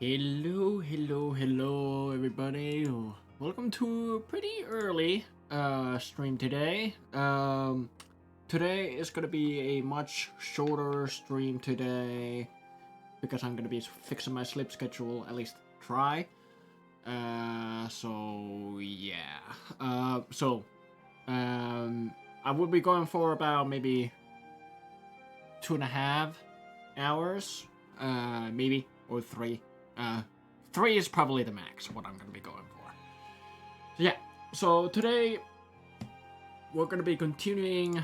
Hello, everybody. Welcome to a pretty early stream today. Today is gonna be a much shorter stream today because I'm gonna be fixing my sleep schedule, at least try. So yeah. I will be going for about maybe 2.5 hours, maybe, or 3. 3 is probably the max, what I'm gonna be going for. So yeah, so today we're gonna be continuing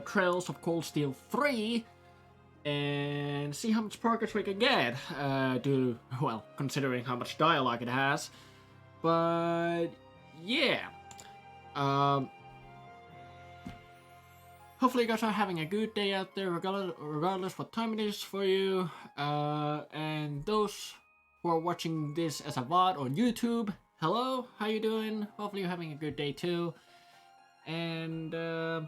Trails of Cold Steel 3 and see how much progress we can get, considering how much dialogue it has. But yeah, hopefully you guys are having a good day out there, regardless what time it is for you. And those who are watching this as a VOD on YouTube, hello, how you doing? Hopefully you're having a good day too. And and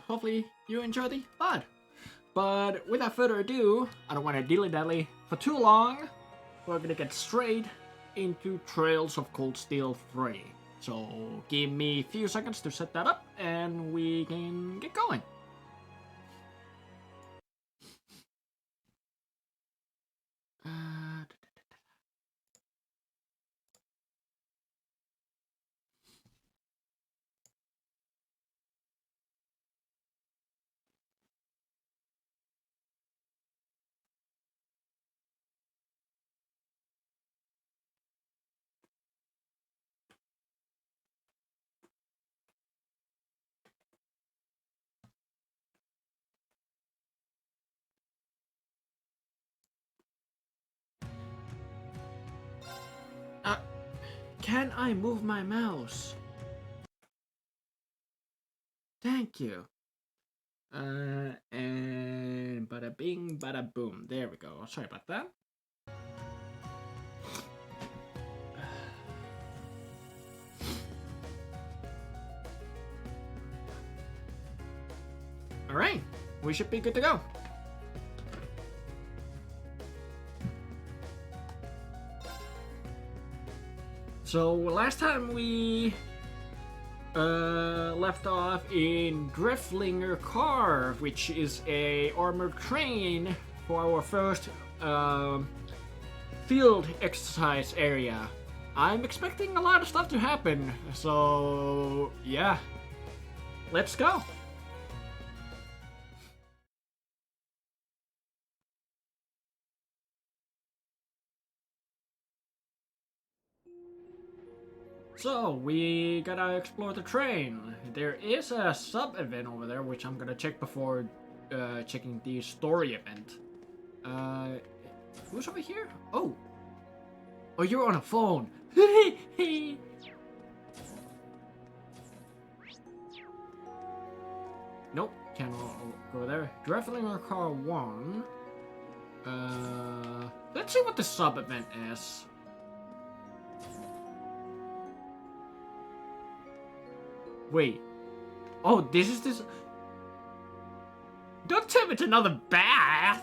hopefully you enjoy the VOD. But without further ado, I don't want to dilly-dally for too long. We're gonna get straight into Trails of Cold Steel 3. So give me a few seconds to set that up and we can get going. Can I move my mouse? Thank you. And bada bing, bada boom. There we go. Sorry about that. Alright, we should be good to go. So last time we left off in Driflinger Car, which is a armored train for our first field exercise area. I'm expecting a lot of stuff to happen, so yeah, let's go. So, we gotta explore the train. There is a sub-event over there, which I'm gonna check before checking the story event. Who's over here? Oh! Oh, you're on a phone! Nope, can't go there. Traveling on car 1. Let's see what the sub-event is. Wait. Oh, this is this. Don't tell me it's another bath!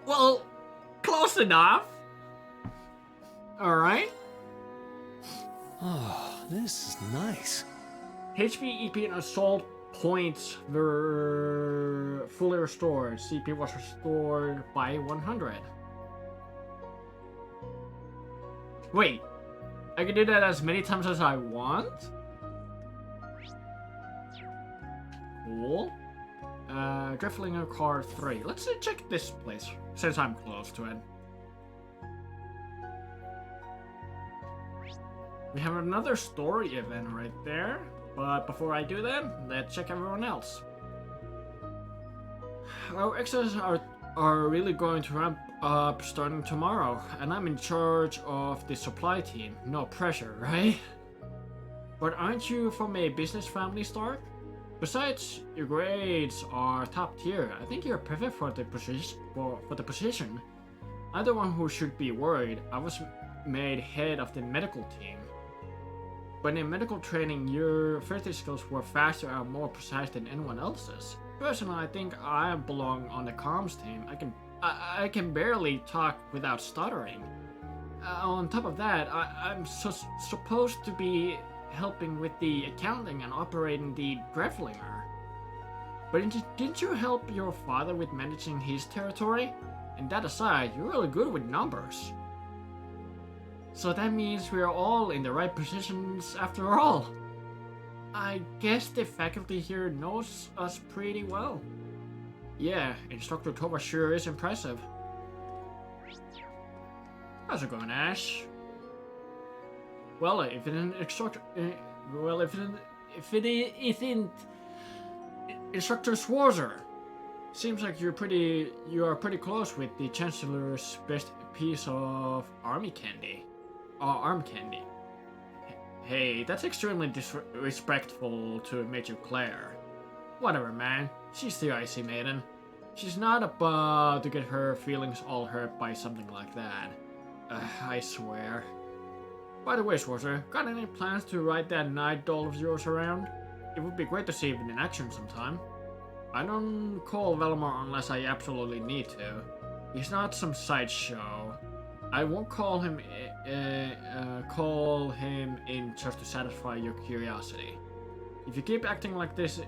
Well, close enough. Alright. Oh, this is nice. HP, EP, and assault points were fully restored. CP was restored by 100. Wait, I can do that as many times as I want? Cool. Driflinger Car 3. Let's check this place, since I'm close to it. We have another story event right there, but before I do that, let's check everyone else. Our extras are really going to ramp up starting tomorrow, and I'm in charge of the supply team. No pressure, right? But aren't you from a business family, Stark? Besides, your grades are top tier. I think you're perfect for the position. I'm the one who should be worried. I was made head of the medical team. But in medical training, your first skills were faster and more precise than anyone else's. Personally, I think I belong on the comms team. I can barely talk without stuttering. On top of that, I'm supposed to be helping with the accounting and operating the Grevlinger. But didn't you help your father with managing his territory? And that aside, you're really good with numbers. So that means we're all in the right positions after all. I guess the faculty here knows us pretty well. Yeah, Instructor Tova sure is impressive. How's it going, Ash? Well, if it isn't Instructor Schwarzer, seems like you are pretty close with the Chancellor's best piece of arm candy. Hey, that's extremely disrespectful to Major Claire. Whatever, man. She's the Icy Maiden. She's not about to get her feelings all hurt by something like that. I swear. By the way, Schwarzer, got any plans to ride that night doll of yours around? It would be great to see it in action sometime. I don't call Velmar unless I absolutely need to. He's not some sideshow. I won't call him in just to satisfy your curiosity. If you keep acting like this,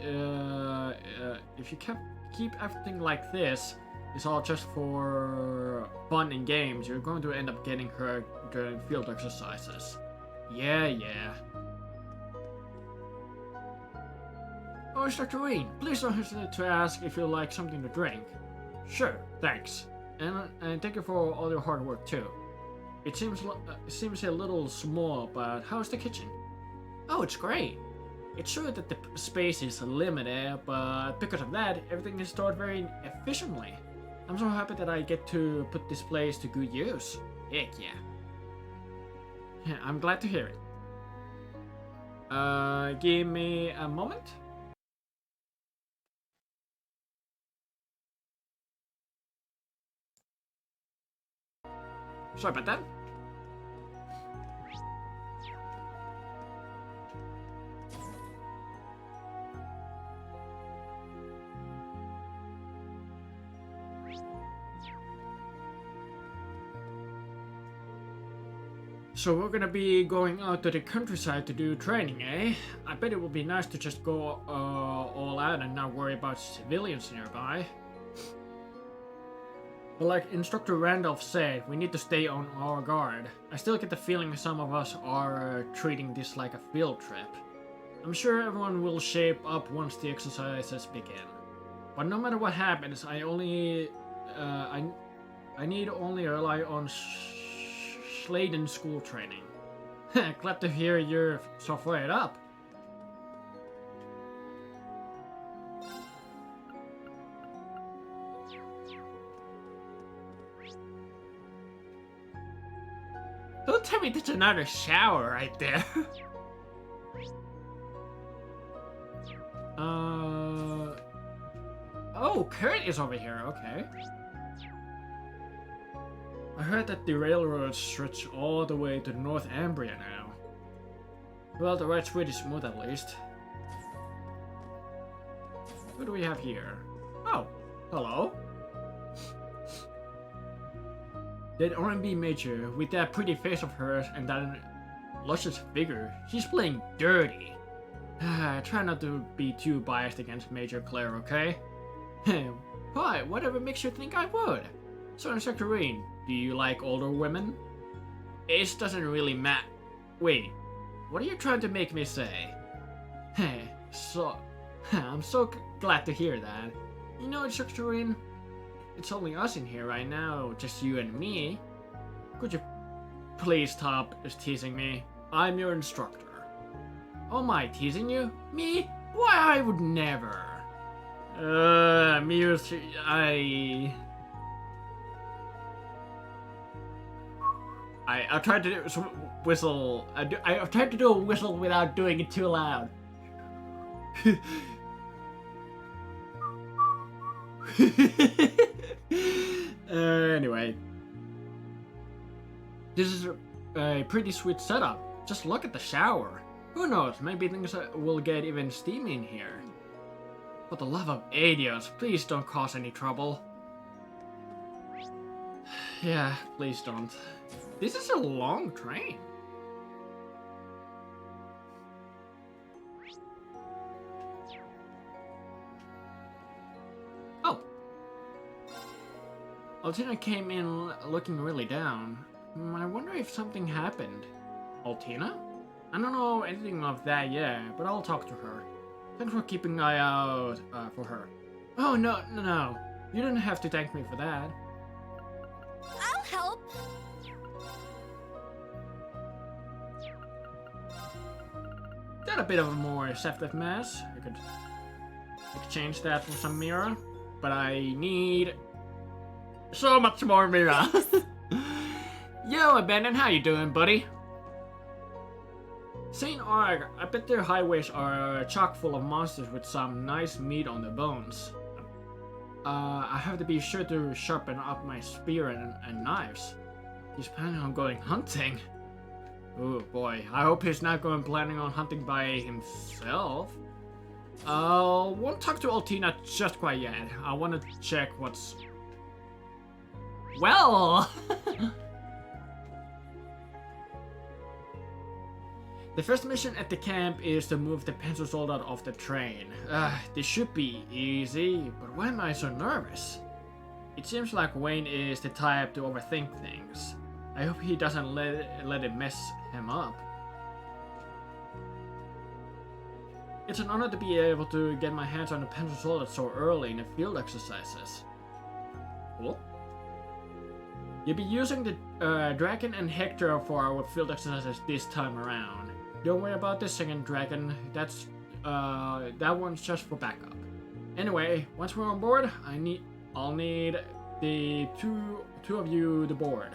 keep acting like this, it's all just for fun and games, you're going to end up getting hurt during field exercises. Yeah. Oh, Instructor Ween, please don't hesitate to ask if you'd like something to drink. Sure, thanks. And thank you for all your hard work too. It seems a little small, but how's the kitchen? Oh, it's great. It's true that the space is limited, but because of that, everything is stored very efficiently. I'm so happy that I get to put this place to good use. Heck yeah. I'm glad to hear it. Give me a moment. Sorry about that. So we're gonna be going out to the countryside to do training, eh? I bet it would be nice to just go all out and not worry about civilians nearby. But like Instructor Randolph said, we need to stay on our guard. I still get the feeling some of us are treating this like a field trip. I'm sure everyone will shape up once the exercises begin. But no matter what happens, I need only rely on Schladen school training. Glad to hear you're so fired up. Don't tell me there's another shower right there. Oh, Kurt is over here, okay. I heard that the railroads stretch all the way to North Ambria now. Well, the ride's pretty smooth at least. Who do we have here? Oh, hello. That R&B major, with that pretty face of hers and that luscious figure, she's playing dirty. Try not to be too biased against Major Claire, okay? Why, whatever makes you think I would? So, Instructor Reen, do you like older women? It doesn't really matter. Wait, what are you trying to make me say? I'm so glad to hear that. You know, Instructor Reen, it's only us in here right now, just you and me. Could you please stop teasing me? I'm your instructor. Oh my, teasing you? Me? Why, I would never. I tried to do some whistle. I tried to do a whistle without doing it too loud. Anyway, this is a pretty sweet setup. Just look at the shower. Who knows, maybe things will get even steamy in here. For the love of idiots, please don't cause any trouble. Yeah, please don't. This is a long train. Oh. Altina came in looking really down. I wonder if something happened. Altina? I don't know anything of that yet, but I'll talk to her. Thanks for keeping an eye out for her. Oh, no. You don't have to thank me for that. I'll help. Got a bit of a more receptive mass. I could exchange that for some mirror, but I need so much more mirror. Yo, Abandon, how you doing, buddy? St. Arg, I bet their highways are chock full of monsters with some nice meat on their bones. I have to be sure to sharpen up my spear and knives. He's planning on going hunting. Oh boy, I hope he's not planning on hunting by himself. Won't talk to Altina just quite yet. I want to check what's... Well! The first mission at the camp is to move the pencil soldier off the train. This should be easy, but why am I so nervous? It seems like Wayne is the type to overthink things. I hope he doesn't let it mess him up. It's an honor to be able to get my hands on the pencil soldier so early in the field exercises. Cool. You'll be using the Dragon and Hector for our field exercises this time around. Don't worry about the second dragon. That one's just for backup. Anyway, once we're on board, I'll need the two of you to board.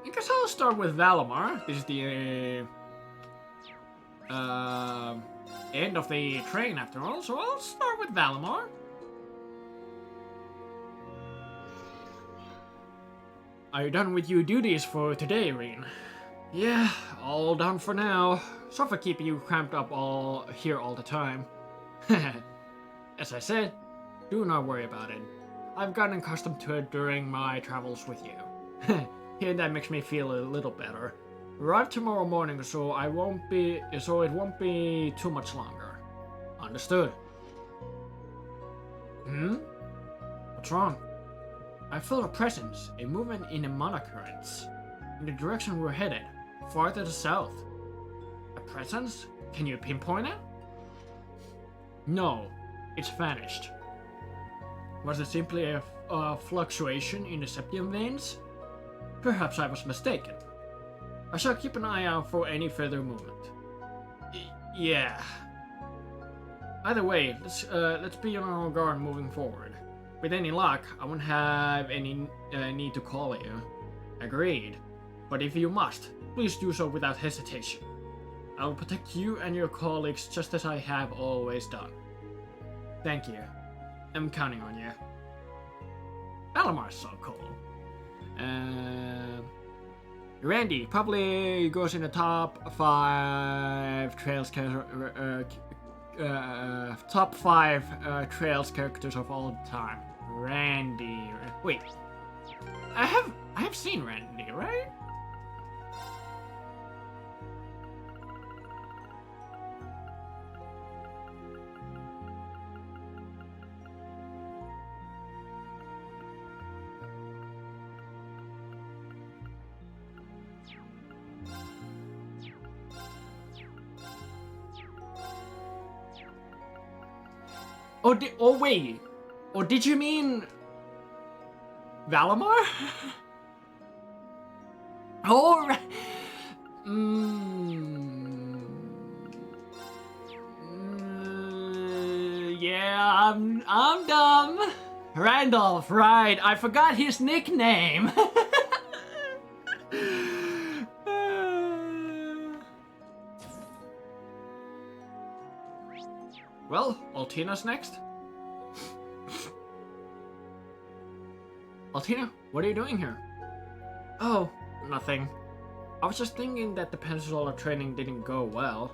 I guess I'll start with Valimar. This is the end of the train after all, so I'll start with Valimar. Are you done with your duties for today, Reen? Yeah, all done for now. Sorry for keeping you cramped up all the time. As I said, do not worry about it. I've gotten accustomed to it during my travels with you. Hearing that makes me feel a little better. Arrive tomorrow morning, so it won't be too much longer. Understood. What's wrong? I feel a presence, a movement in the monocurrents. In the direction we're headed, far to the south. A presence? Can you pinpoint it? No, it's vanished. Was it simply a fluctuation in the septum veins? Perhaps I was mistaken. I shall keep an eye out for any further movement. Yeah. Either way, let's be on our guard moving forward. With any luck, I won't have any need to call you. Agreed. But if you must, please do so without hesitation. I will protect you and your colleagues just as I have always done. Thank you. I'm counting on you. Valamar's so cool. Randy probably goes in the top 5 Trails characters of all time. Randy. Wait. I have seen Randy, right? Wait. Or did you mean Valimar? Oh, yeah, I'm dumb. Randolph, right? I forgot his nickname. Well, Altina's next. Altina, what are you doing here? Oh, nothing. I was just thinking that the pencil training didn't go well.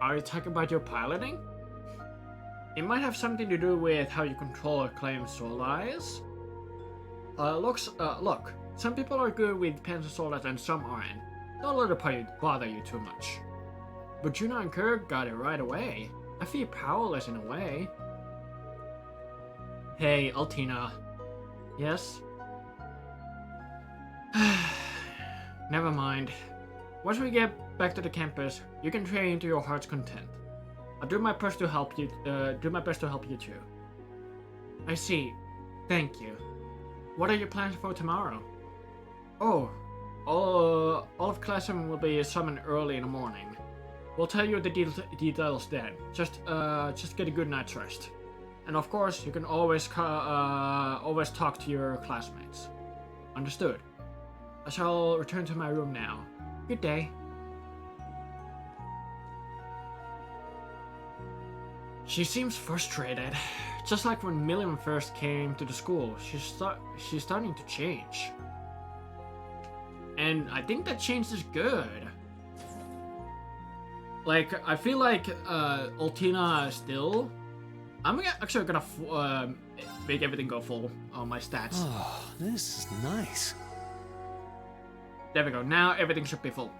Are you talking about your piloting? It might have something to do with how you control acclaimed soul eyes. Look, some people are good with pencil solas and some aren't. Don't let it bother you too much. But Juno and Kirk got it right away. I feel powerless in a way. Hey, Altina. Yes? Never mind. Once we get back to the campus, you can train to your heart's content. I'll do my best to help you. Too. I see. Thank you. What are your plans for tomorrow? Oh, all of classroom will be summoned early in the morning. We'll tell you the details then. Just get a good night's rest. And of course, you can always talk to your classmates. Understood. I shall return to my room now. Good day. She seems frustrated. Just like when Million first came to the school, she's starting to change. And I think that change is good. Like, I feel like Altina still... I'm actually gonna make everything go full on my stats. Oh, this is nice. There we go. Now everything should be full.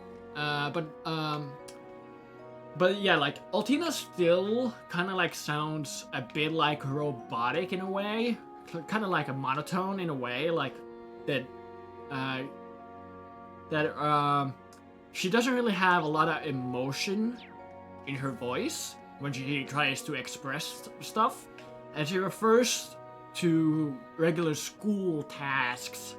But yeah, like Altina still kind of like sounds a bit like robotic in a way, kind of like a monotone in a way, like that. She doesn't really have a lot of emotion in her voice when she tries to express stuff, and she refers to regular school tasks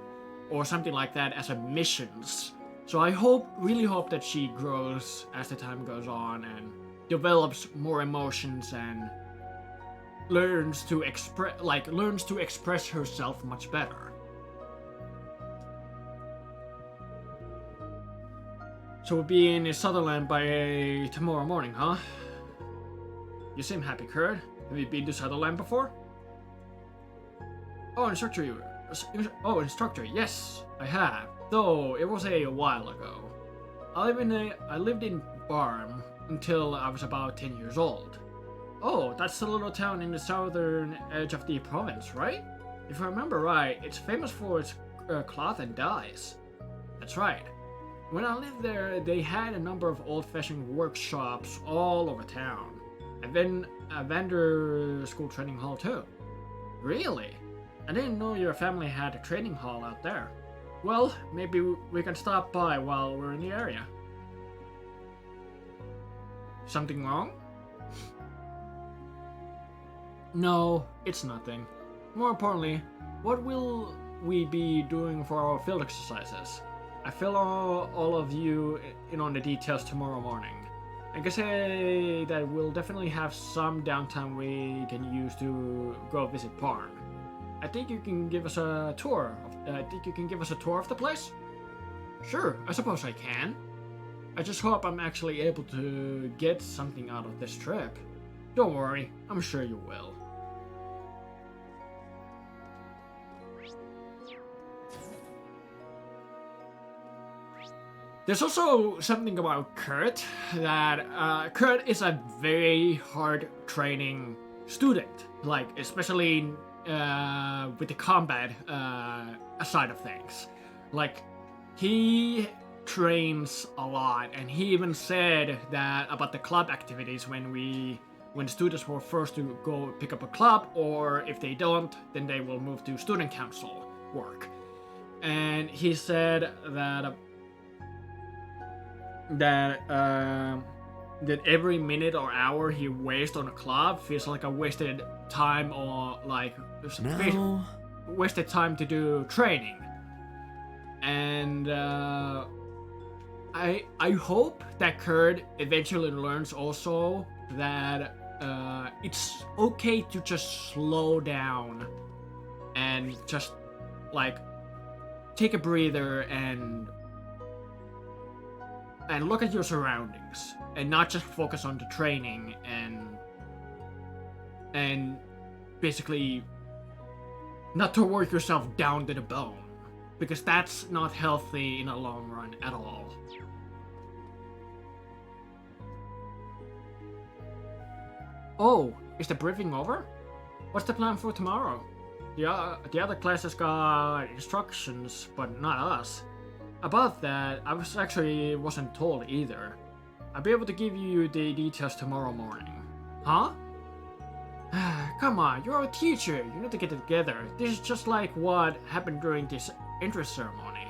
or something like that as missions. So I really hope that she grows as the time goes on and develops more emotions and learns to express herself much better. So we'll be in Sutherland by tomorrow morning, huh? You seem happy, Kurt. Have you been to Sutherland before? Oh, instructor, yes, I have. Though it was a while ago. I lived in Barm until I was about 10 years old. Oh, that's the little town in the southern edge of the province, right? If I remember right, it's famous for its cloth and dyes. That's right. When I lived there, they had a number of old-fashioned workshops all over town. And then a vendor school training hall too. Really? I didn't know your family had a training hall out there. Well, maybe we can stop by while we're in the area. Something wrong? No, it's nothing. More importantly, what will we be doing for our field exercises? I fill all of you in on the details tomorrow morning. I can say that we'll definitely have some downtime we can use to go visit Barn. I think you can give us a tour. Of the place? Sure, I suppose I can. I just hope I'm actually able to get something out of this trip. Don't worry, I'm sure you will. There's also something about Kurt, that Kurt is a very hard training student, like especially with the combat side of things. Like, he trains a lot, and he even said that about the club activities when students were first to go pick up a club, or if they don't, then they will move to student council work. And he said that every minute or hour he wastes on a club feels like a wasted time, or like wasted time to do training. And I hope that Kurt eventually learns also that it's okay to just slow down and just like take a breather and look at your surroundings and not just focus on the training and basically not to work yourself down to the bone. because that's not healthy in the long run at all. Oh, is the briefing over? What's the plan for tomorrow? The other classes got instructions, but not us. About that, I wasn't told either. I'll be able to give you the details tomorrow morning. Huh? Come on, you're a teacher. You need to get it together. This is just like what happened during this entrance ceremony.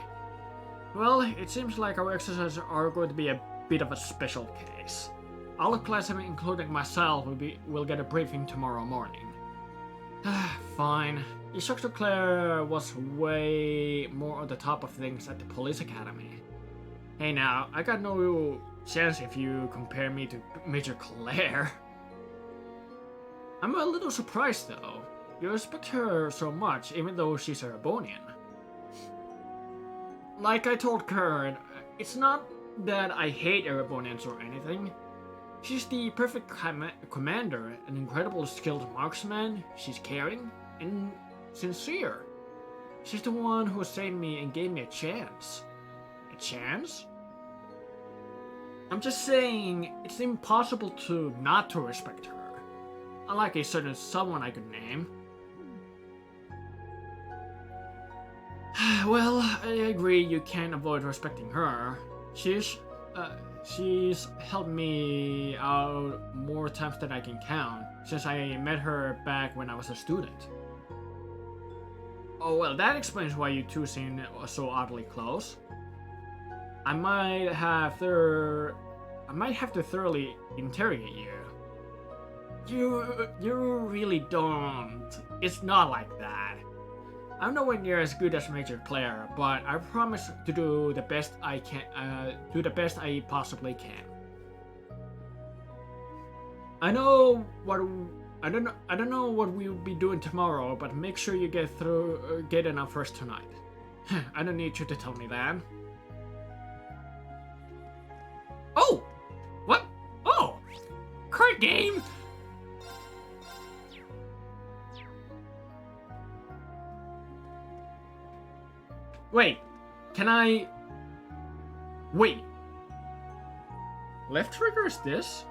Well, it seems like our exercises are going to be a bit of a special case. All the classes, including myself, will get a briefing tomorrow morning. Fine. Instructor Claire was way more on the top of things at the police academy. Hey now, I got no chance if you compare me to Major Claire. I'm a little surprised though. You respect her so much even though she's a Erebonian. Like I told Kurt, it's not that I hate Erebonians or anything. She's the perfect commander, an incredible skilled marksman, she's caring, and sincere. She's the one who saved me and gave me a chance. A chance? I'm just saying, it's impossible not to respect her. Unlike a certain someone I could name. Well, I agree you can't avoid respecting her. She's helped me out more times than I can count since I met her back when I was a student. Oh well, that explains why you two seem so oddly close. I might have to thoroughly interrogate you. You really don't. It's not like that. I'm nowhere near as good as Major Claire, but I promise to do the best I can. Do the best I possibly can. I don't know what we'll be doing tomorrow, but make sure you get enough rest tonight. I don't need you to tell me that. Oh, what? Oh, card game. Wait, can I... Wait. Left trigger is this?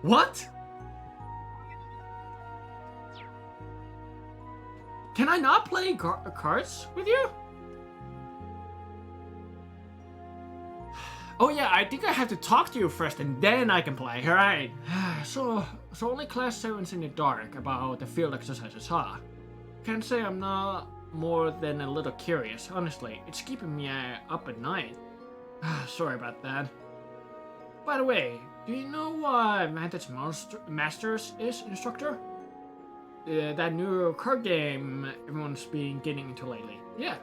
What? Can I not play cards with you? Oh yeah, I think I have to talk to you first and then I can play, alright. So only class 7's in the dark about the field exercises, huh? Can't say I'm not more than a little curious, honestly. It's keeping me up at night. Sorry about that. By the way, do you know what Vantage Masters is, instructor? That new card game everyone's been getting into lately. Yeah.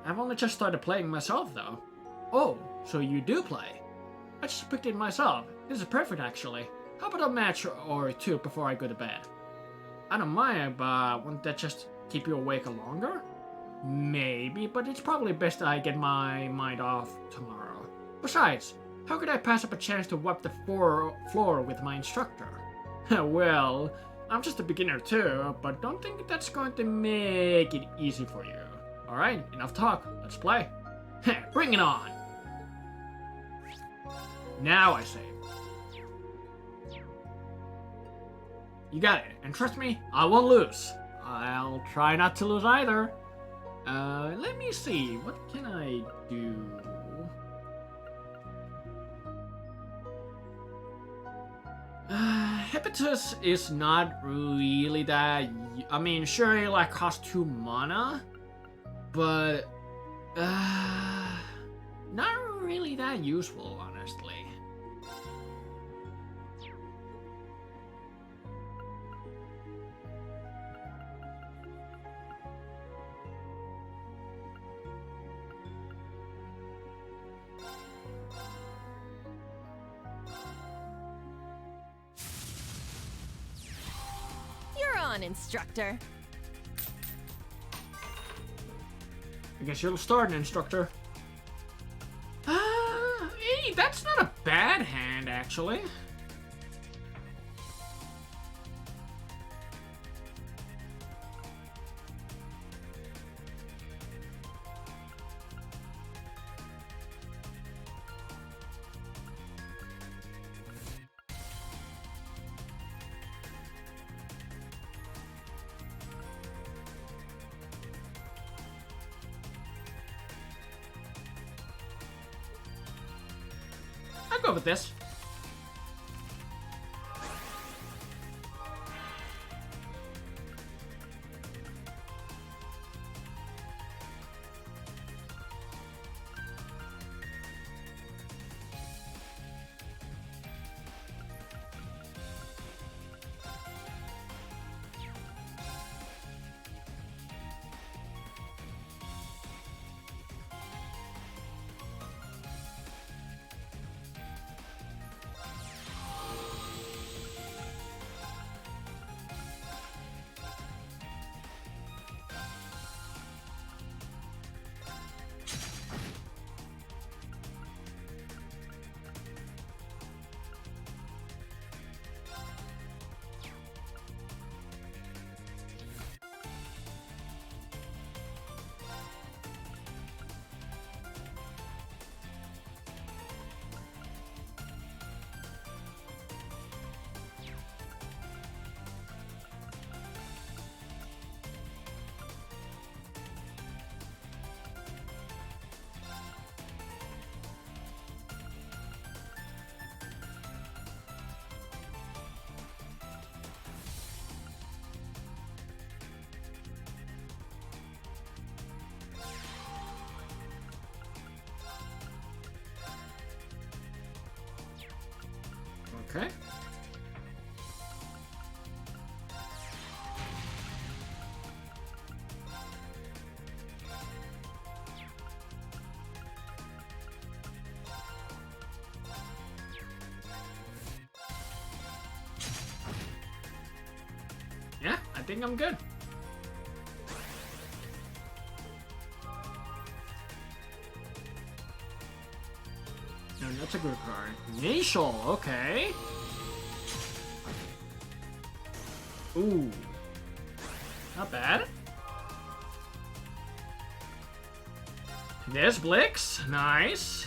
I've only just started playing myself though. Oh, so you do play? I just picked it myself. This is perfect actually. How about a match or two before I go to bed? I don't mind, but won't that just keep you awake longer? Maybe, but it's probably best I get my mind off tomorrow. Besides, how could I pass up a chance to wipe the floor with my instructor? Well, I'm just a beginner too, but don't think that's going to make it easy for you. Alright, enough talk. Let's play. Bring it on! Now I say. You got it, and trust me, I won't lose. I'll try not to lose either. Let me see, what can I do? Impetus is not really that... I mean, sure, it like costs 2 mana, but... not really that useful, honestly. You're on, instructor. I guess you'll start, instructor. Hey, that's not a bad hand, actually. go with this. Okay. Yeah, I think I'm good. No, that's a good card. Nashal, okay. Ooh. Not bad. There's Blix. Nice.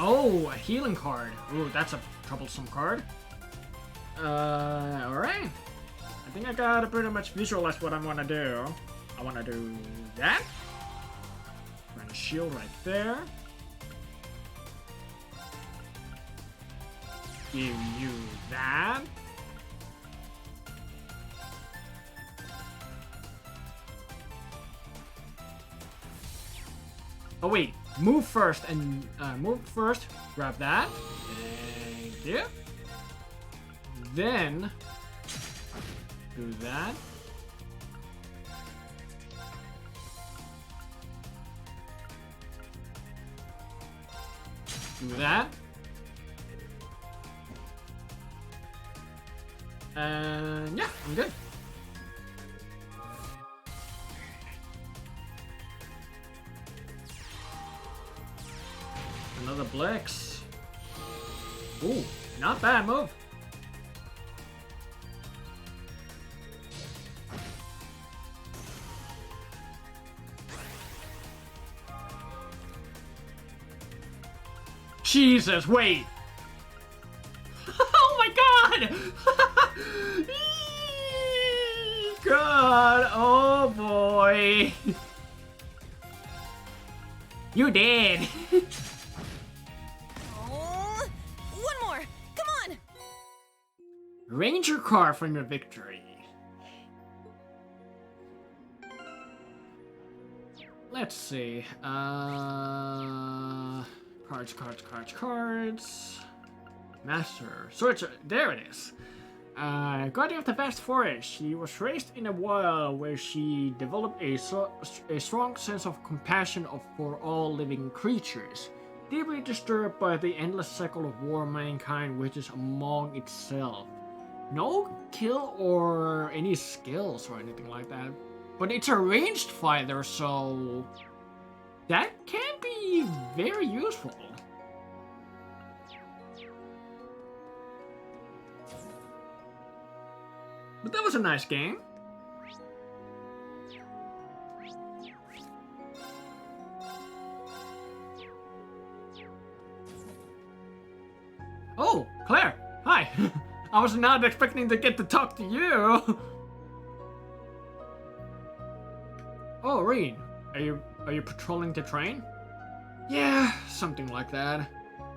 Oh, a healing card. Ooh, that's a troublesome card. Alright. I think I gotta pretty much visualize what I wanna do. I wanna do that. Run a shield right there. Give you that. Oh wait, move first and grab that. Thank you. Then do that. Do that. And yeah, I'm good. Another Blix. Ooh, not bad move. Jesus, wait. Oh my god! God, oh boy. You did. Oh, one more. Come on. Ranger card from your victory. Let's see. Cards. Master. Searcher. There it is. Guardian of the Vast Forest. She was raised in a wild where she developed a strong sense of compassion for all living creatures. Deeply disturbed by the endless cycle of war mankind wages among itself. No kill or any skills or anything like that. But it's a ranged fighter, so that can be very useful. But that was a nice game. Oh, Claire, hi. I was not expecting to get to talk to you. Oh, Reen, are you patrolling the train? Yeah, something like that.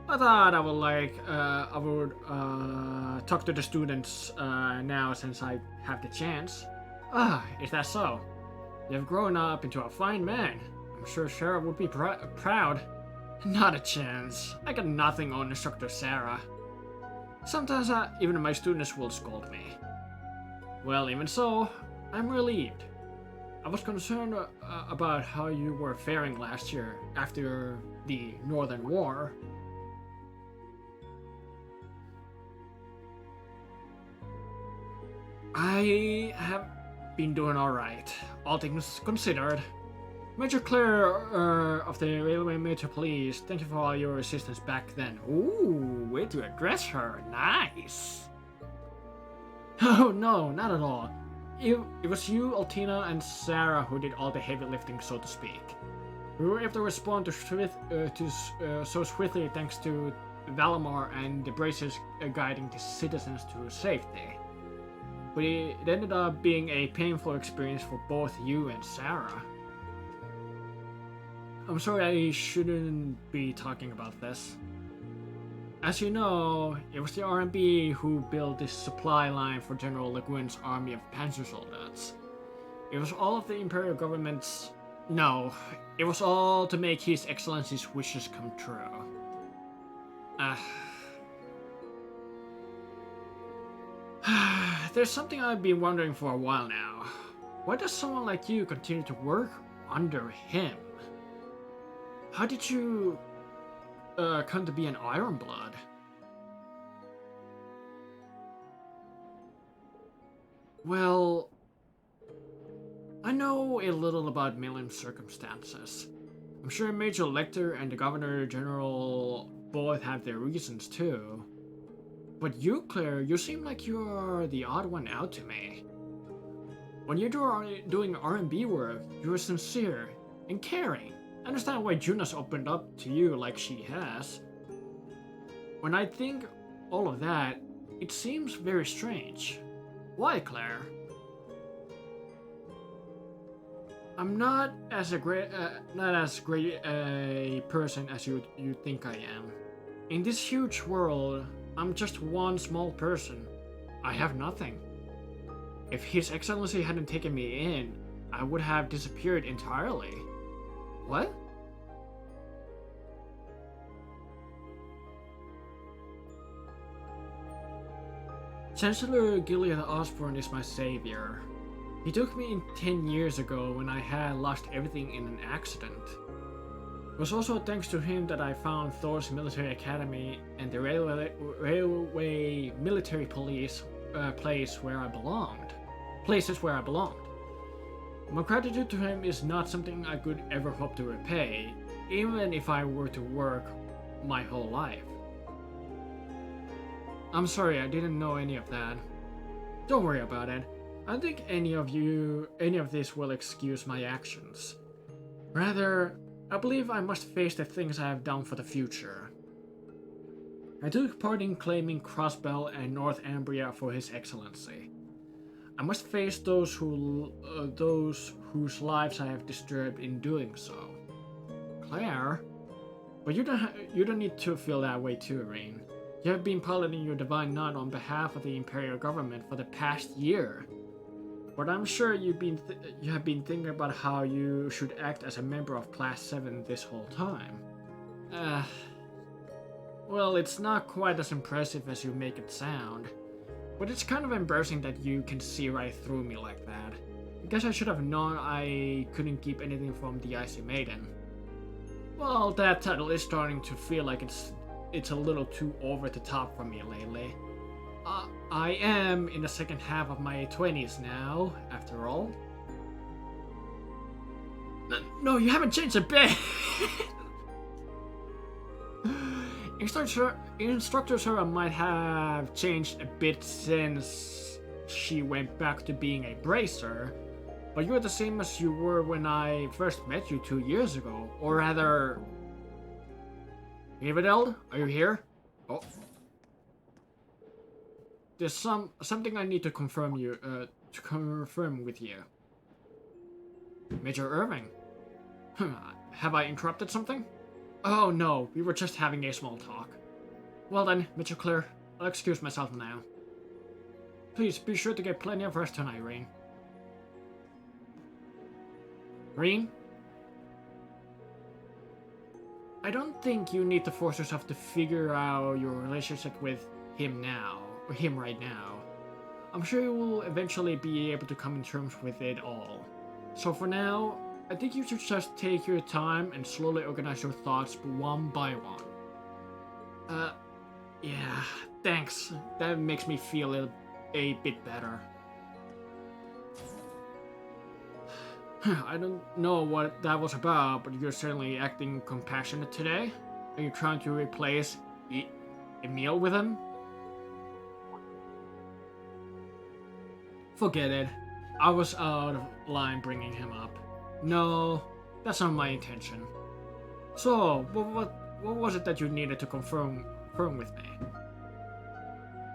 I thought I would talk to the students now since I have the chance. Ah, is that so? You've grown up into a fine man. I'm sure Sarah would be proud. Not a chance. I got nothing on Instructor Sarah. Sometimes even my students will scold me. Well, even so, I'm relieved. I was concerned about how you were faring last year after the Northern War. I have been doing alright, all things considered. Major Claire of the Railway Major Police, thank you for all your assistance back then. Ooh, way to address her, nice! Oh no, not at all. It was you, Altina, and Sarah who did all the heavy lifting, so to speak. We were able to respond so swiftly thanks to Valamar and the BRACERs guiding the citizens to safety. But it ended up being a painful experience for both you and Sarah. I'm sorry I shouldn't be talking about this. As you know, it was the RMB who built this supply line for General Leguin's army of panzer soldiers. It was all of the Imperial government's... No, it was all to make His Excellency's wishes come true. There's something I've been wondering for a while now. Why does someone like you continue to work under him? How did you come to be an Ironblood? Well, I know a little about Millen's circumstances. I'm sure Major Lecter and the Governor General both have their reasons too. But you, Claire, you seem like you're the odd one out to me. When you're doing R&B work, you're sincere and caring. I understand why Juna's opened up to you like she has. When I think all of that, it seems very strange. Why, Claire? I'm not as great a person as you think I am. In this huge world, I'm just one small person. I have nothing. If His Excellency hadn't taken me in, I would have disappeared entirely. What? Chancellor Gilead Osborne is my savior. He took me in 10 years ago when I had lost everything in an accident. It was also thanks to him that I found Thurs Military Academy and the Railway Military Police places where I belonged. My gratitude to him is not something I could ever hope to repay, even if I were to work my whole life. I'm sorry, I didn't know any of that. Don't worry about it. I don't think any of this will excuse my actions. Rather, I believe I must face the things I have done for the future. I took part in claiming Crossbell and North Ambria for His Excellency. I must face those whose lives I have disturbed in doing so. Claire? But you don't need to feel that way too, Rain. You have been piloting your Divine Knot on behalf of the Imperial government for the past year. But I'm sure you have been thinking about how you should act as a member of Class 7 this whole time. Well, it's not quite as impressive as you make it sound. But it's kind of embarrassing that you can see right through me like that. I guess I should have known I couldn't keep anything from the Icy Maiden. Well, that title is starting to feel like it's a little too over the top for me lately. I am in the second half of my 20s now, after all. No, you haven't changed a bit! Instructor Sarah might have changed a bit since she went back to being a bracer, but you're the same as you were when I first met you 2 years ago. Or rather... Evideld, are you here? Oh. There's something I need to confirm with you. Major Irving. Have I interrupted something? Oh no, we were just having a small talk. Well then, Major Clear, I'll excuse myself now. Please be sure to get plenty of rest tonight, Rain. Rain? I don't think you need to force yourself to figure out your relationship with him right now. I'm sure you will eventually be able to come in terms with it all. So for now, I think you should just take your time and slowly organize your thoughts one by one. Yeah, thanks. That makes me feel a bit better. I don't know what that was about, but you're certainly acting compassionate today. Are you trying to replace Emil with him? Forget it. I was out of line bringing him up. No, that's not my intention. So, what was it that you needed to confirm with me?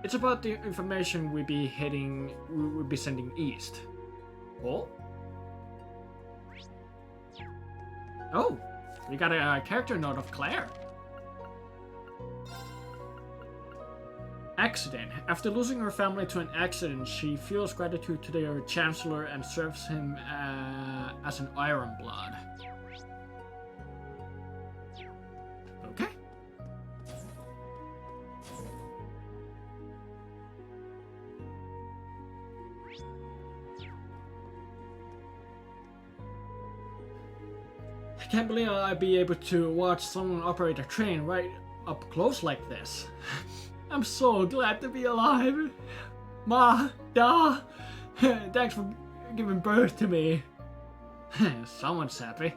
It's about the information we'll be sending east. Oh? Oh, we got a character note of Claire. Accident. After losing her family to an accident, she feels gratitude to their chancellor and serves him as an Iron Blood. Okay. I can't believe I'd be able to watch someone operate a train right up close like this. I'm so glad to be alive. Ma, Da, thanks for giving birth to me. Someone's happy.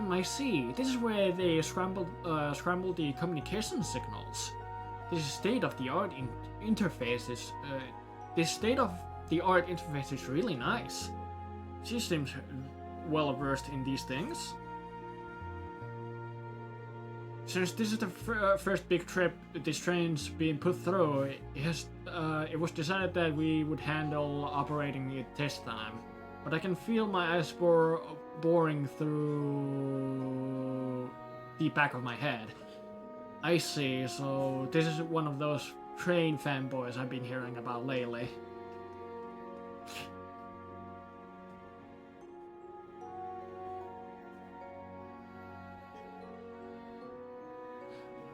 I see. This is where they scrambled the communication signals. This state-of-the-art interface is really nice. She seems well versed in these things. Since this is the first big trip this train's been put through, it was decided that we would handle operating it this time. But I can feel my eyes boring through the back of my head. I see, so this is one of those train fanboys I've been hearing about lately.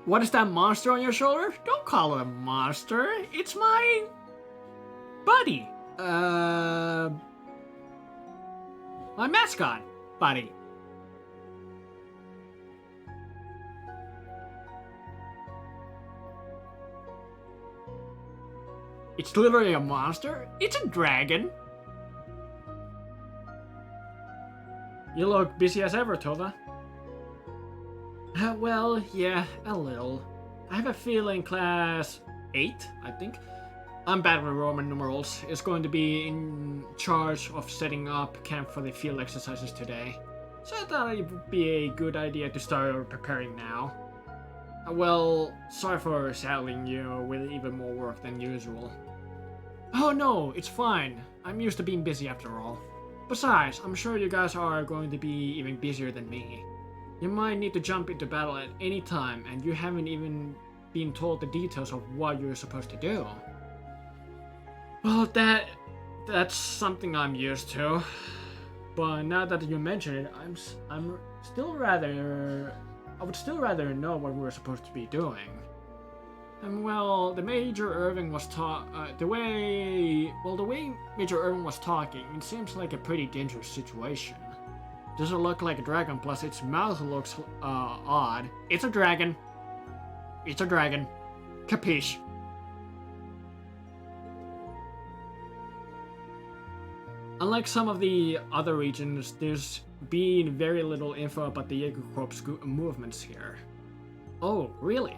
What is that monster on your shoulder? Don't call it a monster. It's my buddy. My mascot buddy. It's literally a monster? It's a dragon. You look busy as ever, Tova. Well, yeah, a little. I have a feeling class 8, I think, I'm bad with Roman numerals, is going to be in charge of setting up camp for the field exercises today. So I thought it would be a good idea to start preparing now. Well, sorry for saddling you with even more work than usual. Oh no, it's fine. I'm used to being busy after all. Besides, I'm sure you guys are going to be even busier than me. You might need to jump into battle at any time, and you haven't even been told the details of what you're supposed to do. Well, that's something I'm used to. But now that you mention it, I would still rather know what we're supposed to be doing. And well, the way Major Irving was talking, it seems like a pretty dangerous situation. Doesn't look like a dragon, plus its mouth looks odd. It's a dragon. It's a dragon. Capiche? Unlike some of the other regions, there's been very little info about the Jaeger Corps movements here. Oh, really?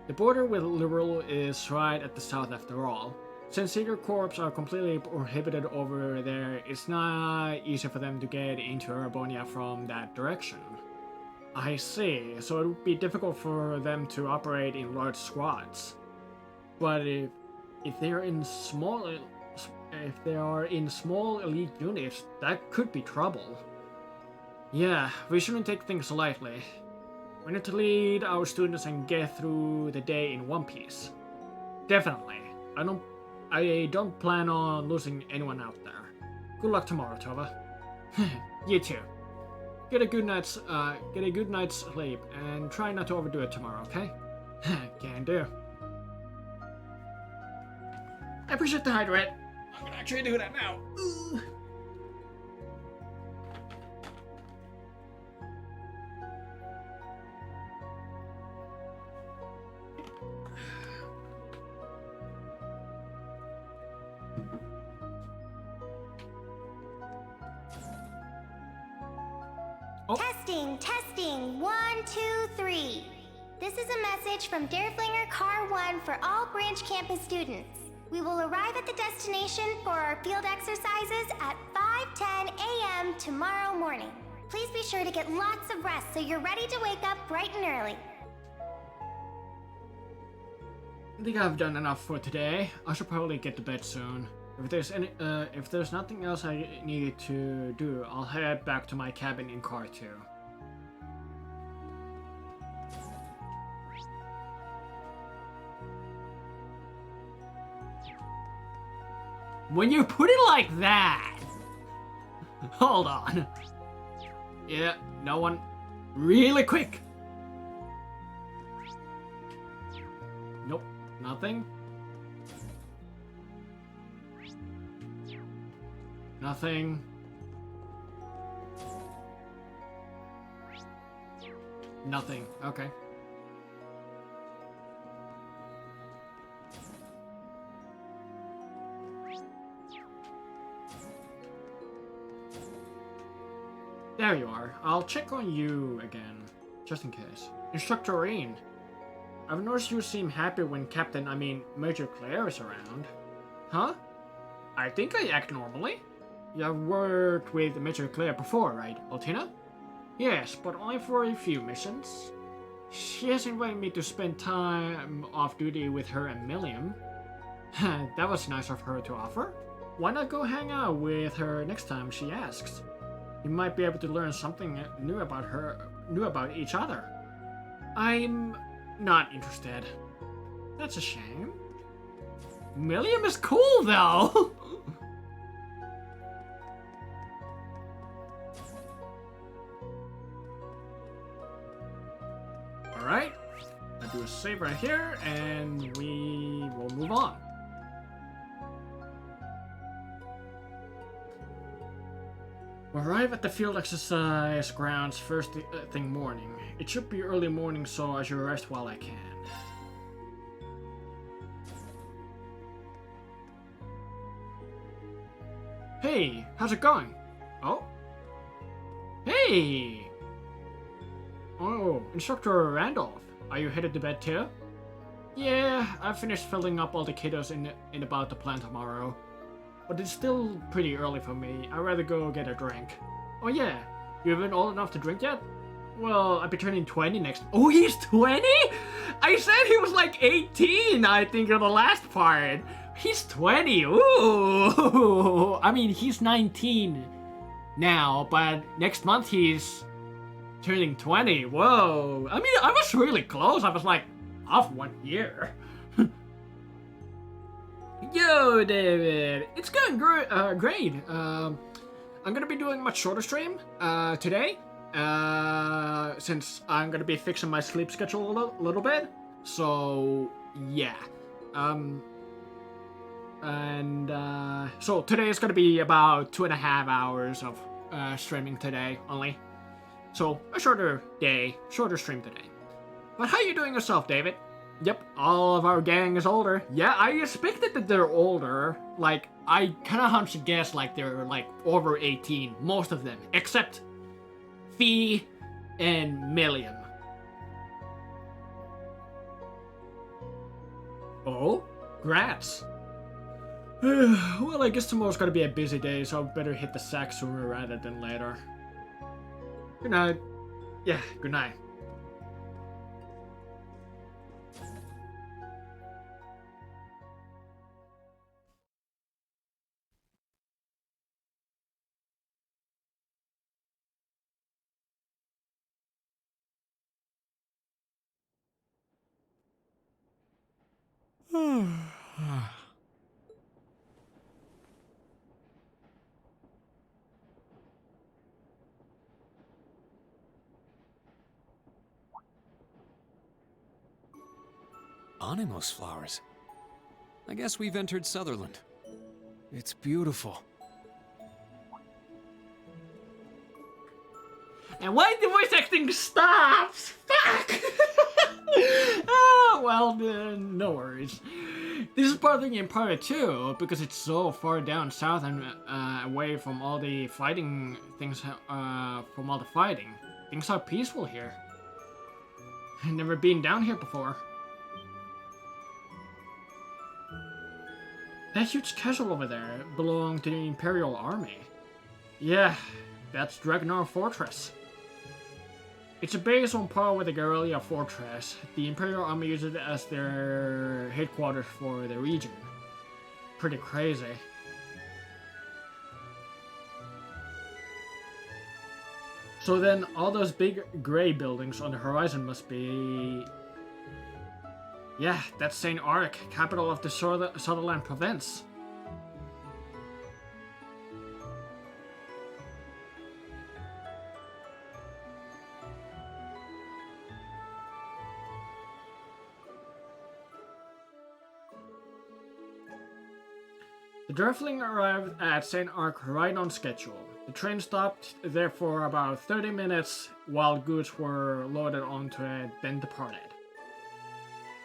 The border with Liberal is right at the south after all. Since Jaeger Corps are completely prohibited over there, it's not easy for them to get into Arabonia from that direction. I see, so it would be difficult for them to operate in large squads. But if they are in small elite units, that could be trouble. Yeah, we shouldn't take things lightly. We need to lead our students and get through the day in one piece. Definitely. I don't plan on losing anyone out there. Good luck tomorrow, Tova. You too. Get a good night's sleep and try not to overdo it tomorrow, okay? Can do. I appreciate the hydrate. I'm gonna actually do that now. Ooh. Oh. Testing. 1, 2, 3. This is a message from Dareflinger Car 1 for all branch campus students. We will arrive at the destination for our field exercises at 5:10 a.m. tomorrow morning. Please be sure to get lots of rest so you're ready to wake up bright and early. I think I've done enough for today. I should probably get to bed soon. If there's nothing else I need to do, I'll head back to my cabin in car 2. When you put it like that! Hold on. Yeah, no one. Really quick! Nope, nothing. Nothing. Nothing. Okay. There you are. I'll check on you again, just in case. Instructor Rain. I've noticed you seem happy when Major Claire is around. Huh? I think I act normally. You have worked with Major Claire before, right, Altina? Yes, but only for a few missions. She has invited me to spend time off duty with her and Milliam. That was nice of her to offer. Why not go hang out with her next time she asks? You might be able to learn something new about each other. I'm not interested. That's a shame. Milliam is cool though! Alright, I'll do a save right here and we will move on. We'll arrive at the field exercise grounds first thing morning. It should be early morning, so I should rest while I can. Hey, how's it going? Oh? Hey! Oh, Instructor Randolph, are you headed to bed too? Yeah, I finished filling up all the kiddos in about the plan tomorrow. But it's still pretty early for me. I'd rather go get a drink. Oh yeah, you haven't old enough to drink yet? Well, I'll be turning 20 next. Oh, he's 20? I said he was like 18, I think, in the last part. He's 20. Ooh. I mean, he's 19 now, but next month he's turning 20. Whoa. I mean, I was really close. I was like off 1 year. Yo, David. It's going great. I'm gonna be doing a much shorter stream today, since I'm gonna be fixing my sleep schedule a little bit. So yeah. So today is gonna be about 2.5 hours of streaming today only. So a shorter stream today. But how you doing yourself, David? Yep, all of our gang is older. Yeah, I expected that they're older. Like, I kinda hunched a guess like they're like over 18, most of them. Except Fee and Million. Oh? Grats. Well, I guess tomorrow's gonna be a busy day, so I better hit the sack sooner rather than later. Good night. Yeah, good night. Animos flowers. I guess we've entered Sutherland. It's beautiful. And why the voice acting stops? Fuck! Oh, well, no worries. This is part of the game part 2 because it's so far down south and away from all the fighting things. From all the fighting, things are peaceful here. I've never been down here before. That huge castle over there belonged to the Imperial Army. Yeah, that's Dragonar Fortress. It's a base on par with the Guerrilla Fortress. The Imperial Army uses it as their headquarters for the region. Pretty crazy. So then all those big grey buildings on the horizon must be... Yeah, that's St. Ark, capital of the Sutherland province. The Drefling arrived at St. Ark right on schedule. The train stopped there for about 30 minutes while goods were loaded onto it, then departed.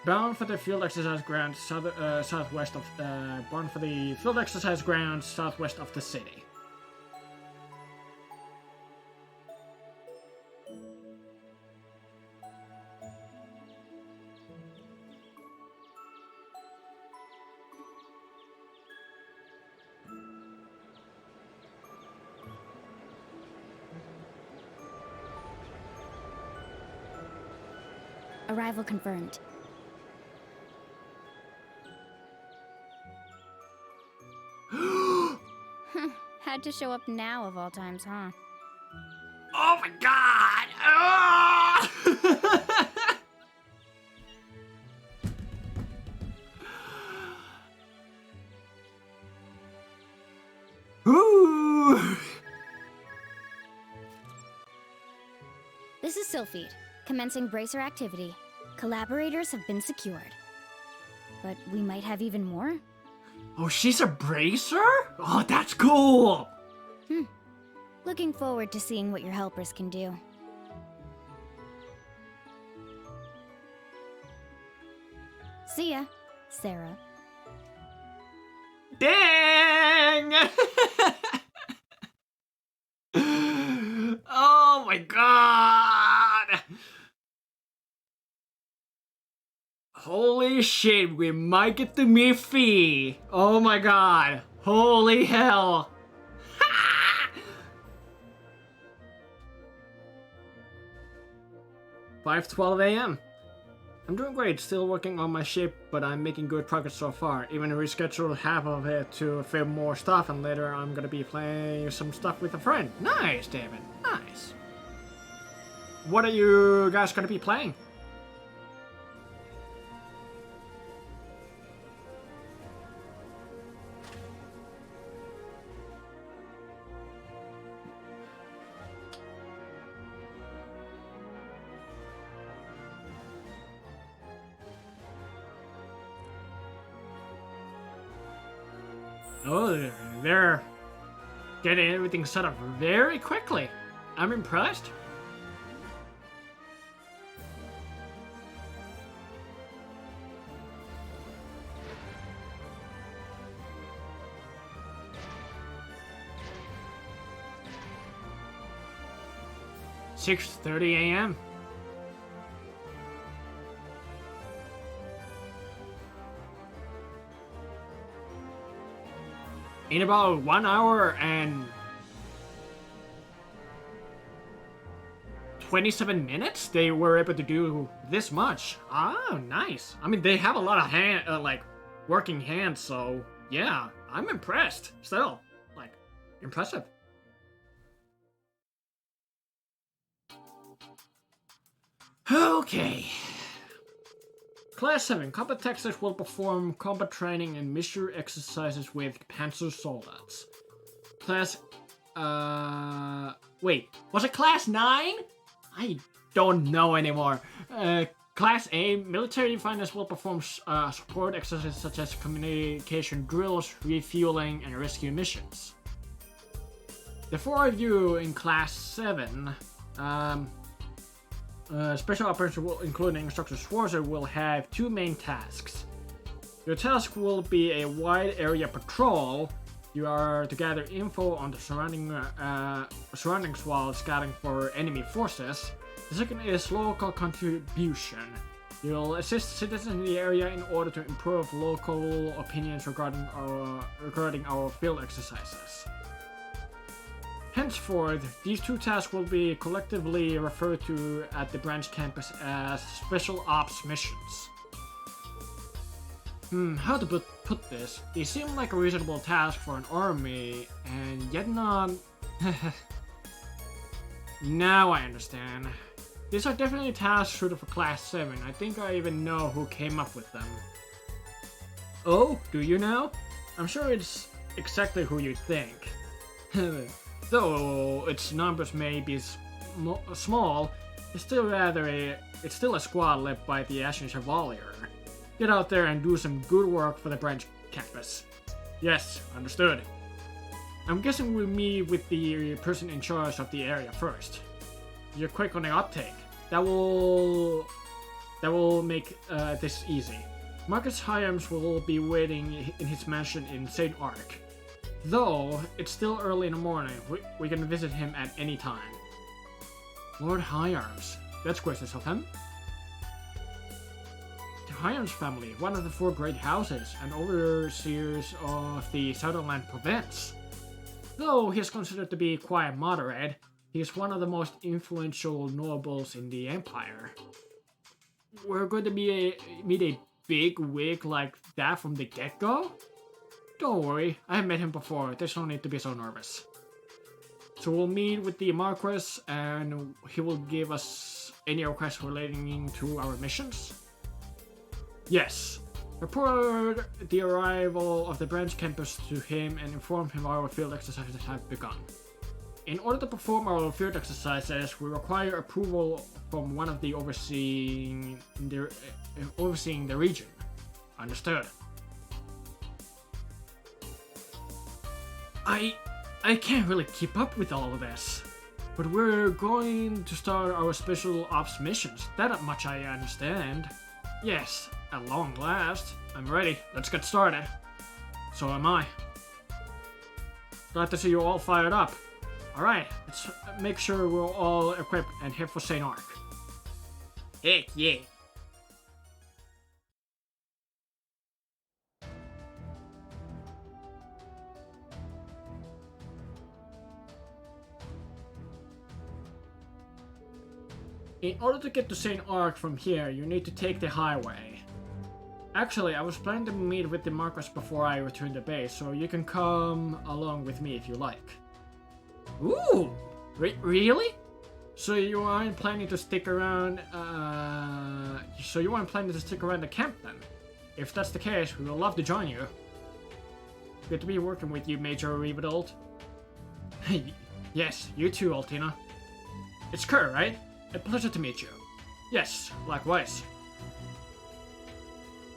Bound for the field exercise grounds southwest of the city. Arrival confirmed. Had to show up now of all times, huh? Oh my god! Ah! Ooh! This is Sylphid, commencing Bracer activity. Collaborators have been secured. But we might have even more? Oh, she's a bracer? Oh, that's cool! Looking forward to seeing what your helpers can do. See ya, Sarah. Dang! Oh my god! Holy shit, we might get to meet Fee! Oh my god! Holy hell! 5:12 a.m. I'm doing great, still working on my ship, but I'm making good progress so far. Even rescheduled half of it to film more stuff, and later I'm gonna be playing some stuff with a friend. Nice, David. Nice. What are you guys gonna be playing? Oh, they're getting everything set up very quickly. I'm impressed. 6:30 a.m. In about 1 hour and 27 minutes, they were able to do this much. Oh, nice. I mean, they have a lot of working hands, so yeah, I'm impressed. Still, like, impressive. Okay. Class 7 combat Texas will perform combat training and mission exercises with Panzer soldiers. Class, wait, was it Class 9? I don't know anymore. Class A military finance will perform support exercises such as communication drills, refueling, and rescue missions. The four of you in Class 7, Special Operations, including Instructor Schwarzer, will have two main tasks. Your task will be a wide area patrol. You are to gather info on the surroundings while scouting for enemy forces. The second is local contribution. You'll assist citizens in the area in order to improve local opinions regarding our field exercises. Henceforth, these two tasks will be collectively referred to at the branch campus as Special Ops missions. How to put this? They seem like a reasonable task for an army, and yet not... Now I understand. These are definitely tasks suited for Class 7. I think I even know who came up with them. Oh, do you know? I'm sure it's exactly who you think. Though its numbers may be small, it's still a squad led by the Ashen Chevalier. Get out there and do some good work for the branch campus. Yes, understood. I'm guessing we'll meet with the person in charge of the area first. You're quick on the uptake. That will make this easy. Marcus Hyams will be waiting in his mansion in St. Ark. Though it's still early in the morning, we can visit him at any time. Lord Hyams, that's gracious of him. The Hyams family, one of the four great houses and overseers of the Sutherland province. Though he is considered to be quite moderate, he is one of the most influential nobles in the empire. We're going to meet a big wig like that from the get-go? Don't worry, I have met him before, there's no need to be so nervous. So we'll meet with the Marquis and he will give us any requests relating to our missions? Yes. Report the arrival of the branch campus to him and inform him our field exercises have begun. In order to perform our field exercises, we require approval from one of the overseeing the region. Understood. I can't really keep up with all of this. But we're going to start our special ops missions. That much I understand. Yes, at long last. I'm ready. Let's get started. So am I. Glad to see you all fired up. Alright, let's make sure we're all equipped and head for St. Ark. Heck yeah. In order to get to St. Ark from here, you need to take the highway. Actually, I was planning to meet with the Marquis before I return to base, so you can come along with me if you like. Ooh! Really? So you aren't planning to stick around, the camp then? If that's the case, we would love to join you. Good to be working with you, Major Revedold. Yes, you too, Altina. It's Kerr, right? A pleasure to meet you. Yes, likewise.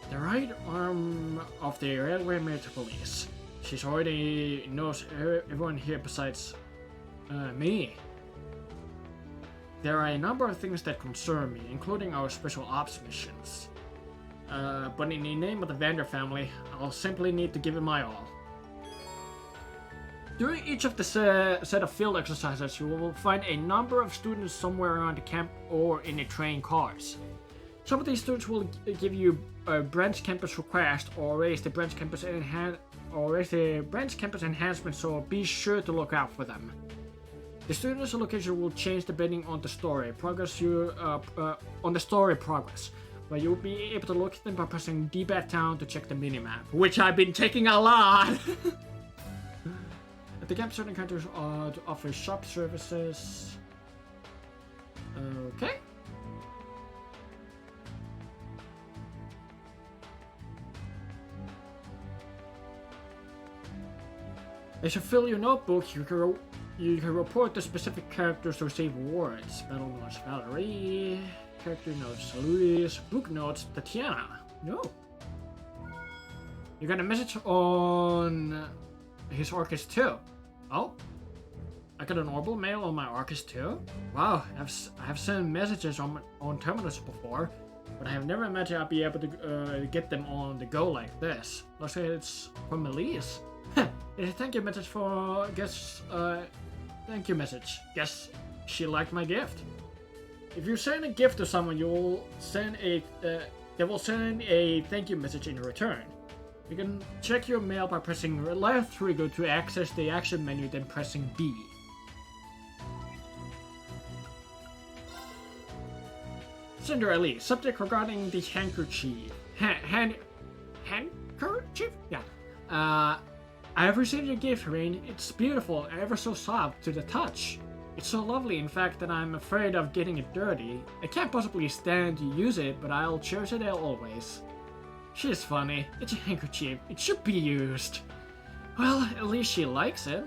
The right arm of the Railway Military Police. She already knows everyone here besides me. There are a number of things that concern me, including our special ops missions. But in the name of the Vander family, I'll simply need to give it my all. During each of the set of field exercises, you will find a number of students somewhere around the camp or in the train cars. Some of these students will give you a branch campus request or raise the branch campus enhancement, so be sure to look out for them. The students' location will change depending on the story progress, but you'll be able to locate them by pressing D-pad down to check the minimap, which I've been checking a lot. At the camp, certain countries offer shop services. Okay. As you fill your notebook, you can report the specific characters to receive awards. Battle notes Valerie, character notes Louise, book notes Tatiana. No. You got a message on his Arcus too. Oh, I got an orbital mail on my Arcus too. Wow, I have sent messages on terminals before, but I have never imagined I'd be able to get them on the go like this. Let's say it's from Elise. It's a thank you message for thank you message. Guess she liked my gift. If you send a gift to someone, they will send a thank you message in return. You can check your mail by pressing left trigger to access the action menu, then pressing B. Cinderella, subject regarding the handkerchief. Handkerchief? Yeah. I have received your gift, Rain. It's beautiful and ever so soft to the touch. It's so lovely, in fact, that I'm afraid of getting it dirty. I can't possibly stand to use it, but I'll cherish it always. She's funny. It's a handkerchief. It should be used. Well, at least she likes it.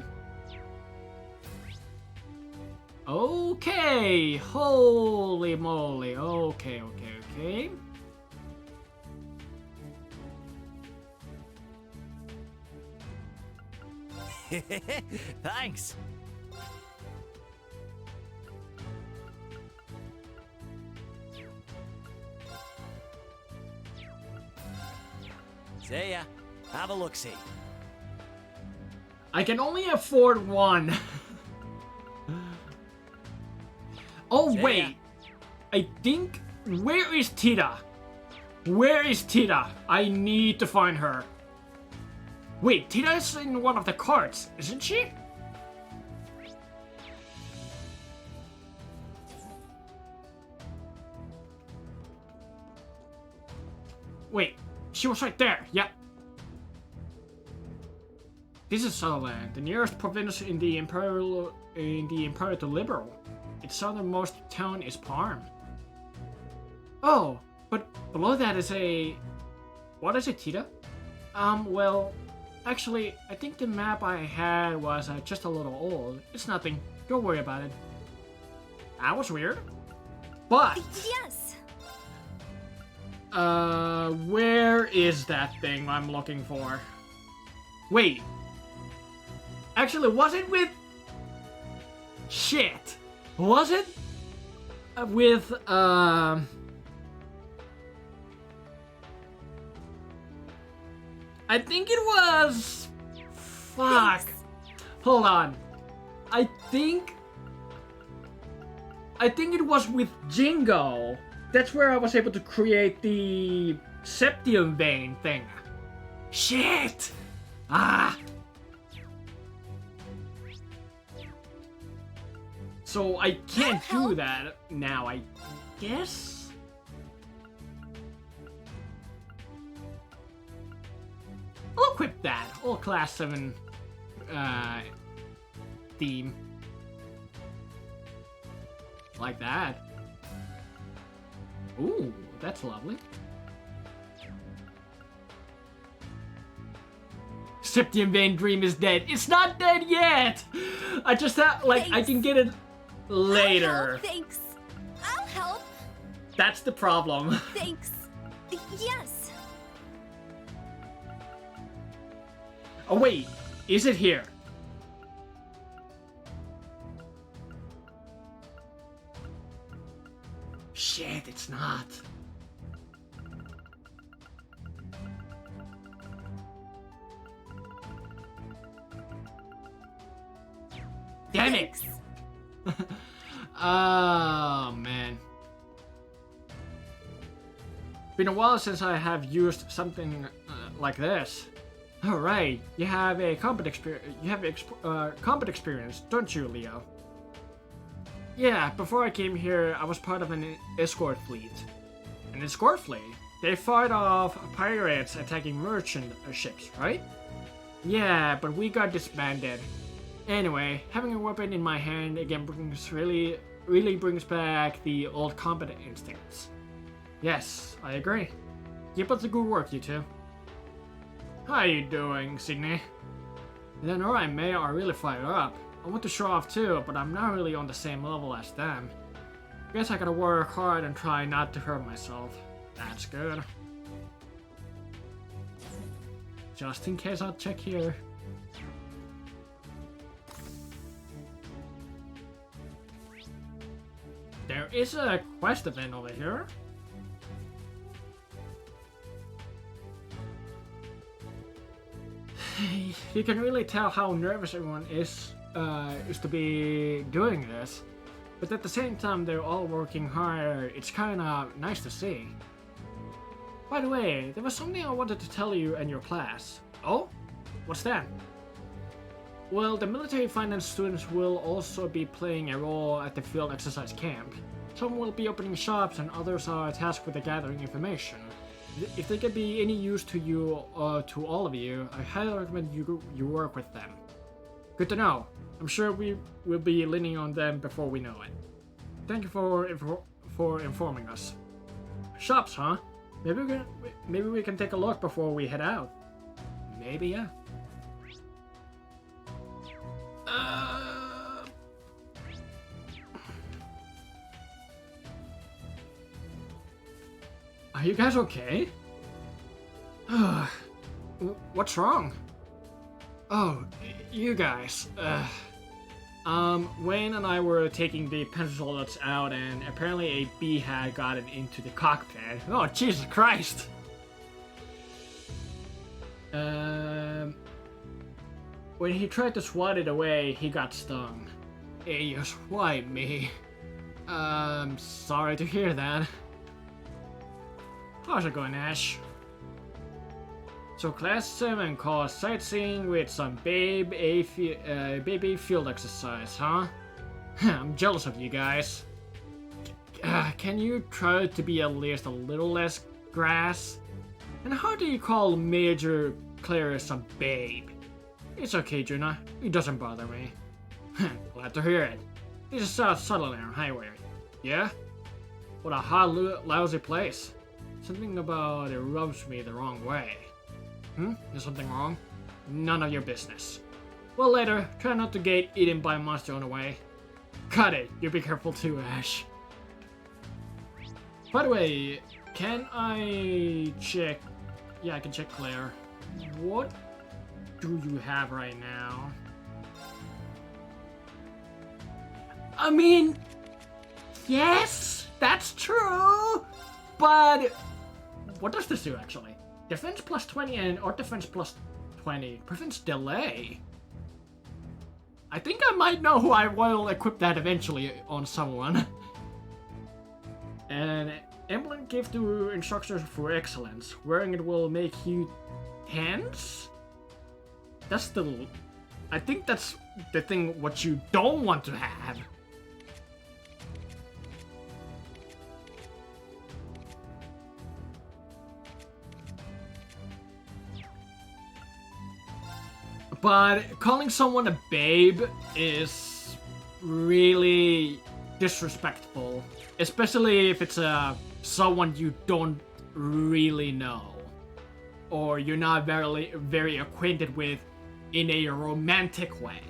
Okay. Holy moly. Okay. Thanks. See ya. Have a look-see. I can only afford one. Oh, wait. I think... Where is Tita? Where is Tita? I need to find her. Wait, Tita is in one of the carts, isn't she? Wait, she was right there. Yep. This is Sutherland, the nearest province in the Imperial to Liberal. Its southernmost town is Parm. Oh, but below that is a... What is it, Tita? Well... Actually, I think the map I had was just a little old. It's nothing. Don't worry about it. That was weird. But... Yes! Where is that thing I'm looking for? Wait. Actually, was it with... Shit. Was it with, I think it was... Fuck. Thanks. Hold on. I think it was with Jingo. That's where I was able to create the Septium Vein thing. Shit! Ah! So I can't do that now, I guess? I'll equip that. All class 7 theme. Like that. Ooh, that's lovely. Septium Vein Dream is dead. It's not dead yet! I just have, like, Thanks. I can get it later. Thanks. I'll help. That's the problem. Thanks. Yes. Oh wait, is it here? Shit, it's not. damn it! Thanks. Oh, man. Been a while since I have used something like this. Alright, you have a combat experience. You have combat experience, don't you, Leo? Yeah, before I came here, I was part of an escort fleet. An escort fleet? They fought off pirates attacking merchant ships, right? Yeah, but we got disbanded. Anyway, having a weapon in my hand again really brings back the old combat instincts. Yes, I agree. Keep up the good work, you two. How you doing, Sydney? Then alright, mate, I really fired up. I want to show off too, but I'm not really on the same level as them. Guess I gotta work hard and try not to hurt myself. That's good. Just in case, I'll check here. There is a quest event over here. You can really tell how nervous everyone is to be doing this, but at the same time they're all working hard. It's kinda nice to see. By the way, there was something I wanted to tell you and your class. Oh? What's that? Well, the military finance students will also be playing a role at the field exercise camp. Some will be opening shops and others are tasked with gathering information. If they can be any use to you, to all of you, I highly recommend you work with them. Good to know. I'm sure we will be leaning on them before we know it. Thank you for informing us. Shops, huh? Maybe we can take a look before we head out. Maybe, yeah. Are you guys okay? What's wrong? Oh, you guys. Wayne and I were taking the pencils out and apparently a bee had gotten into the cockpit. Oh, Jesus Christ! When he tried to swat it away, he got stung. Hey, just why me? Sorry to hear that. How's it going, Ash? So class 7 calls sightseeing with some baby field exercise, huh? I'm jealous of you guys. Can you try to be at least a little less grass? And how do you call Major Claris a babe? It's okay, Juna. It doesn't bother me. Glad to hear it. This is South Sutherland Highway. Yeah? What a hot, lousy place. Something about it rubs me the wrong way. Is something wrong? None of your business. Well, later, try not to get eaten by a monster on the way. Cut it. You be careful too, Ash. By the way, can I check? Yeah, I can check Claire. What do you have right now? I mean, yes, that's true, but what does this do actually? Defense plus 20 and art defense plus 20 prevents delay. I think I might know who I will equip that eventually on someone. And emblem gift to instructors for excellence. Wearing it will make you tense? That's the... I think that's the thing what you don't want to have. But calling someone a babe is really disrespectful, especially if it's someone you don't really know or you're not very acquainted with in a romantic way.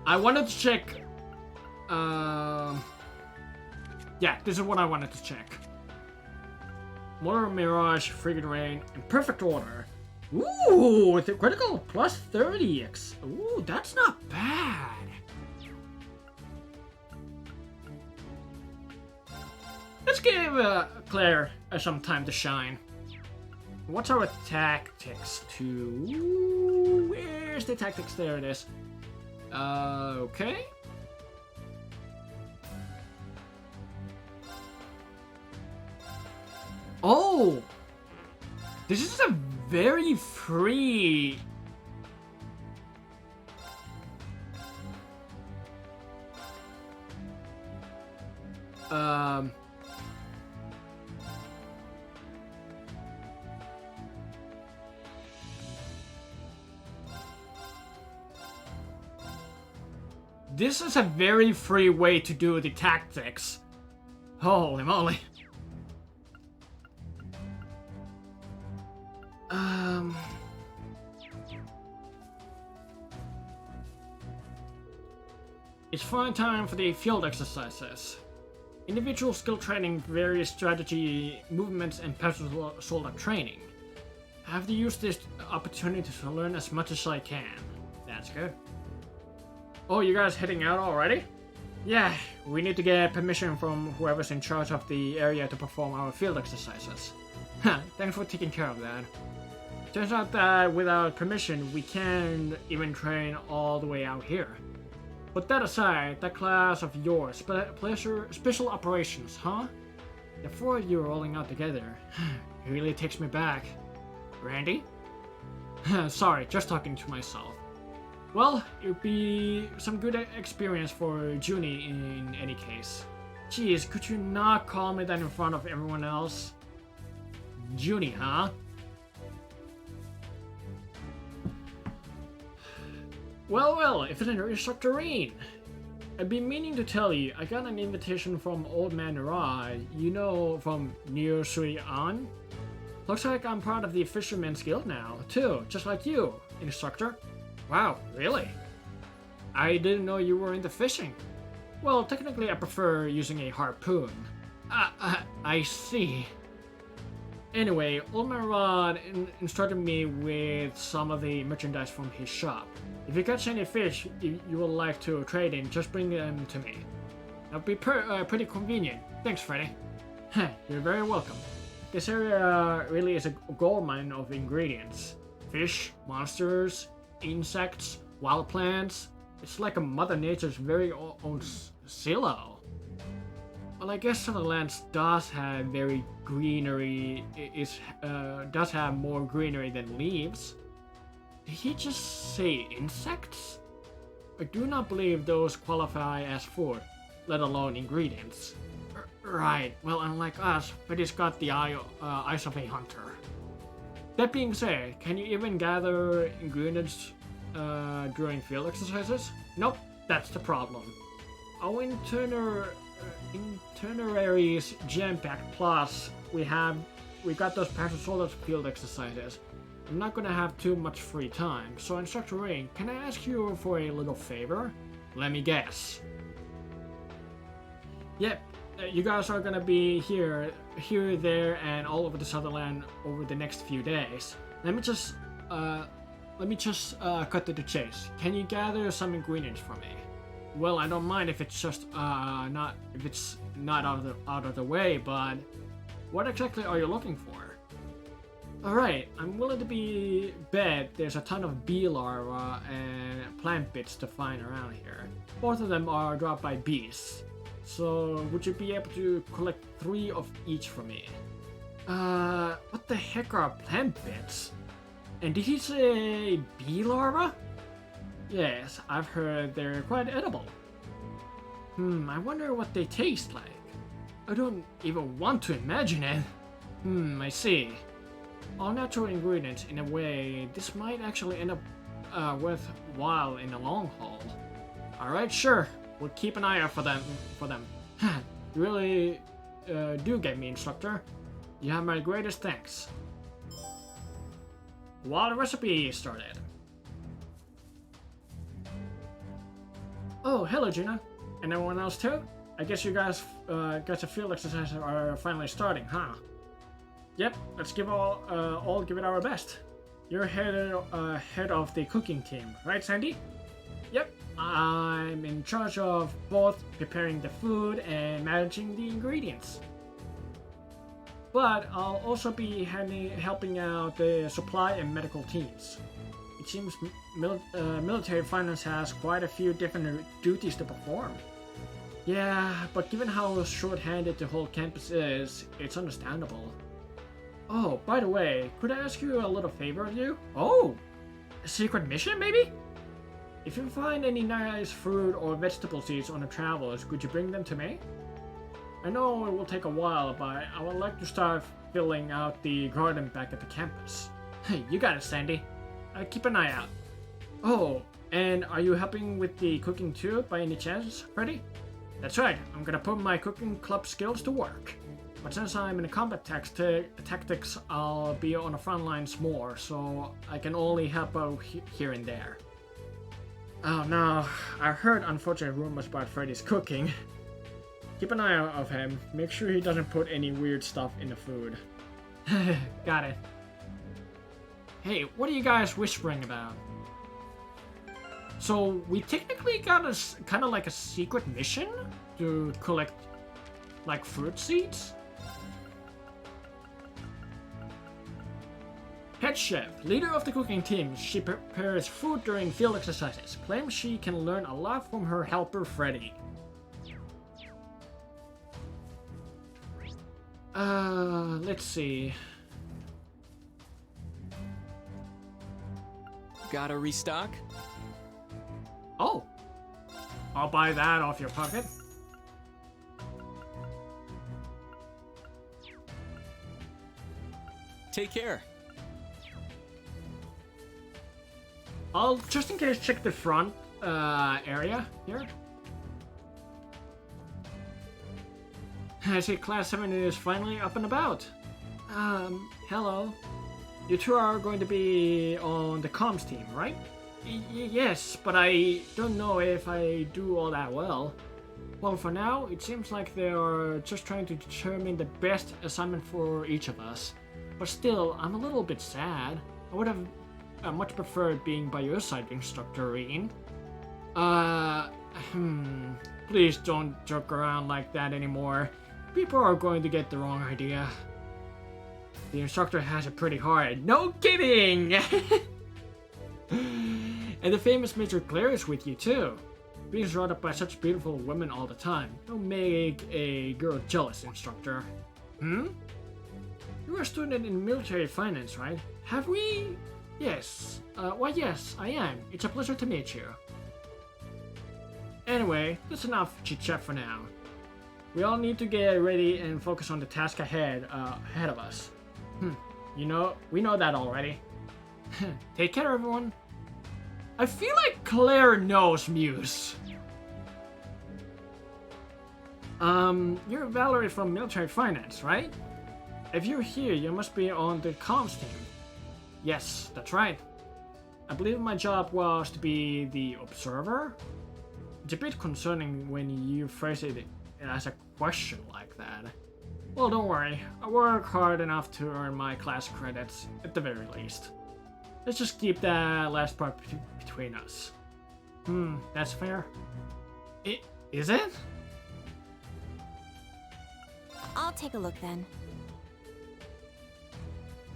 I wanted to check. Yeah, this is what I wanted to check. Motor Mirage, Frigate Rain, in perfect order. Ooh, with a critical plus 30x. Ooh, that's not bad. Let's give Claire some time to shine. What's our tactics to... where's the tactics? There it is. Okay. Oh! This is a very free... This is a very free way to do the tactics. Holy moly. It's fine time for the field exercises. Individual skill training, various strategy, movements, and personal soldier training. I have to use this opportunity to learn as much as I can. That's good. Oh, you guys heading out already? Yeah, we need to get permission from whoever's in charge of the area to perform our field exercises. Thanks for taking care of that. Turns out that without permission, we can't even train all the way out here. But that aside, that class of yours, special operations, huh? The four of you rolling out together, it really takes me back. Randy? Sorry, just talking to myself. Well, it would be some good experience for Junie in any case. Jeez, could you not call me that in front of everyone else? Junie, huh? Well, if it's Instructor Rain. I've been meaning to tell you, I got an invitation from Old Man Ra, you know, from Near Sui An. Looks like I'm part of the Fisherman's Guild now, too, just like you, Instructor. Wow, really? I didn't know you were into fishing. Well, technically I prefer using a harpoon. I see. Anyway, Old Man Rod instructed me with some of the merchandise from his shop. If you catch any fish you would like to trade in, just bring them to me. That'd be pretty convenient. Thanks, Freddy. You're very welcome. This area really is a goldmine of ingredients. Fish, monsters, insects, wild plants. It's like a Mother Nature's very own silo. Well, I guess Sutherland does have very greenery. Does have more greenery than leaves. Did he just say insects? I do not believe those qualify as food, let alone ingredients. Right. Well, unlike us, Freddy's got the eyes of a hunter. That being said, can you even gather ingredients during field exercises? Nope, that's the problem. Our itineraries jam-packed, plus we got those Passion Soldiers field exercises. I'm not gonna have too much free time, so Instructor Rain, can I ask you for a little favor? Let me guess. Yep, you guys are gonna be here, there, and all over the Sutherland over the next few days. Let me just cut to the chase. Can you gather some ingredients for me? Well, I don't mind if it's just not out of the way, but what exactly are you looking for? Alright, I'm willing to bet there's a ton of bee larvae and plant bits to find around here. Both of them are dropped by bees. So, would you be able to collect 3 of each for me? What the heck are plant bits? And did he say bee larvae? Yes, I've heard they're quite edible. I wonder what they taste like. I don't even want to imagine it. I see. All natural ingredients, in a way, this might actually end up worthwhile in the long haul. Alright, sure. We'll keep an eye out for them. You really do get me, Instructor. You have my greatest thanks. While the recipe started. Oh, hello, Gina. And everyone else too? I guess you guys got your field exercises are finally starting, huh? Yep, let's give it our best. You're head of the cooking team, right, Sandy? Yep, I'm in charge of both preparing the food and managing the ingredients. But I'll also be helping out the supply and medical teams. it seems military finance has quite a few different duties to perform. Yeah, but given how short-handed the whole campus is, it's understandable. Oh, by the way, could I ask you a little favor of you? Oh! A secret mission, maybe? If you find any nice fruit or vegetable seeds on the travels, could you bring them to me? I know it will take a while, but I would like to start filling out the garden back at the campus. Hey, you got it, Sandy. Keep an eye out. Oh, and are you helping with the cooking too, by any chance, Freddy? That's right, I'm gonna put my cooking club skills to work. But since I'm in combat tactics, I'll be on the front lines more, so I can only help out here and there. Oh no, I heard unfortunate rumors about Freddy's cooking. Keep an eye out of him, make sure he doesn't put any weird stuff in the food. Got it. Hey, what are you guys whispering about? So, we technically got a kind of like a secret mission to collect, like, fruit seeds? Head chef, leader of the cooking team, she prepares food during field exercises. Claims she can learn a lot from her helper, Freddy. Let's see. Gotta restock? Oh! I'll buy that off your pocket. Take care. I'll just in case check the front area here. I see Class 7 is finally up and about. Hello. You two are going to be on the comms team, right? Yes, but I don't know if I do all that well. Well, for now, it seems like they are just trying to determine the best assignment for each of us. But still, I'm a little bit sad. I would have much preferred being by your side, Instructor Reen. Please don't joke around like that anymore. People are going to get the wrong idea. The instructor has it pretty hard. No kidding! And the famous Major Claire is with you too. Being surrounded by such beautiful women all the time. Don't make a girl jealous, Instructor. You're a student in military finance, right? Have we? Yes. Why yes, I am. It's a pleasure to meet you. Anyway, that's enough chit-chat for now. We all need to get ready and focus on the task ahead of us. You know, we know that already. Take care, everyone. I feel like Claire knows Muse. You're Valerie from Military Finance, right? If you're here, you must be on the comms team. Yes, that's right. I believe my job was to be the observer. It's a bit concerning when you phrase it as a question like that. Well, don't worry. I work hard enough to earn my class credits, at the very least. Let's just keep that last part between us. That's fair. Is it? I'll take a look then.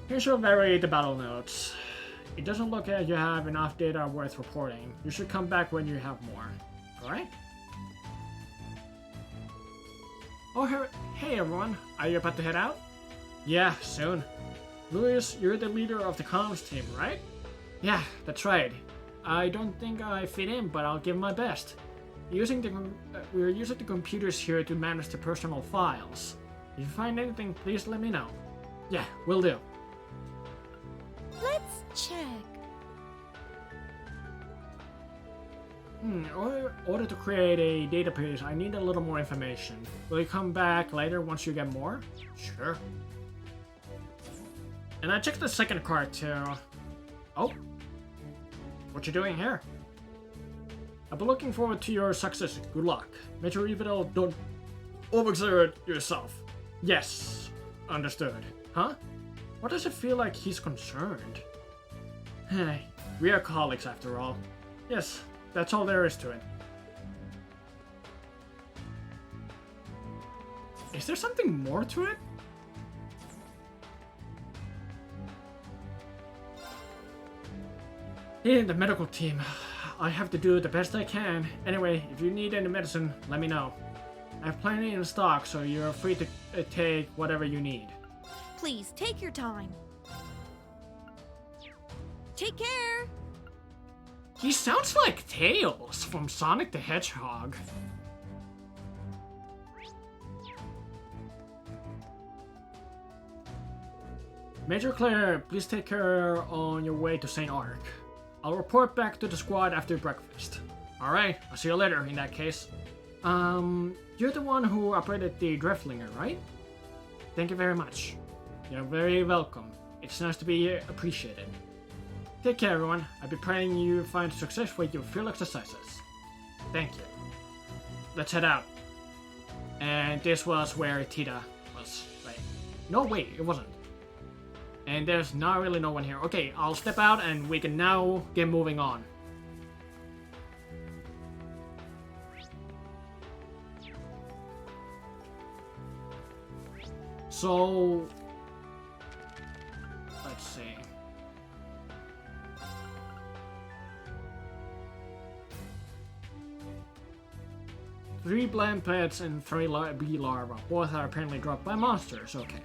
Here's your very the battle notes. It doesn't look like you have enough data worth reporting. You should come back when you have more. Alright? Oh, hey everyone. Are you about to head out? Yeah, soon. Louis, you're the leader of the comms team, right? Yeah, that's right. I don't think I fit in, but I'll give my best. We're using the computers here to manage the personal files. If you find anything, please let me know. Yeah, will do. Let's check. In order to create a database, I need a little more information. Will you come back later once you get more? Sure. And I checked the second card too. Oh. What you doing here? I've been looking forward to your success. Good luck. Major Evil, don't overexert yourself. Yes. Understood. Huh? Why does it feel like he's concerned? Hey, we are colleagues after all. Yes, that's all there is to it. Is there something more to it? In the medical team, I have to do the best I can. Anyway, if you need any medicine, let me know. I have plenty in stock, so you're free to take whatever you need. Please, take your time. Take care! He sounds like Tails from Sonic the Hedgehog. Major Claire, please take care on your way to St. Ark. I'll report back to the squad after breakfast. Alright, I'll see you later in that case. You're the one who operated the Dreflinger, right? Thank you very much. You're very welcome. It's nice to be appreciated. Take care, everyone. I'll be praying you find success with your field exercises. Thank you. Let's head out. And this was where Tita was, right? No, wait, it wasn't. And there's not really no one here. Okay, I'll step out and we can now get moving on. So, let's see. Three bland pets and 3 bee larvae. Both are apparently dropped by monsters. Okay.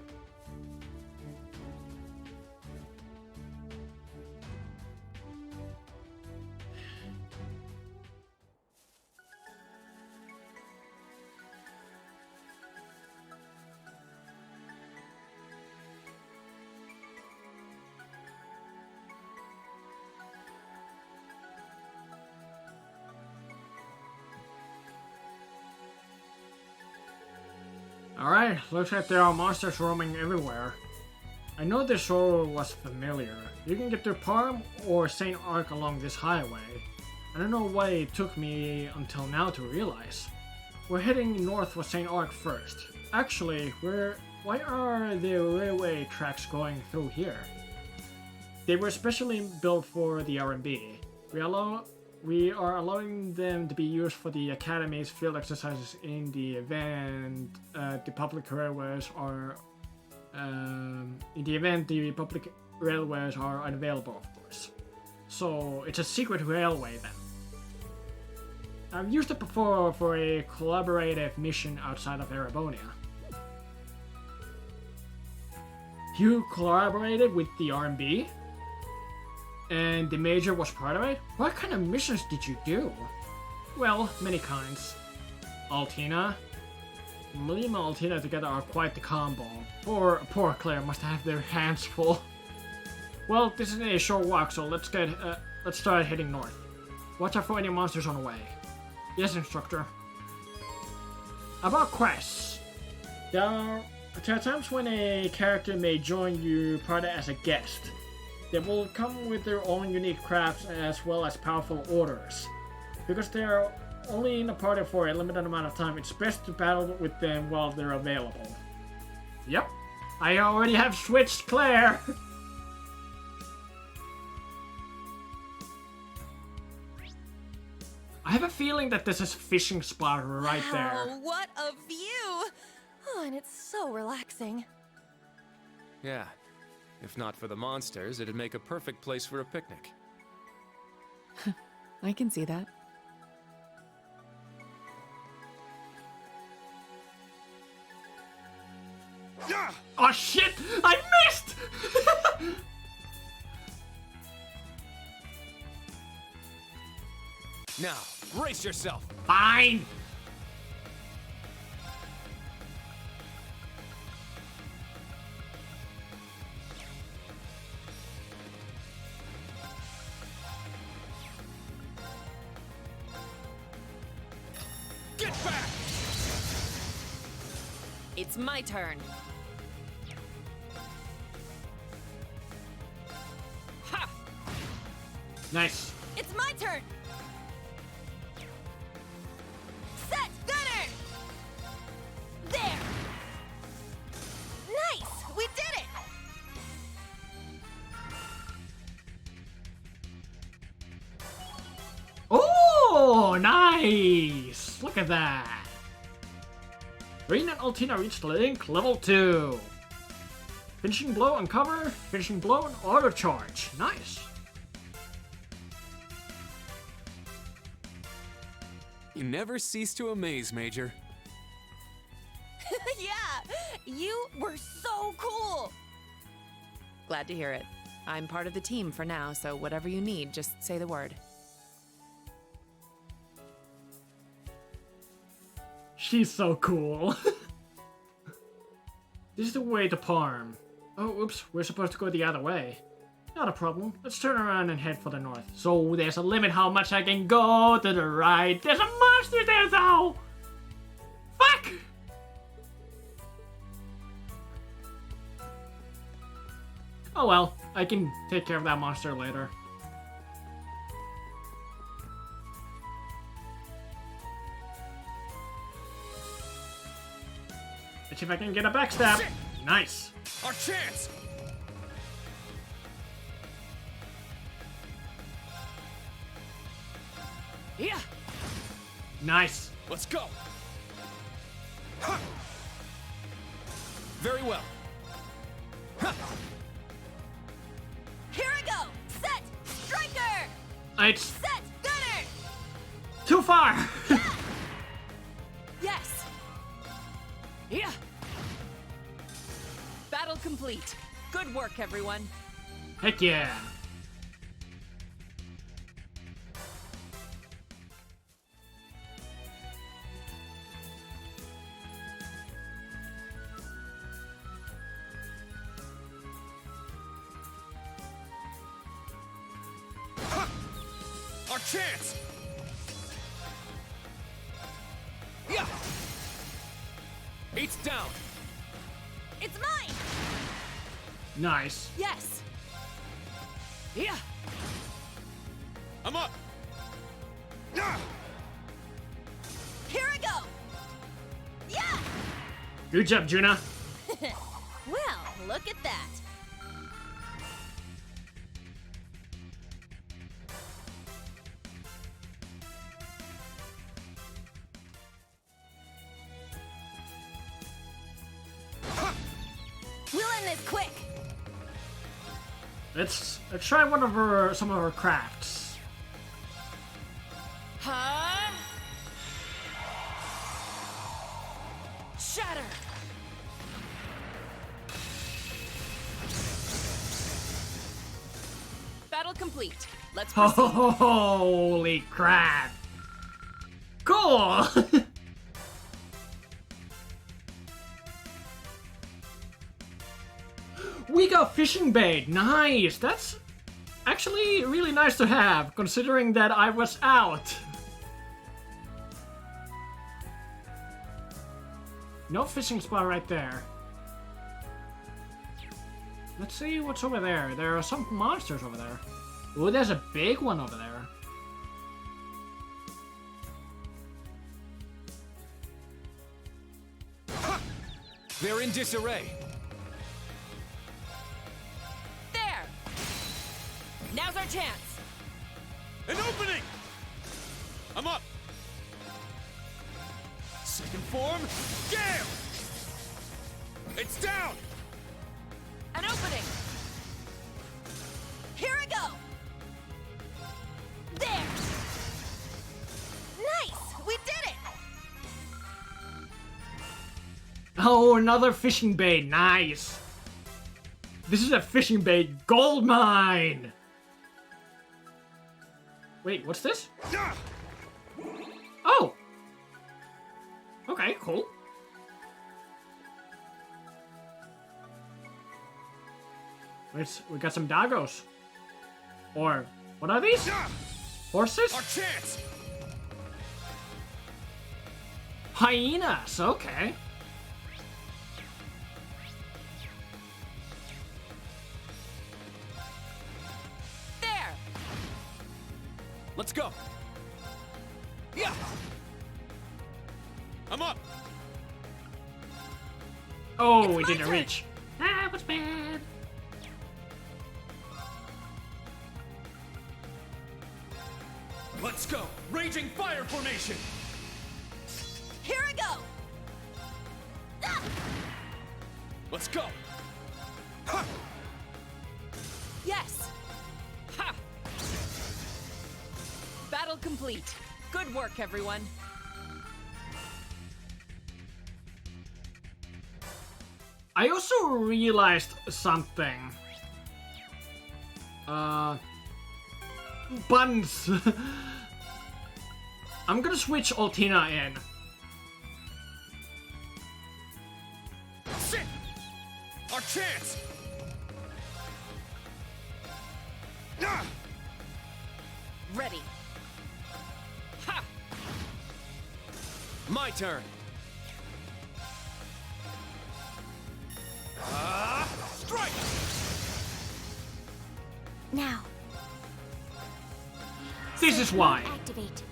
Alright, looks like there are monsters roaming everywhere. I know this road was familiar. You can get to Parm or St. Ark along this highway. I don't know why it took me until now to realize. We're heading north for St. Ark first. Actually, why are the railway tracks going through here? They were specially built for the R&B. We are allowing them to be used for the Academy's field exercises in the event the public railways are unavailable, of course. So it's a secret railway then. I've used it before for a collaborative mission outside of Erebonia. You collaborated with the R&B? And the Major was part of it? What kind of missions did you do? Well, many kinds. Altina. Lima and Altina together are quite the combo. Poor Claire must have their hands full. Well, this is a short walk, so let's start heading north. Watch out for any monsters on the way. Yes, instructor. About quests. There are times when a character may join your party as a guest. They will come with their own unique crafts as well as powerful orders. Because they are only in the party for a limited amount of time, it's best to battle with them while they're available. Yep, I already have switched Claire! I have a feeling that this is a fishing spot right there. Wow, what a view! Oh, and it's so relaxing. Yeah. If not for the monsters, it'd make a perfect place for a picnic. I can see that. Oh shit! I missed! Now, brace yourself! Fine! Get back! It's my turn. Ha! Nice. It's my turn! Set! Gunner! There! Nice! We did it! Oh, nice! Look at that. Rain and Altina reached Link level 2. Finishing blow and cover, finishing blow and auto charge. Nice. You never cease to amaze, Major. Yeah, you were so cool. Glad to hear it. I'm part of the team for now, so whatever you need, just say the word. She's so cool. This is the way to Parm. Oh, oops, we're supposed to go the other way. Not a problem. Let's turn around and head for the north. So there's a limit how much I can go to the right. There's a monster there though! Fuck! Oh well, I can take care of that monster later. Let's see if I can get a backstab. Shit! Nice. Our chance! Yeah. Nice. Let's go! Huh. Very well. Huh. Here I go. Set. Striker. It's Set. Gunner. too far. Yes. Yeah. Battle complete. Good work, everyone. Heck yeah. Our chance! Yeah! Eight's down! It's mine. Nice. Yes. Yeah. I'm up! Yeah! Here I go. Yeah. Good job, Juna. Well, look at that. We'll end this quick. Let's try some of her crafts. Huh? Shatter. Battle complete. Let's proceed. Holy crap. Cool. We got fishing bait. Nice. That's actually really nice to have, considering that I was out. No fishing spot right there. Let's see what's over there. There are some monsters over there. Oh, there's a big one over there. They're in disarray. There. Now's our chance. An opening! I'm up! Second form, gale! It's down! An opening. Here I go. There. Nice. We did it. Oh, another fishing bait. Nice. This is a fishing bait gold mine. Wait, what's this? Oh. Okay, cool. We got some doggos. Or, what are these? Horses? Our chance! Hyenas, okay. There. Let's go! Yeah! I'm up! Oh, It's we my didn't turn. reach. That was bad. Let's go! Raging fire formation! Here I go. Ah! Let's go! Ha! Yes. Ha. Battle complete. Good work, everyone. I also realized something. Buns. I'm gonna switch Altina in. Shit! Our chance! Ah! Ready. Ha! My turn. Strike! Now. This is why. Activate.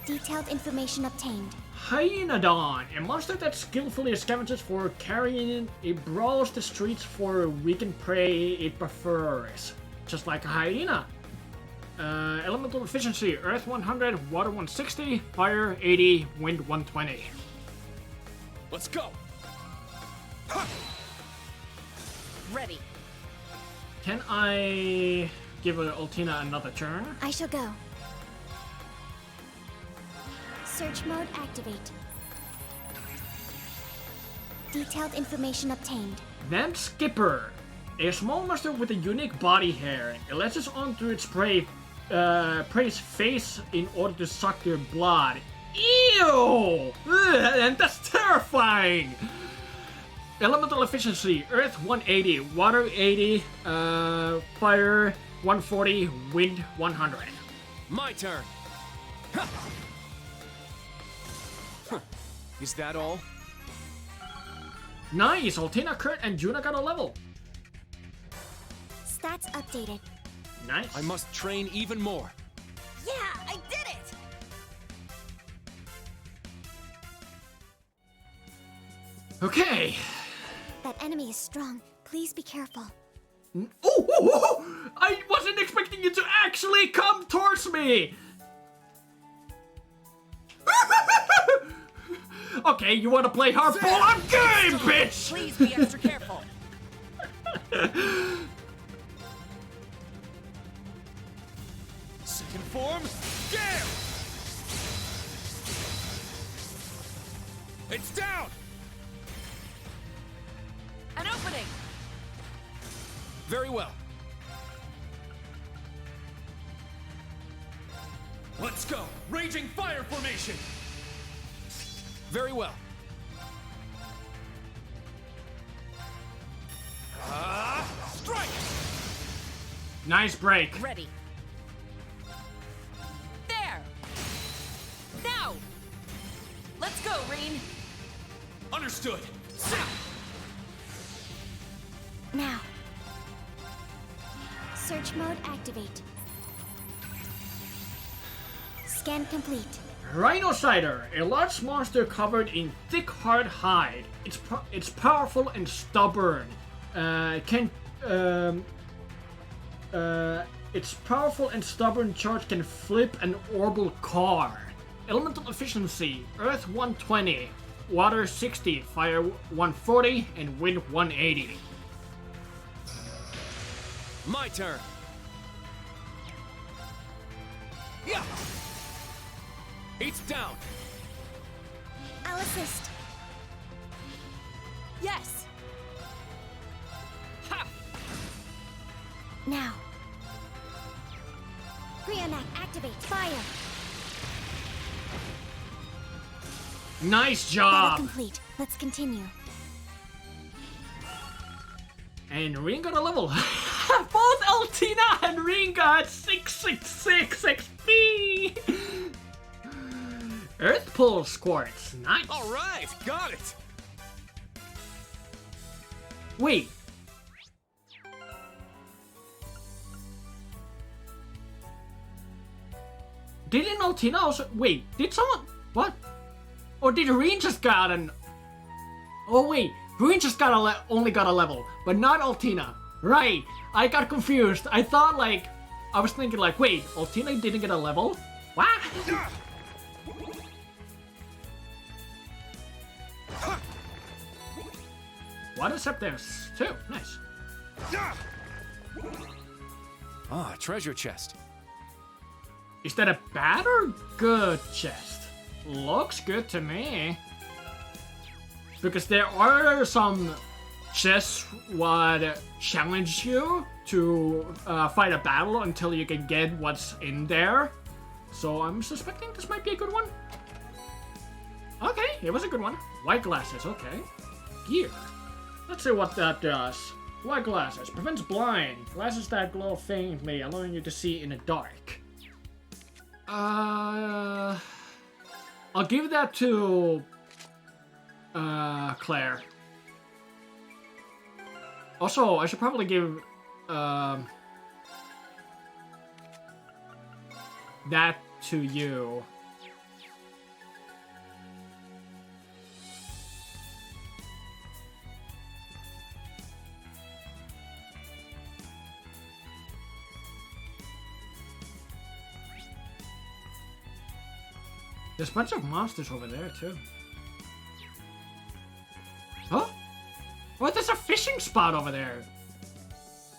Detailed information obtained. Hyenodon, a monster that skillfully scavenges for carrion. It brawls the streets for weakened prey it prefers. Just like a hyena. Elemental efficiency, Earth 100, Water 160, Fire 80, Wind 120. Let's go! Ready. Can I give Altina another turn? I shall go. Search mode activate. Detailed information obtained. Then Skipper, a small monster with a unique body hair. It latches onto its prey's face in order to suck their blood. Ew! Ugh, and that's terrifying! Elemental efficiency, Earth 180, Water 80, Fire 140, Wind 100. My turn. Ha! Huh. Is that all? Nice! Altina, Kurt, and Juna got a level. Stats updated. Nice. I must train even more. Yeah, I did it! Okay. That enemy is strong. Please be careful. Oh! I wasn't expecting you to actually come towards me! Okay, you wanna play hardball? I'm game, bitch! Please be extra careful. Second form, gale! It's down! An opening. Very well. Let's go! Raging fire formation! Very well. Strike! Nice break. Ready. There. Now. Let's go, Reen. Understood. Now. Search mode activate. Scan complete. Rhinocider, a large monster covered in thick hard hide. It's powerful and stubborn. Its powerful and stubborn charge can flip an orbital car. Elemental efficiency, Earth 120, Water 60, Fire 140, and Wind 180. My turn. Yeah. It's down. I'll assist. Yes. Ha! Now. Brionac activate. Fire. Nice Battle job! complete. Let's continue. And Ring got a level. Both Altina and Ring got 666 XP! Earth Pulse Quartz, nice. All right, got it. Wait. Didn't Altina also... Wait, did someone... What? Or did Reen just got an... Oh wait, Reen just got only got a level, but not Altina. Right, I got confused. I thought like... I was thinking like, wait, Altina didn't get a level? What? What is up there? Too nice. Ah, treasure chest. Is that a bad or good chest? Looks good to me. Because there are some chests what challenge you to fight a battle until you can get what's in there. So I'm suspecting this might be a good one. Okay, it was a good one. White glasses, okay. Gear. Let's see what that does. White glasses. Prevents blind. Glasses that glow faintly, allowing you to see in the dark. I'll give that to Claire. Also, I should probably give that to you. There's a bunch of monsters over there, too. Huh? What? There's a fishing spot over there.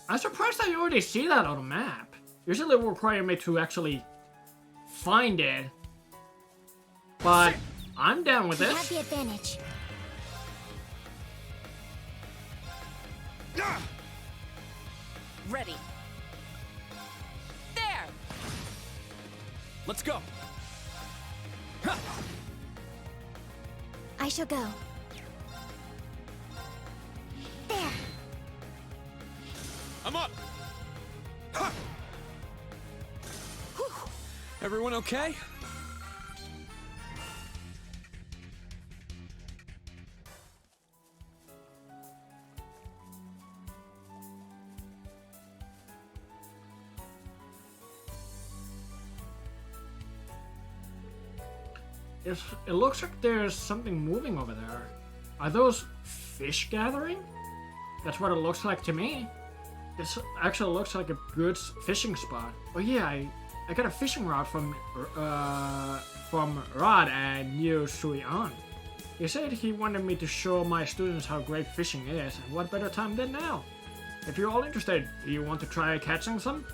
I'm surprised I already see that on the map. Usually it will require me to actually find it. But I'm down with We this. have the advantage. Ready. There! Let's go. I shall go. There. I'm up. Everyone okay? It looks like there's something moving over there. Are those fish gathering? That's what it looks like to me. This actually looks like a good fishing spot. Oh yeah, I got a fishing rod from Rod and New Sui An. He said he wanted me to show my students how great fishing is, and what better time than now? If you're all interested, do you want to try catching some?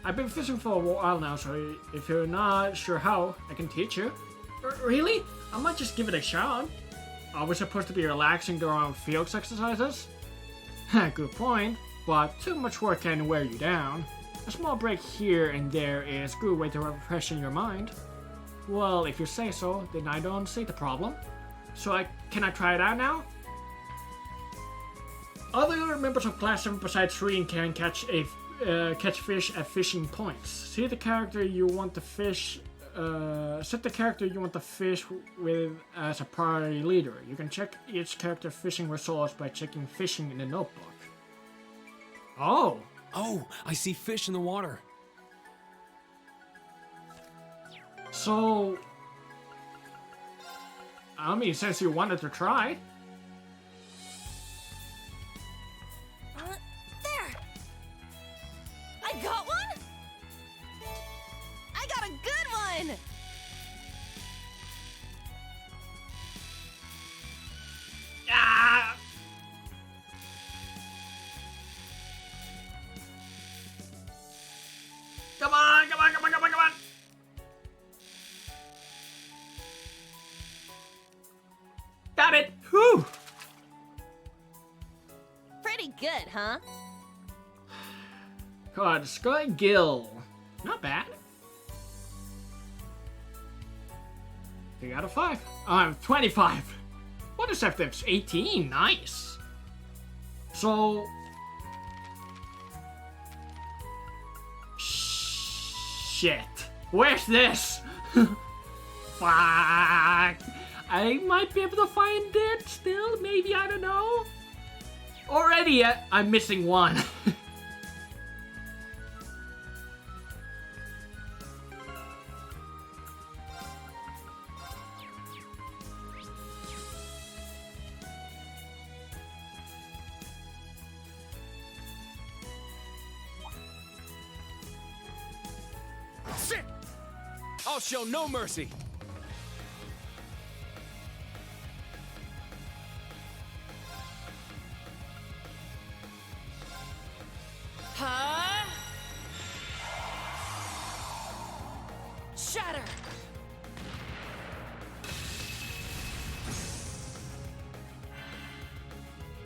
I've been fishing for a while now, so if you're not sure how, I can teach you. Really? I might just give it a shot. Are we supposed to be relaxing during field exercises? Good point, but too much work can wear you down. A small break here and there is a good way to refresh your mind. Well, if you say so, then I don't see the problem. So can I try it out now? Other members of Class 7 besides Fri can catch fish at fishing points. See the character you want to fish. Set the character you want to fish with as a priority leader. You can check each character fishing results by checking fishing in the notebook. Oh! Oh, I see fish in the water. So... I mean, since you wanted to try... There! I got one? I got a good one! Ah! Come on, come on, come on, come on, come on! Got it! Whew! Pretty good, huh? God, Sky Gill. Not bad. 3 out of 5. 25. What is that? That's 18. Nice. So... Shit. Where's this? Fuck. I might be able to find it still. Maybe, I don't know. Already, I'm missing one. Shit! I'll show no mercy. Huh? Shatter!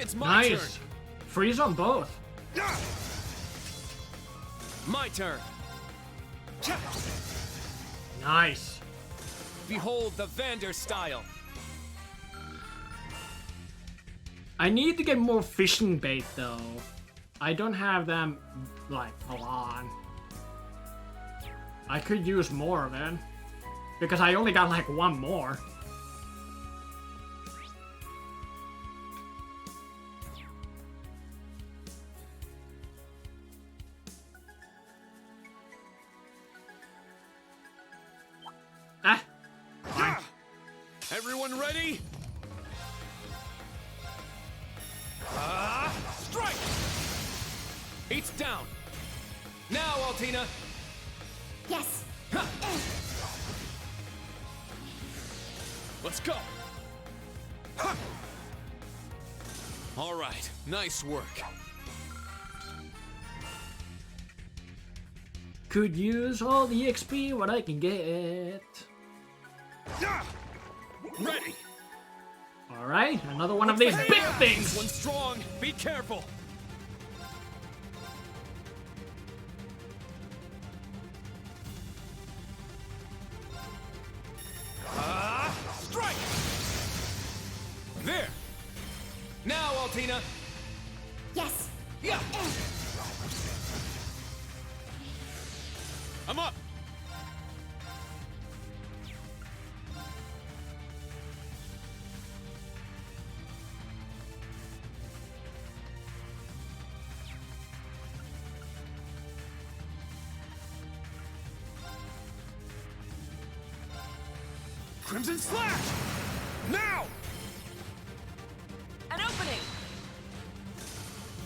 It's my Nice. Freeze on both. turn. My turn. Nice. Behold the Vander style. I need to get more fishing bait though. I don't have them like a lot. I could use more of it. Because I only got like one more. Ah! Fine. Everyone ready? Strike! Eats down. Now, Altina. Yes. Let's go. All right, nice work. Could use all the XP what I can get. Ready. Alright, another one of these big This things! one's strong. Be careful. Strike! There. Now, Altina. Yes. Yeah. I'm up. Crimson Slash! Now! An opening!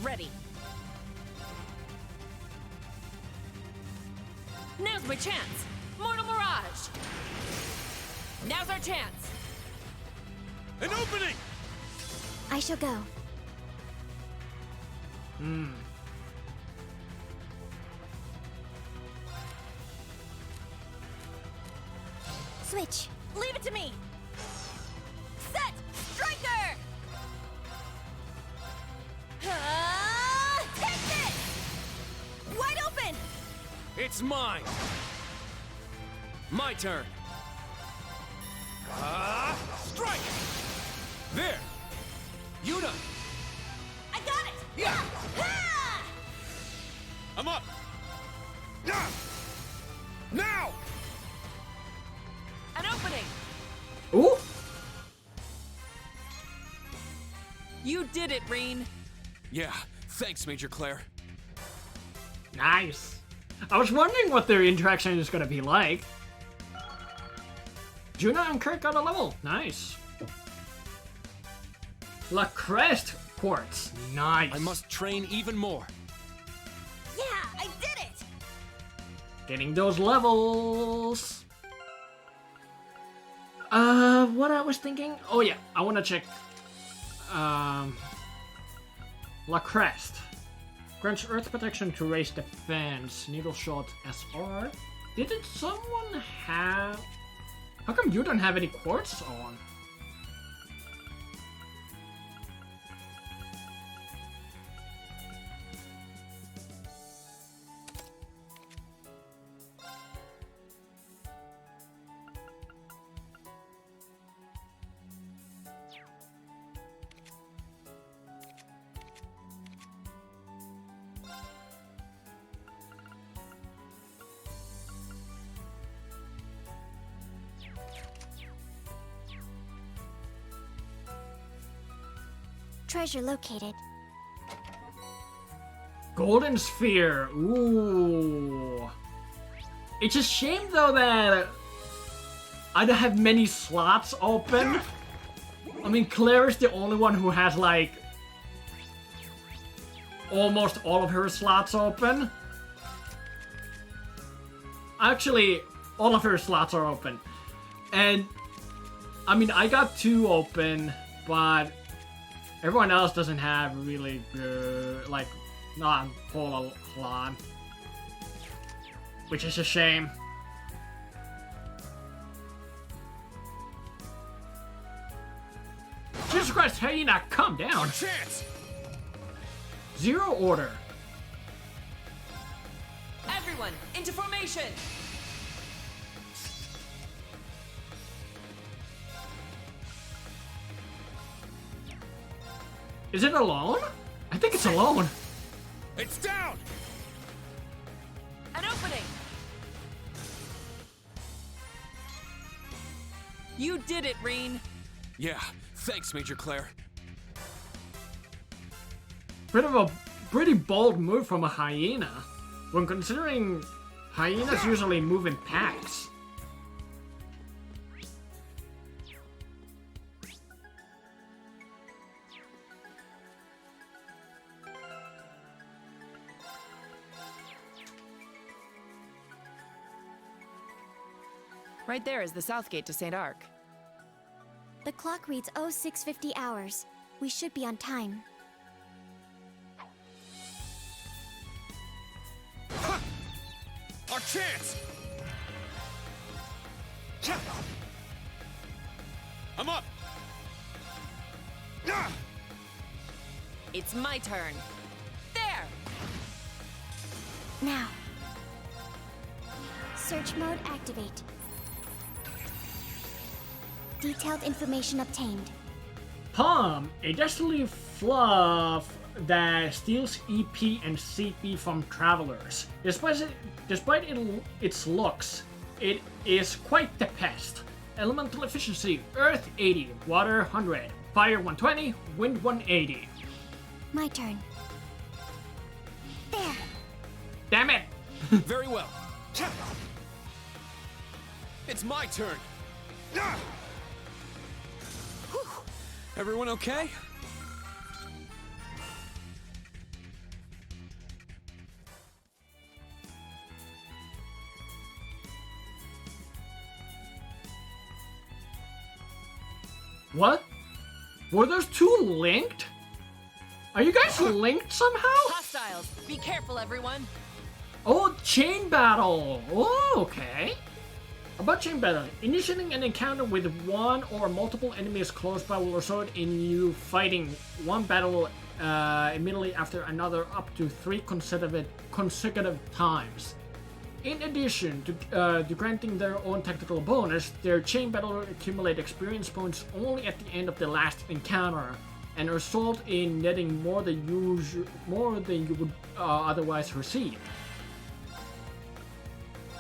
Ready. Now's my chance! Mortal Mirage! Now's our chance! An opening! I shall go. Switch. Leave it to me! Set! Striker! Take this! Wide open! It's mine! My turn! Strike! There! Yuna! I got it! Yeah! Ha! I'm up! Now! An opening! Ooh! You did it, Reen! Yeah, thanks, Major Claire. Nice. I was wondering what their interaction is gonna be like. Juna and Kirk got a level. Nice. La Crest Quartz. Nice. I must train even more. Yeah, I did it! Getting those levels. What I was thinking? Oh yeah, I wanna check. La Crest. Grants Earth protection to raise defense. Needle shot SR. Didn't someone have... How come you don't have any quartz on? Treasure located. Golden Sphere. Ooh. It's a shame though that I don't have many slots open. I mean, Claire is the only one who has like almost all of her slots open. Actually, all of her slots are open. And I mean, I got 2 open, but everyone else doesn't have really good, like, not a whole lot. Which is a shame. Just Jesus Christ, hyena, calm down. Chance! Zero order. Everyone, into formation! Is it alone? I think it's alone. It's down! An opening! You did it, Reen! Yeah, thanks, Major Claire. Bit of a pretty bold move from a hyena, when considering hyenas usually move in packs. Right there is the south gate to St. Arc. The clock reads 0650 hours. We should be on time. Our chance! I'm up! It's my turn. There! Now. Search mode activate. Detailed information obtained. Palm, a dastardly fluff that steals EP and CP from travelers. Despite its looks, it is quite the pest. Elemental efficiency, Earth 80, Water 100, Fire 120, Wind 180. My turn. There. Damn it! Very well. It's my turn. Whew. Everyone okay? What? Were those two linked? Are you guys linked somehow? Hostiles! Be careful, everyone! Oh, chain battle! Oh, okay. About chain battle, initiating an encounter with one or multiple enemies close by will result in you fighting one battle immediately after another up to 3 consecutive times. In addition to granting their own tactical bonus, their chain battle accumulate experience points only at the end of the last encounter, and result in netting more than you would otherwise receive.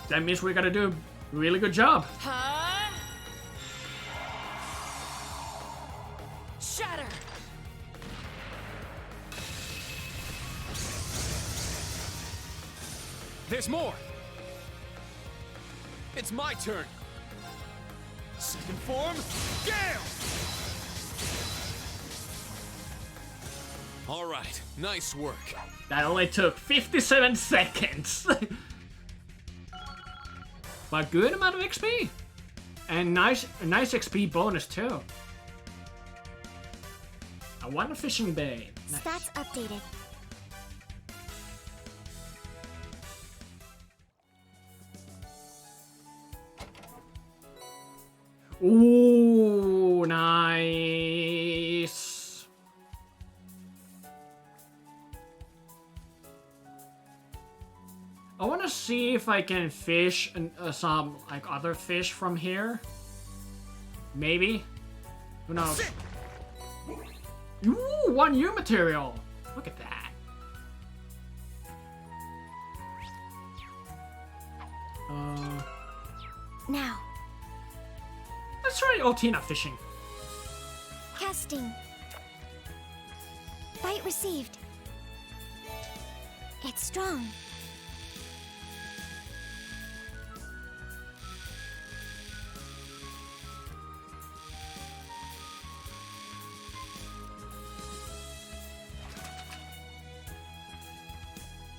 That means we gotta do a really good job. Huh? Shatter! There's more! It's my turn! Second form, Gale! Alright, nice work. That only took 57 seconds. But good amount of XP. And nice XP bonus too. A one fishing bay. Nice. Stats updated. Ooh, nice. I want to see if I can fish some like other fish from here. Maybe. Who knows? Ooh, 1 U material. Look at that. Now. Let's try Altina fishing. Casting. Bite received. It's strong.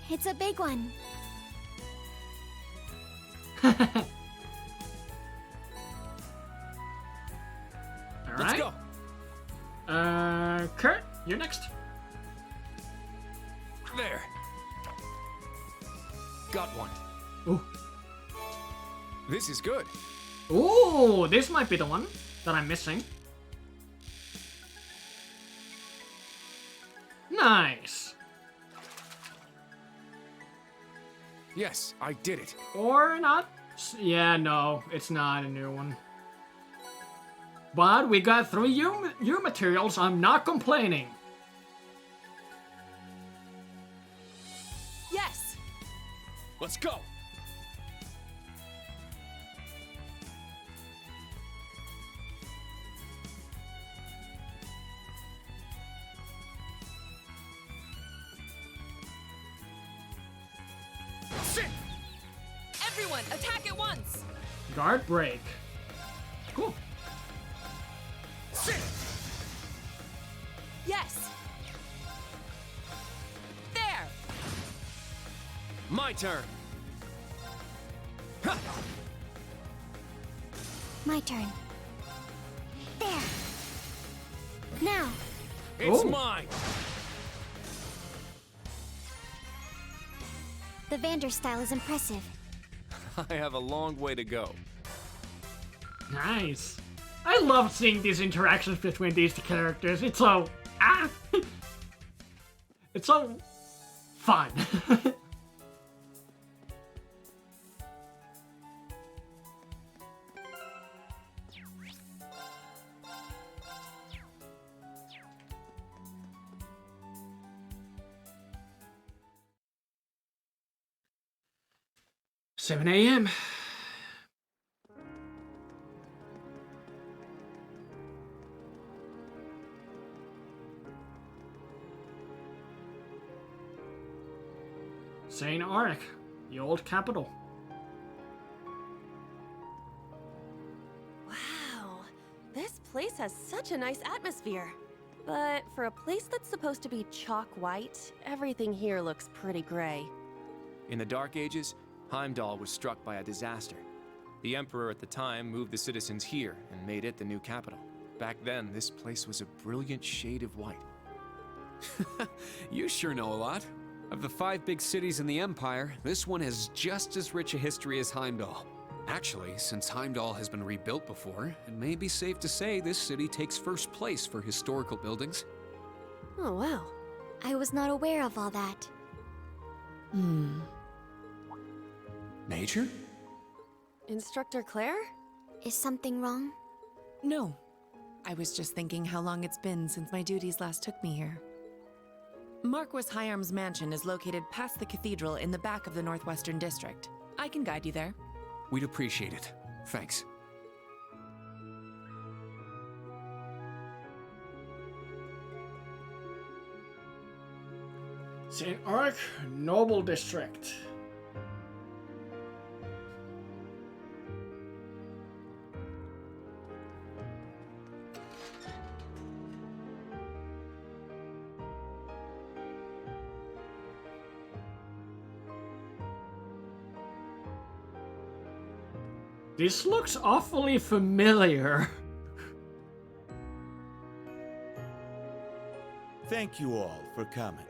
It's a big one. Let's Alright. go! Kurt, you're next. There! Got one. Ooh. This is good. Ooh, this might be the one that I'm missing. Nice. Yes, I did it. Or not. Yeah, no, it's not a new one. But we got 3 U materials. I'm not complaining. Yes! Let's go. Sit. Everyone, attack at once! Guard break. Cool. Sit. Yes! There! My turn. Ha! My turn. There. Now. It's Oh. mine. The Vander style is impressive. I have a long way to go. Nice. I love seeing these interactions between these two characters. It's so it's so fun. 7 a.m. St. Auric, the old capital. Wow, this place has such a nice atmosphere. But for a place that's supposed to be chalk white, everything here looks pretty gray. In the Dark Ages, Heimdall was struck by a disaster. The Emperor at the time moved the citizens here and made it the new capital. Back then, this place was a brilliant shade of white. You sure know a lot. Of the 5 big cities in the Empire, this one has just as rich a history as Heimdall. Actually, since Heimdall has been rebuilt before, it may be safe to say this city takes first place for historical buildings. Oh, wow. I was not aware of all that. Major? Instructor Claire? Is something wrong? No. I was just thinking how long it's been since my duties last took me here. Marquis Hyarm's mansion is located past the cathedral in the back of the Northwestern District. I can guide you there. We'd appreciate it. Thanks. St. Auric, Noble District. This looks awfully familiar. Thank you all for coming.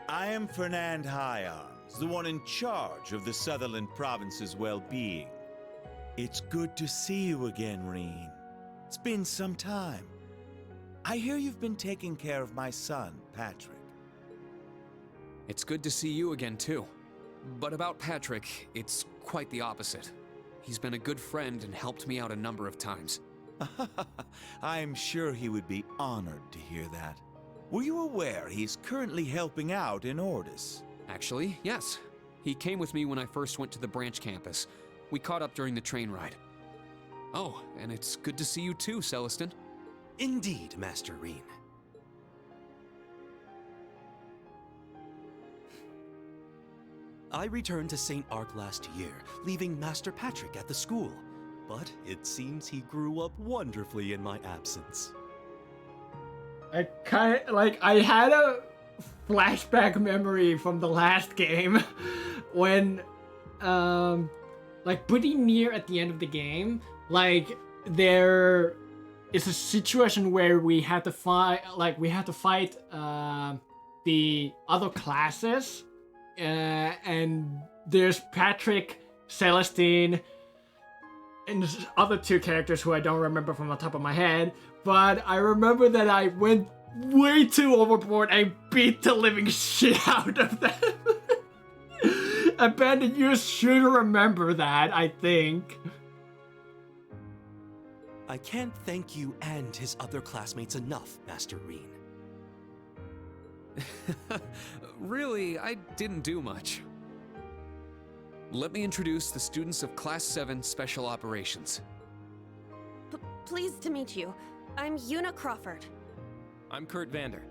I am Fernand Hyarms, the one in charge of the Sutherland Province's well-being. It's good to see you again, Reen. It's been some time. I hear you've been taking care of my son, Patrick. It's good to see you again, too. But about Patrick, it's quite the opposite. He's been a good friend and helped me out a number of times. I'm sure he would be honored to hear that. Were you aware he's currently helping out in Ordis? Actually, yes. He came with me when I first went to the branch campus. We caught up during the train ride. Oh, and it's good to see you too, Celestin. Indeed, Master Reen. I returned to St. Arc last year, leaving Master Patrick at the school. But it seems he grew up wonderfully in my absence. I had a flashback memory from the last game when pretty near at the end of the game, there is a situation where we had to fight the other classes, and there's Patrick Celestine, and other two characters who I don't remember from the top of my head, but I remember that I went way too overboard and beat the living shit out of them. Abandon, you should remember that, I think. I can't thank you and his other classmates enough, Master Reen. Really, I didn't do much. Let me introduce the students of Class 7 Special Operations. Pleased to meet you. I'm Yuna Crawford. I'm Kurt Vander.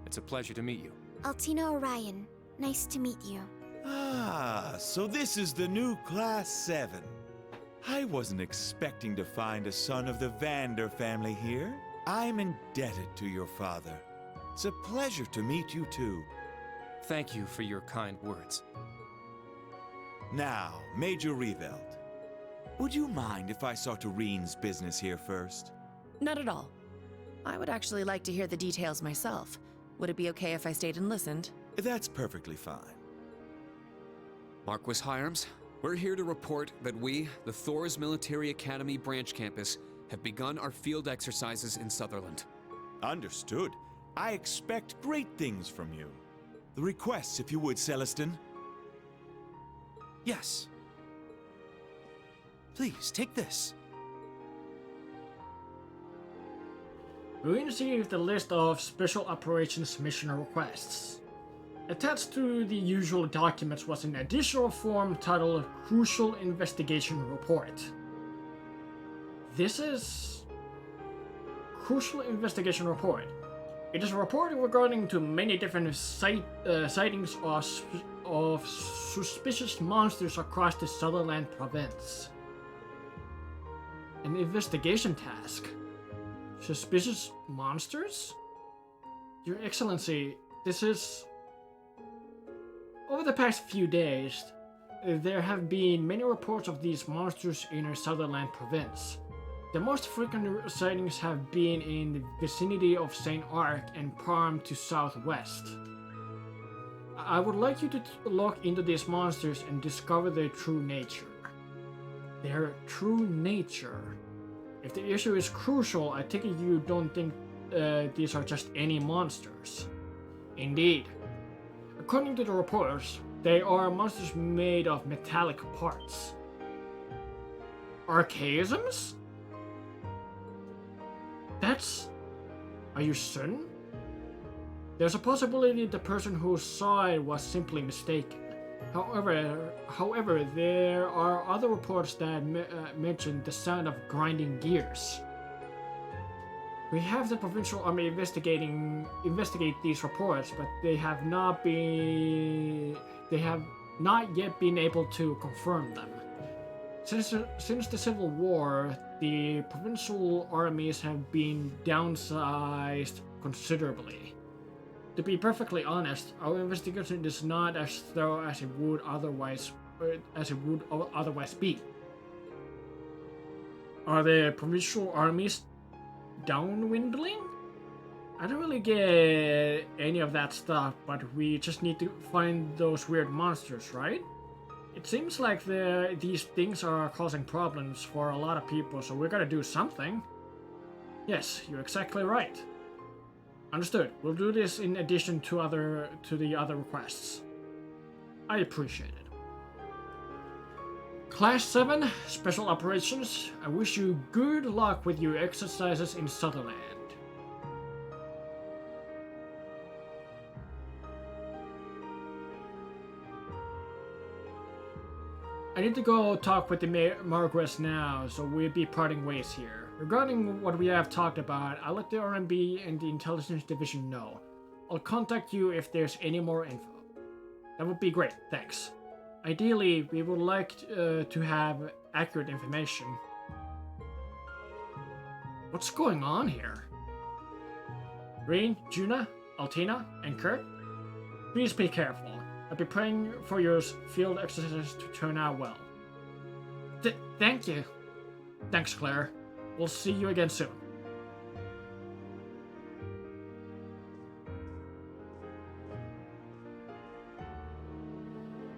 It's a pleasure to meet you. Altina Orion. Nice to meet you. Ah, so this is the new Class 7. I wasn't expecting to find a son of the Vander family here. I'm indebted to your father. It's a pleasure to meet you too. Thank you for your kind words. Now, Major Reveld, would you mind if I saw to Reen's business here first? Not at all. I would actually like to hear the details myself. Would it be okay if I stayed and listened? That's perfectly fine. Marquis Hyams, we're here to report that we, the Thurs Military Academy branch campus, have begun our field exercises in Sutherland. Understood. I expect great things from you. The requests, if you would, Celestine. Yes. Please, take this. We received the list of Special Operations Mission requests. Attached to the usual documents was an additional form titled Crucial Investigation Report. This is... Crucial Investigation Report. It is a report regarding to many different sightings of suspicious monsters across the Sutherland province. An investigation task. Suspicious monsters? Your Excellency, this is... Over the past few days, there have been many reports of these monsters in our Sutherland province. The most frequent sightings have been in the vicinity of St. Ark and Parm to southwest. I would like you to look into these monsters and discover their true nature. Their true nature. If the issue is crucial, I take it you don't think these are just any monsters. Indeed. According to the reports, they are monsters made of metallic parts. Archaisms? That's... Are you certain? There's a possibility the person who saw it was simply mistaken. However, there are other reports that mention the sound of grinding gears. We have the provincial army investigate these reports, but they have not yet been able to confirm them. Since the Civil War, the provincial armies have been downsized considerably. To be perfectly honest, our investigation is not as thorough as it would otherwise be. Are the provincial armies downwindling? I don't really get any of that stuff, but we just need to find those weird monsters, right? It seems like these things are causing problems for a lot of people, so we gotta do something. Yes, you're exactly right. Understood. We'll do this in addition to the other requests. I appreciate it. Class 7, Special Operations, I wish you good luck with your exercises in Sutherland. I need to go talk with the Marquess now, so we'll be parting ways here. Regarding what we have talked about, I'll let the RMB and the Intelligence Division know. I'll contact you if there's any more info. That would be great, thanks. Ideally, we would like to have accurate information. What's going on here? Reen, Juna, Altina, and Kurt? Please be careful. I'll be praying for your field exercises to turn out well. Thank you. Thanks, Claire. We'll see you again soon.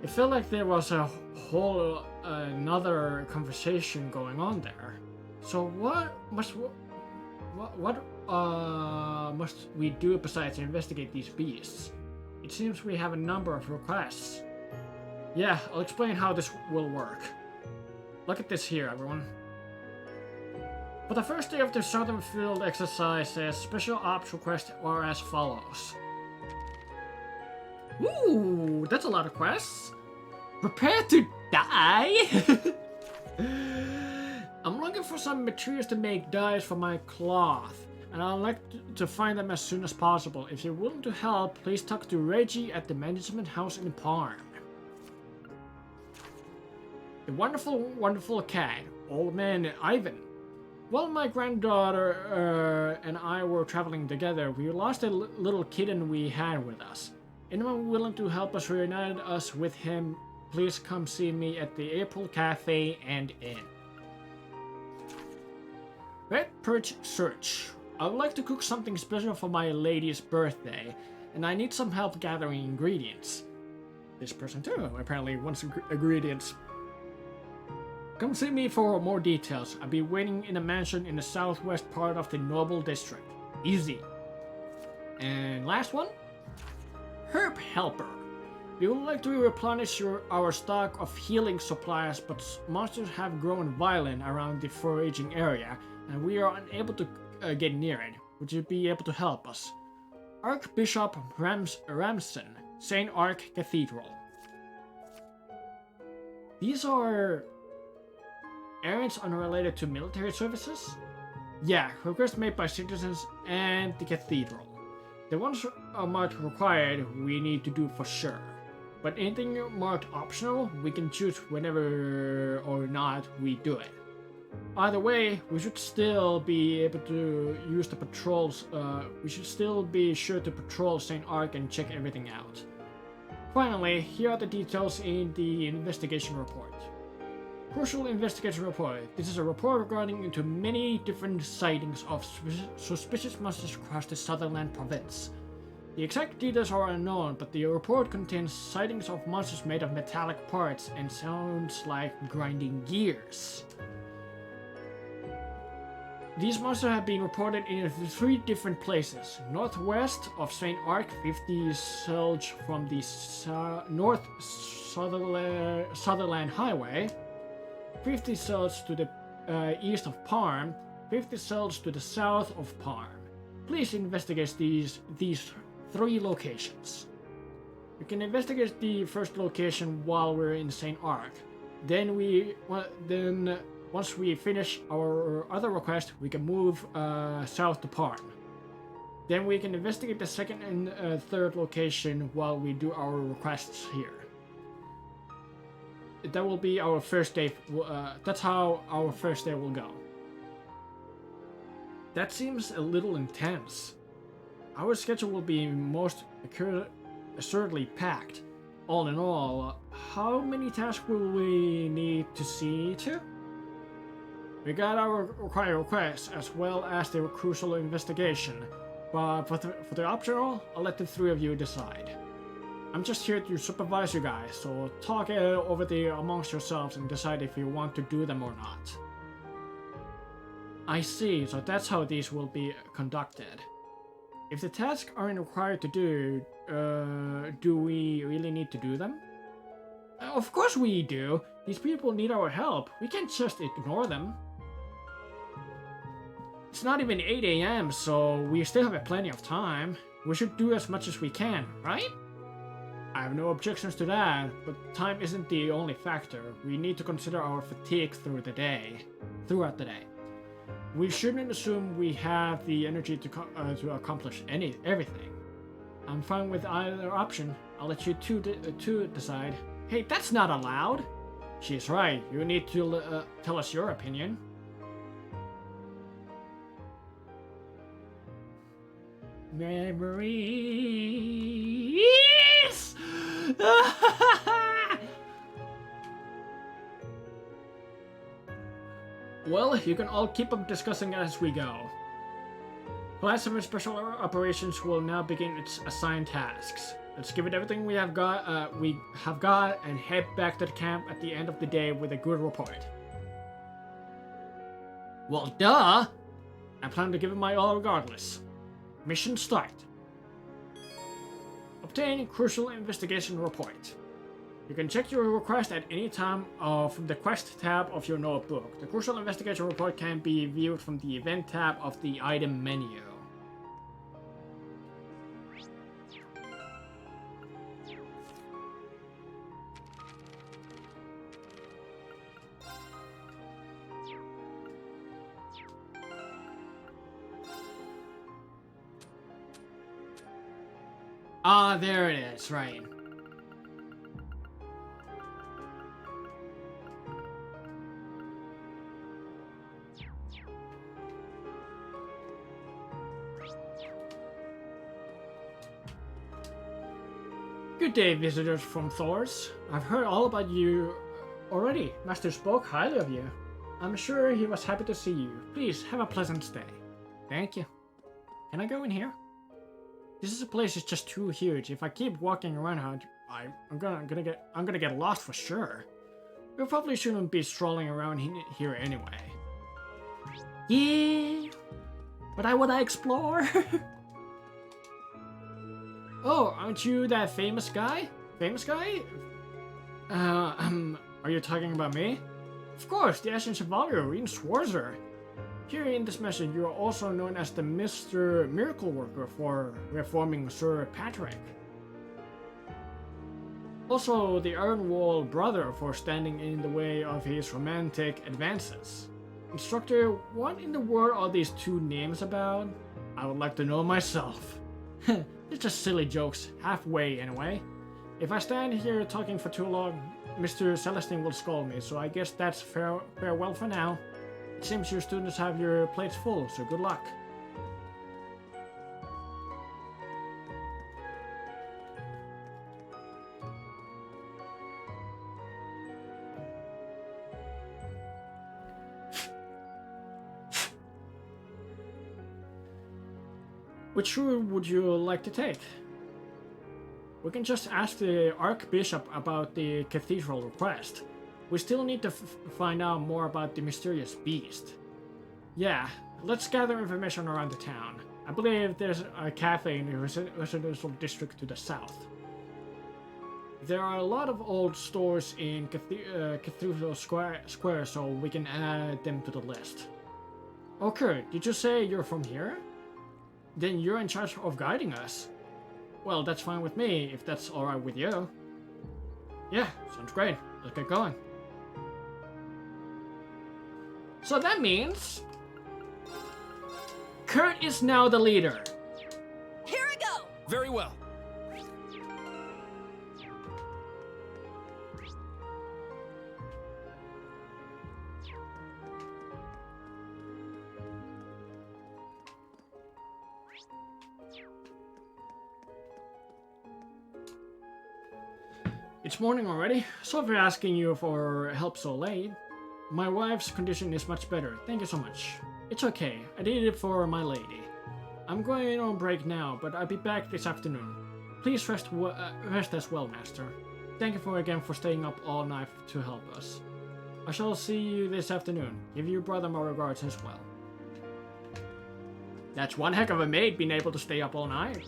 It felt like there was a whole another conversation going on there. So what must we do besides investigate these beasts? It seems we have a number of requests. Yeah, I'll explain how this will work. Look at this here, everyone. For the first day of the Southern Field exercises, special ops requests are as follows. Ooh, that's a lot of quests. Prepare to die? I'm looking for some materials to make dyes for my cloth, and I'd like to find them as soon as possible. If you're willing to help, please talk to Reggie at the management house in Parm. The wonderful cat, old man Ivan. While my granddaughter and I were traveling together, we lost a little kitten we had with us. Anyone willing to help us reunite us with him, please come see me at the April Cafe and Inn. Red Perch Search. I would like to cook something special for my lady's birthday, and I need some help gathering ingredients. This person too apparently wants ingredients. Come see me for more details. I'll be waiting in a mansion in the southwest part of the Noble District. Easy. And last one? Herb Helper. We would like to replenish our stock of healing supplies, but monsters have grown violent around the foraging area, and we are unable to get near it. Would you be able to help us? Archbishop Ramson, St. Ark Cathedral. These are errands unrelated to military services? Yeah, requests made by citizens and the cathedral. The ones marked required we need to do for sure. But anything marked optional, we can choose whenever or not we do it. Either way, we should still be able to use the patrols. We should still be sure to patrol St. Ark and check everything out. Finally, here are the details in the investigation report. Crucial investigation report. This is a report regarding into many different sightings of suspicious monsters across the Sutherland province. The exact details are unknown, but the report contains sightings of monsters made of metallic parts and sounds like grinding gears. These monsters have been reported in 3 different places. Northwest of St. Ark, 50 Selge from the North Sutherland Highway, 50 Selge to the east of Parm, 50 Selge to the south of Parm. Please investigate these 3 locations. We can investigate the first location while we're in St. Ark. Then once we finish our other request, we can move south to Parm. Then we can investigate the second and third location while we do our requests here. That will be our first day. That's how our first day will go. That seems a little intense. Our schedule will be most assuredly packed. All in all, how many tasks will we need to see to? We got our required requests as well as the crucial investigation, but for the optional, I'll let the 3 of you decide. I'm just here to supervise you guys, so talk over amongst yourselves and decide if you want to do them or not. I see, so that's how these will be conducted. If the tasks aren't required to do we really need to do them? Of course we do! These people need our help. We can't just ignore them. It's not even 8 AM, so we still have plenty of time. We should do as much as we can, right? I have no objections to that, but time isn't the only factor. We need to consider our fatigue throughout the day. We shouldn't assume we have the energy to accomplish everything. I'm fine with either option. I'll let you two decide. Hey, that's not allowed! She's right. You need to tell us your opinion. Memories! Well, you can all keep up discussing as we go. Class 7 Special Operations will now begin its assigned tasks. Let's give it everything we have got, and head back to the camp at the end of the day with a good report. Well, duh! I plan to give it my all regardless. Mission start. Obtain crucial investigation report. You can check your request at any time from the quest tab of your notebook. The crucial investigation report can be viewed from the event tab of the item menu. Ah, there it is, right. Good day, visitors from Thurs. I've heard all about you already. Master spoke highly of you. I'm sure he was happy to see you. Please, have a pleasant stay. Thank you. Can I go in here? This place is just too huge. If I keep walking around, I'm gonna get lost for sure. We probably shouldn't be strolling around here anyway. Yeah, but I wanna explore. Oh, aren't you that famous guy? Famous guy? Are you talking about me? Of course, the Ashen Chevalier, Rean Schwarzer. Here in this message, you are also known as the Mr. Miracle Worker for reforming Sir Patrick. Also, the Ironwall brother for standing in the way of his romantic advances. Instructor, what in the world are these two names about? I would like to know myself. It's just silly jokes, halfway anyway. If I stand here talking for too long, Mr. Celestine will scold me, so I guess that's farewell for now. It seems your students have your plates full, so good luck. Which route would you like to take? We can just ask the Archbishop about the cathedral request. We still need to find out more about the mysterious beast. Yeah, let's gather information around the town. I believe there's a cafe in the residential district to the south. There are a lot of old stores in Cathedral Square, so we can add them to the list. Okay, did you say you're from here? Then you're in charge of guiding us. Well, that's fine with me, if that's alright with you. Yeah, sounds great. Let's get going. So that means Kurt is now the leader. Here I go! Very well. It's morning already. Sorry for asking you for help so late. My wife's condition is much better, thank you so much. It's okay, I did it for my lady. I'm going on break now, but I'll be back this afternoon. Please rest as well, Master. Thank you again for staying up all night to help us. I shall see you this afternoon. Give your brother my regards as well. That's one heck of a maid being able to stay up all night.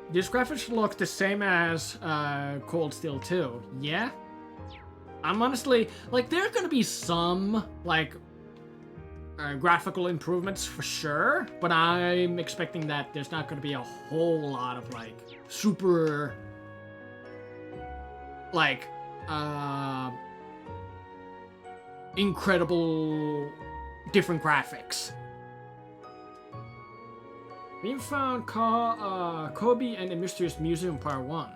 These graphics look the same as Cold Steel 2, yeah? I'm honestly, like, there are gonna be some, like, graphical improvements for sure, but I'm expecting that there's not gonna be a whole lot of, like, super, like, incredible different graphics. We found Kobe and the Mysterious Museum Part 1.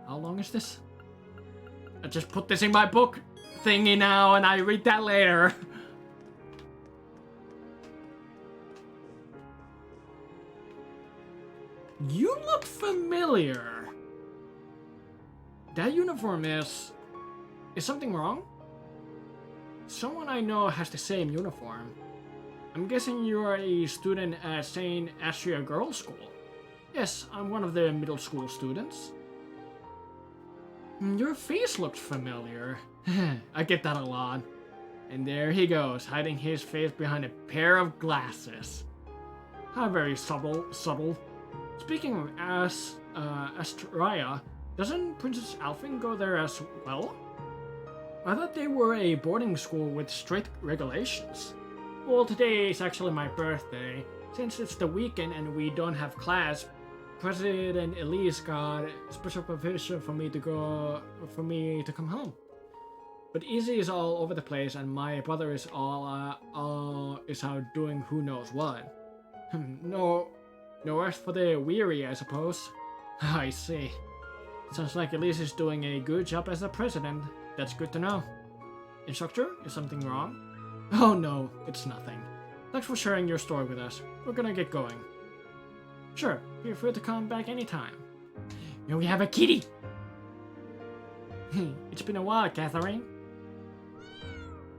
How long is this? I just put this in my book thingy now and I read that later. You look familiar. That uniform is something wrong? Someone I know has the same uniform. I'm guessing you are a student at St. Astria Girls' School. Yes, I'm one of the middle school students. Your face looks familiar. I get that a lot. And there he goes, hiding his face behind a pair of glasses. How very subtle. Speaking of Astria, doesn't Princess Alfin go there as well? I thought they were a boarding school with strict regulations. Well, today is actually my birthday. Since it's the weekend and we don't have class, President Elise got special permission for me to come home. But Izzy is all over the place and my brother is out doing who knows what. No rest for the weary, I suppose. I see. Sounds like Elise is doing a good job as the president. That's good to know. Instructor, is something wrong? Oh no, it's nothing. Thanks for sharing your story with us. We're gonna get going. Sure, feel free to come back anytime. Here we have a kitty! It's been a while, Catherine.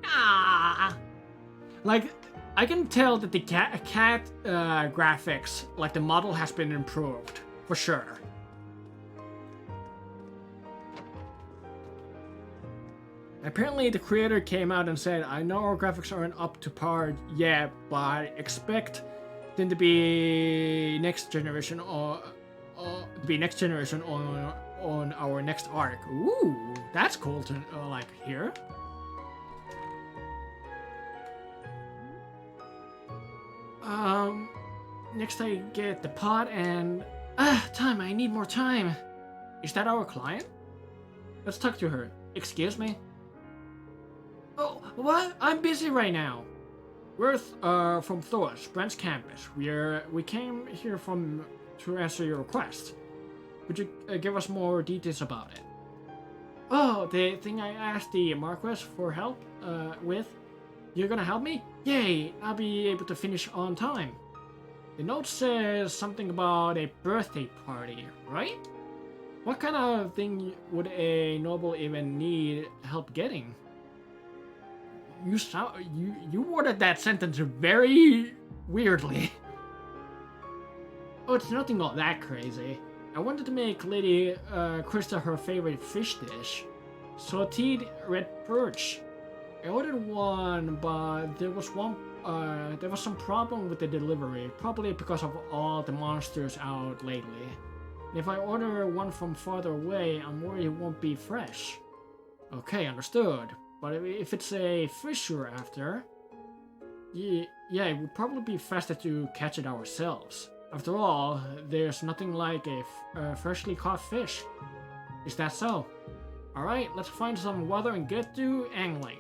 Ah! Like, I can tell that the cat graphics, like the model has been improved, for sure. Apparently the creator came out and said, I know our graphics aren't up to par yet, but I expect them to be next generation on our next arc. Ooh, that's cool to like hear. Next I get the pot and time, I need more time. Is that our client? Let's talk to her. Excuse me? Oh, what? I'm busy right now. We're from Thurs, branch campus. We came here to answer your request. Could you give us more details about it? Oh, the thing I asked the Marquess for help with. You're gonna help me? Yay! I'll be able to finish on time. The note says something about a birthday party, right? What kind of thing would a noble even need help getting? You worded that sentence very weirdly. Oh, it's nothing all that crazy. I wanted to make Lady Krista her favorite fish dish. Sauteed red perch. I ordered one, but there was some problem with the delivery, probably because of all the monsters out lately. And if I order one from farther away, I'm worried it won't be fresh. Okay, understood. But if it's a fish you're after, yeah, it would probably be faster to catch it ourselves. After all, there's nothing like a freshly caught fish. Is that so? Alright, let's find some water and get to angling.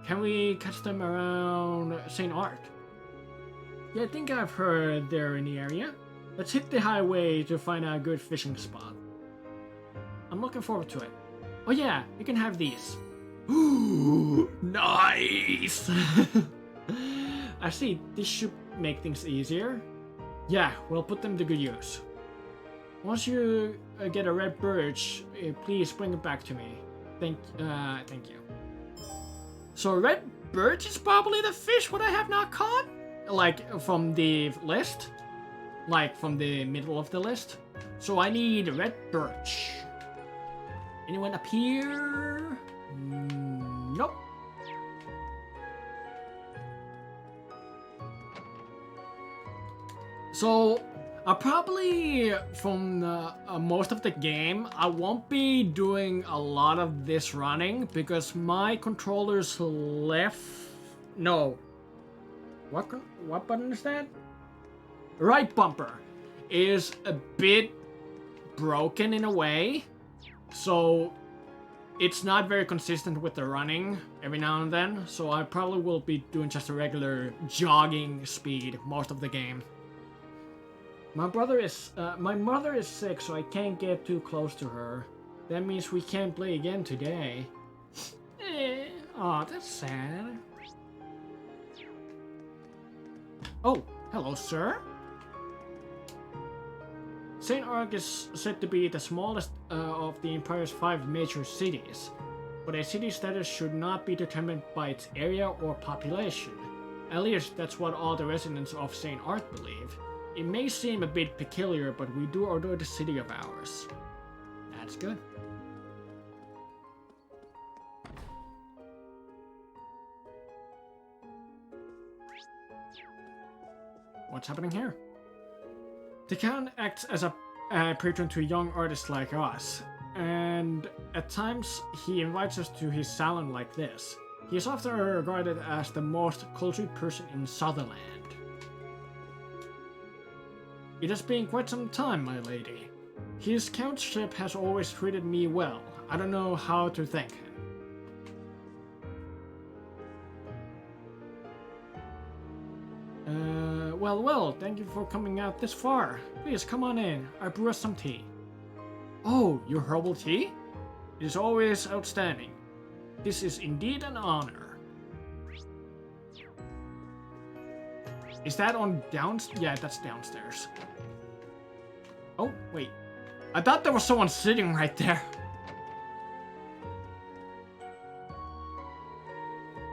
Can we catch them around St. Ark? Yeah, I think I've heard they're in the area. Let's hit the highway to find a good fishing spot. I'm looking forward to it. Oh yeah, you can have these. Ooh, nice! I see, this should make things easier. Yeah, we'll put them to good use. Once you get a red birch, please bring it back to me. Thank you. So red birch is probably the fish what I have not caught? Like, from the list? Like, from the middle of the list? So I need red birch. Anyone up here? Nope. So, probably from most of the game, I won't be doing a lot of this running because my controller's left... No. What button is that? Right bumper is a bit broken in a way. So, it's not very consistent with the running every now and then. So I probably will be doing just a regular jogging speed most of the game. My mother is sick, so I can't get too close to her. That means we can't play again today. Aw, that's sad. Oh, hello, sir. St. Ark is said to be the smallest of the Empire's 5 major cities, but a city status should not be determined by its area or population. At least that's what all the residents of St. Art believe. It may seem a bit peculiar, but we do adore the city of ours. That's good. What's happening here? The Count acts as a patron to young artists like us, and at times he invites us to his salon like this. He is often regarded as the most cultured person in Sutherland. It has been quite some time, my lady. His countship has always treated me well. I don't know how to thank him. Well, thank you for coming out this far. Please come on in. I brew us some tea. Oh, your herbal tea? It is always outstanding. This is indeed an honor. Is that on downstairs? Yeah, that's downstairs. Oh, wait. I thought there was someone sitting right there.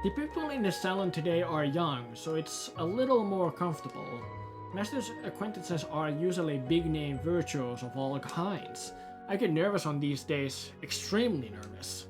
The people in the salon today are young, so it's a little more comfortable. Master's acquaintances are usually big-name virtuos of all kinds. I get nervous on these days, extremely nervous.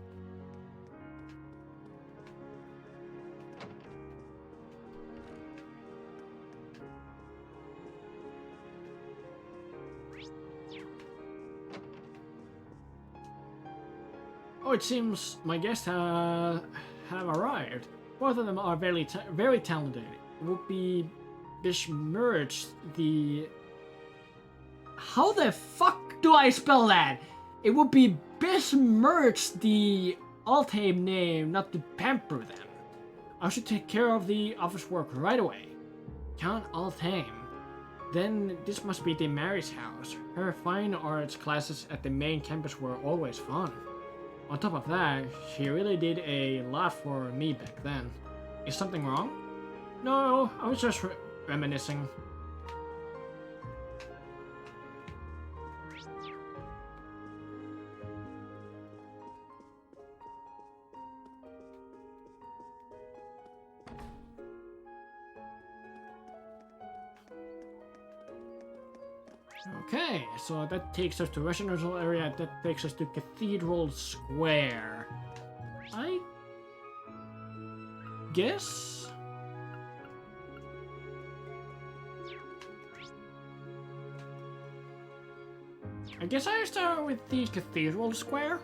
Oh, it seems my guests have arrived. Both of them are very talented. It would be besmirched the... How the fuck do I spell that? It would be besmirched the Altheim name not to pamper them. I should take care of the office work right away. Count Altheim. Then this must be the Mary's house. Her fine arts classes at the main campus were always fun. On top of that, she really did a lot for me back then. Is something wrong? No, I was just reminiscing. Okay, so that takes us to residential area, that takes us to Cathedral Square. I guess? I start with the Cathedral Square.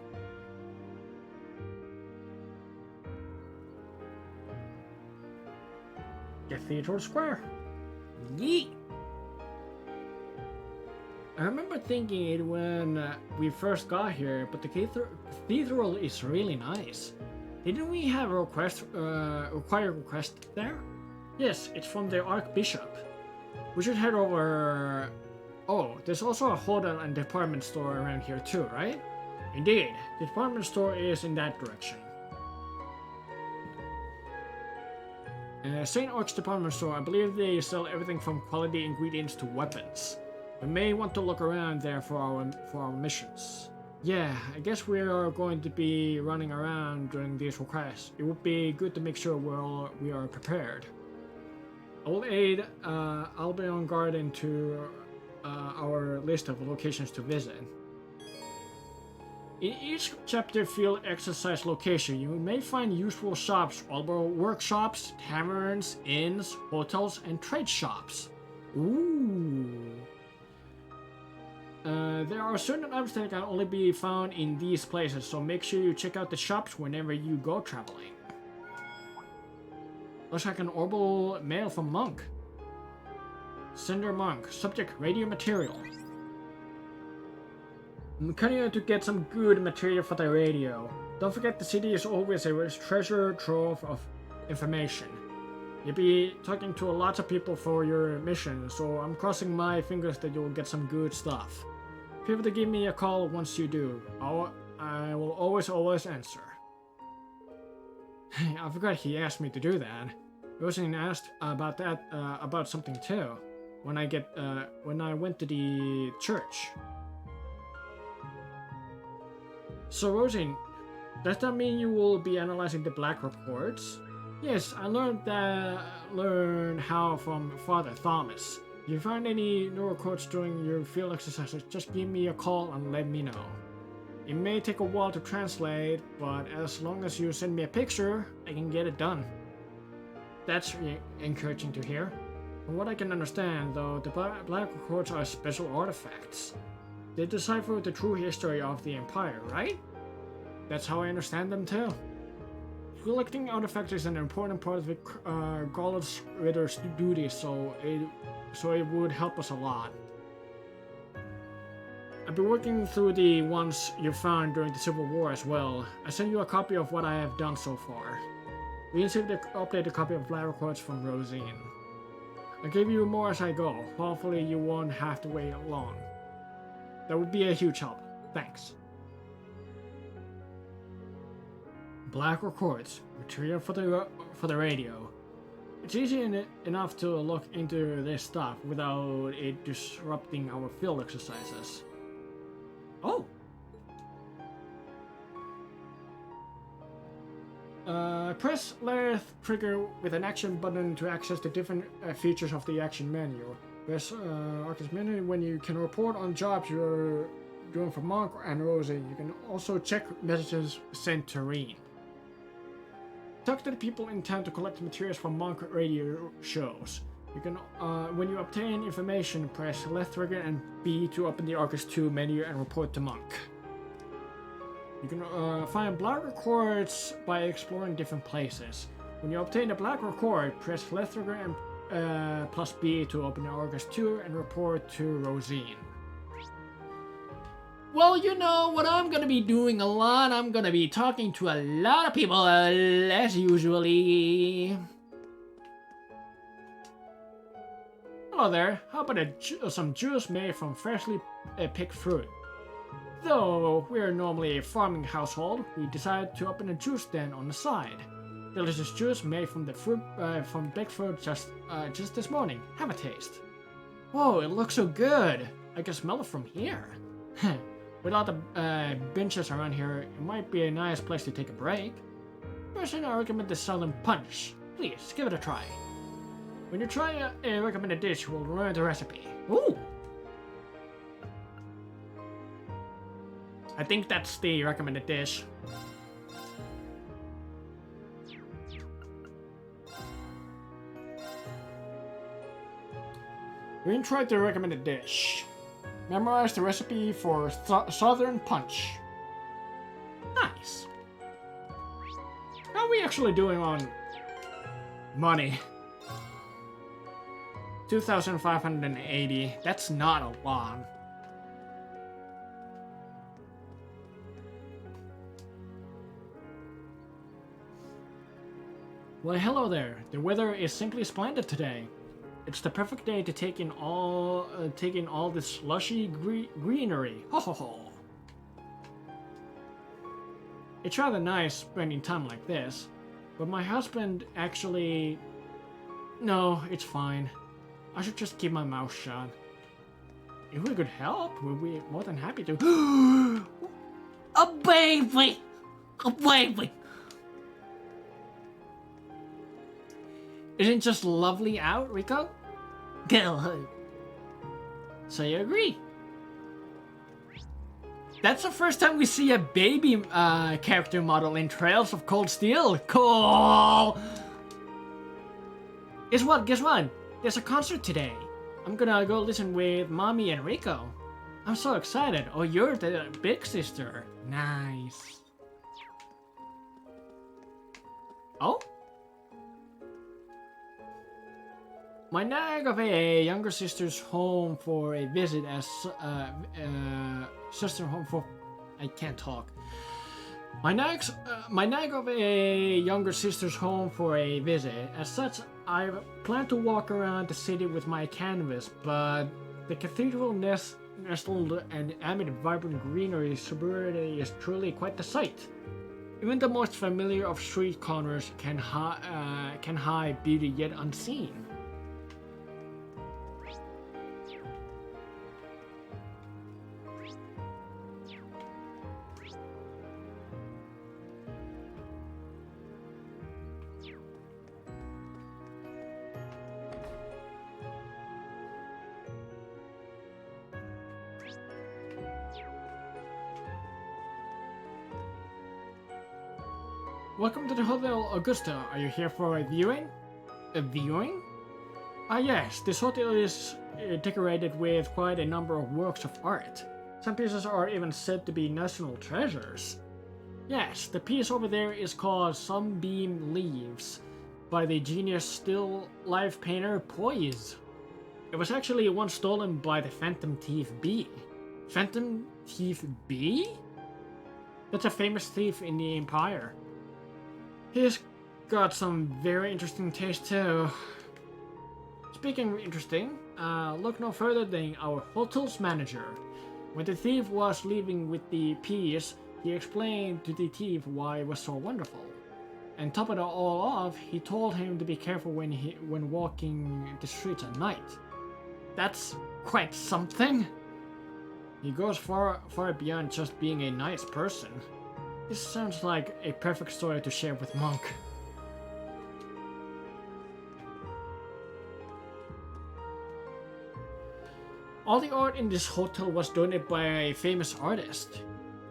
Cathedral Square. Yeet! I remember thinking it when we first got here, but the cathedral is really nice. Didn't we have a required request there? Yes, it's from the Archbishop. We should head over... Oh, there's also a hotel and department store around here too, right? Indeed, the department store is in that direction. St. Arch's department store, I believe they sell everything from quality ingredients to weapons. We may want to look around there for our missions. Yeah, I guess we are going to be running around during these requests. It would be good to make sure we are prepared. I'll be on guard into our list of locations to visit. In each chapter field exercise location, you may find useful shops, although workshops, taverns, inns, hotels, and trade shops. Ooh. There are certain items that can only be found in these places, so make sure you check out the shops whenever you go traveling. Looks like an orbital mail from Monk. Sender Monk. Subject radio material. I'm cutting out to get some good material for the radio. Don't forget the city is always a treasure trove of information. You'll be talking to lots of people for your mission, so I'm crossing my fingers that you'll get some good stuff. Feel free to give me a call once you do. I will always answer. I forgot he asked me to do that. Rosen asked about that, about something too, when I went to the church. So Rosen, does that mean you will be analyzing the black reports? Yes, I learned how from Father Thomas. If you find any neural quotes during your field exercises, just give me a call and let me know. It may take a while to translate, but as long as you send me a picture, I can get it done. That's encouraging to hear. From what I can understand, though, the black quotes are special artifacts. They decipher the true history of the Empire, right? That's how I understand them too. Collecting artifacts is an important part of the Gauntlet's Ritter's duty, so it would help us a lot. I've been working through the ones you found during the Civil War as well. I sent you a copy of what I have done so far. We received an updated copy of Flower Quotes from Rosine. I'll give you more as I go. Hopefully you won't have to wait long. That would be a huge help. Thanks. Black Records, material for the radio. It's easy enough to look into this stuff without it disrupting our field exercises. Oh! Press left trigger with an action button to access the different features of the action menu. Press Arcus menu when you can report on jobs you're doing for Monk and Rosie. You can also check messages sent to Reen. Talk to the people in town to collect materials from Monk radio shows. You can, when you obtain information, press left trigger and B to open the Arcus 2 menu and report to Monk. You can find black records by exploring different places. When you obtain a black record, press left trigger and plus B to open the Arcus 2 and report to Rosine. Well, you know what I'm gonna be doing a lot. I'm gonna be talking to a lot of people as usually. Hello there. How about some juice made from freshly picked fruit? Though we're normally a farming household, we decided to open a juice den on the side. Delicious juice made from the fruit from baked fruit just this morning. Have a taste. Whoa, it looks so good. I can smell it from here. With all the benches around here, it might be a nice place to take a break. Personally, I recommend the Southern Punch. Please, give it a try. When you try a recommended dish, we'll learn the recipe. Ooh! I think that's the recommended dish. We can try the recommended dish. Memorize the recipe for Southern Punch. Nice. How are we actually doing on money? 2,580. That's not a lot. Well, hello there. The weather is simply splendid today. It's the perfect day to take in all this slushy greenery. Ho ho ho! It's rather nice spending time like this, but my husband actually... No, it's fine. I should just keep my mouth shut. If we could help, we'd be more than happy to. A baby! A baby! Isn't just lovely out, Rico? Go. So you agree? That's the first time we see a baby character model in Trails of Cold Steel. Cool! Guess what? There's a concert today. I'm gonna go listen with Mommy and Rico. I'm so excited. Oh, you're the big sister. Nice. Oh? My nag of a younger sister's home for a visit as sister home for I can't talk. My nag of a younger sister's home for a visit. As such, I plan to walk around the city with my canvas, but the cathedral nestled and amid vibrant greenery suburban is truly quite the sight. Even the most familiar of street corners can hide beauty yet unseen. Welcome to the Hotel Augusta. Are you here for a viewing? A viewing? Ah yes, this hotel is decorated with quite a number of works of art. Some pieces are even said to be national treasures. Yes, the piece over there is called Sunbeam Leaves by the genius still life painter Poise. It was actually once stolen by the Phantom Thief B. Phantom Thief B? That's a famous thief in the Empire. He's got some very interesting taste too. Speaking of interesting, look no further than our hotel's manager. When the thief was leaving with the piece, he explained to the thief why it was so wonderful. And top it all off, he told him to be careful when walking the streets at night. That's quite something. He goes far beyond just being a nice person. This sounds like a perfect story to share with Monk. All the art in this hotel was donated by a famous artist.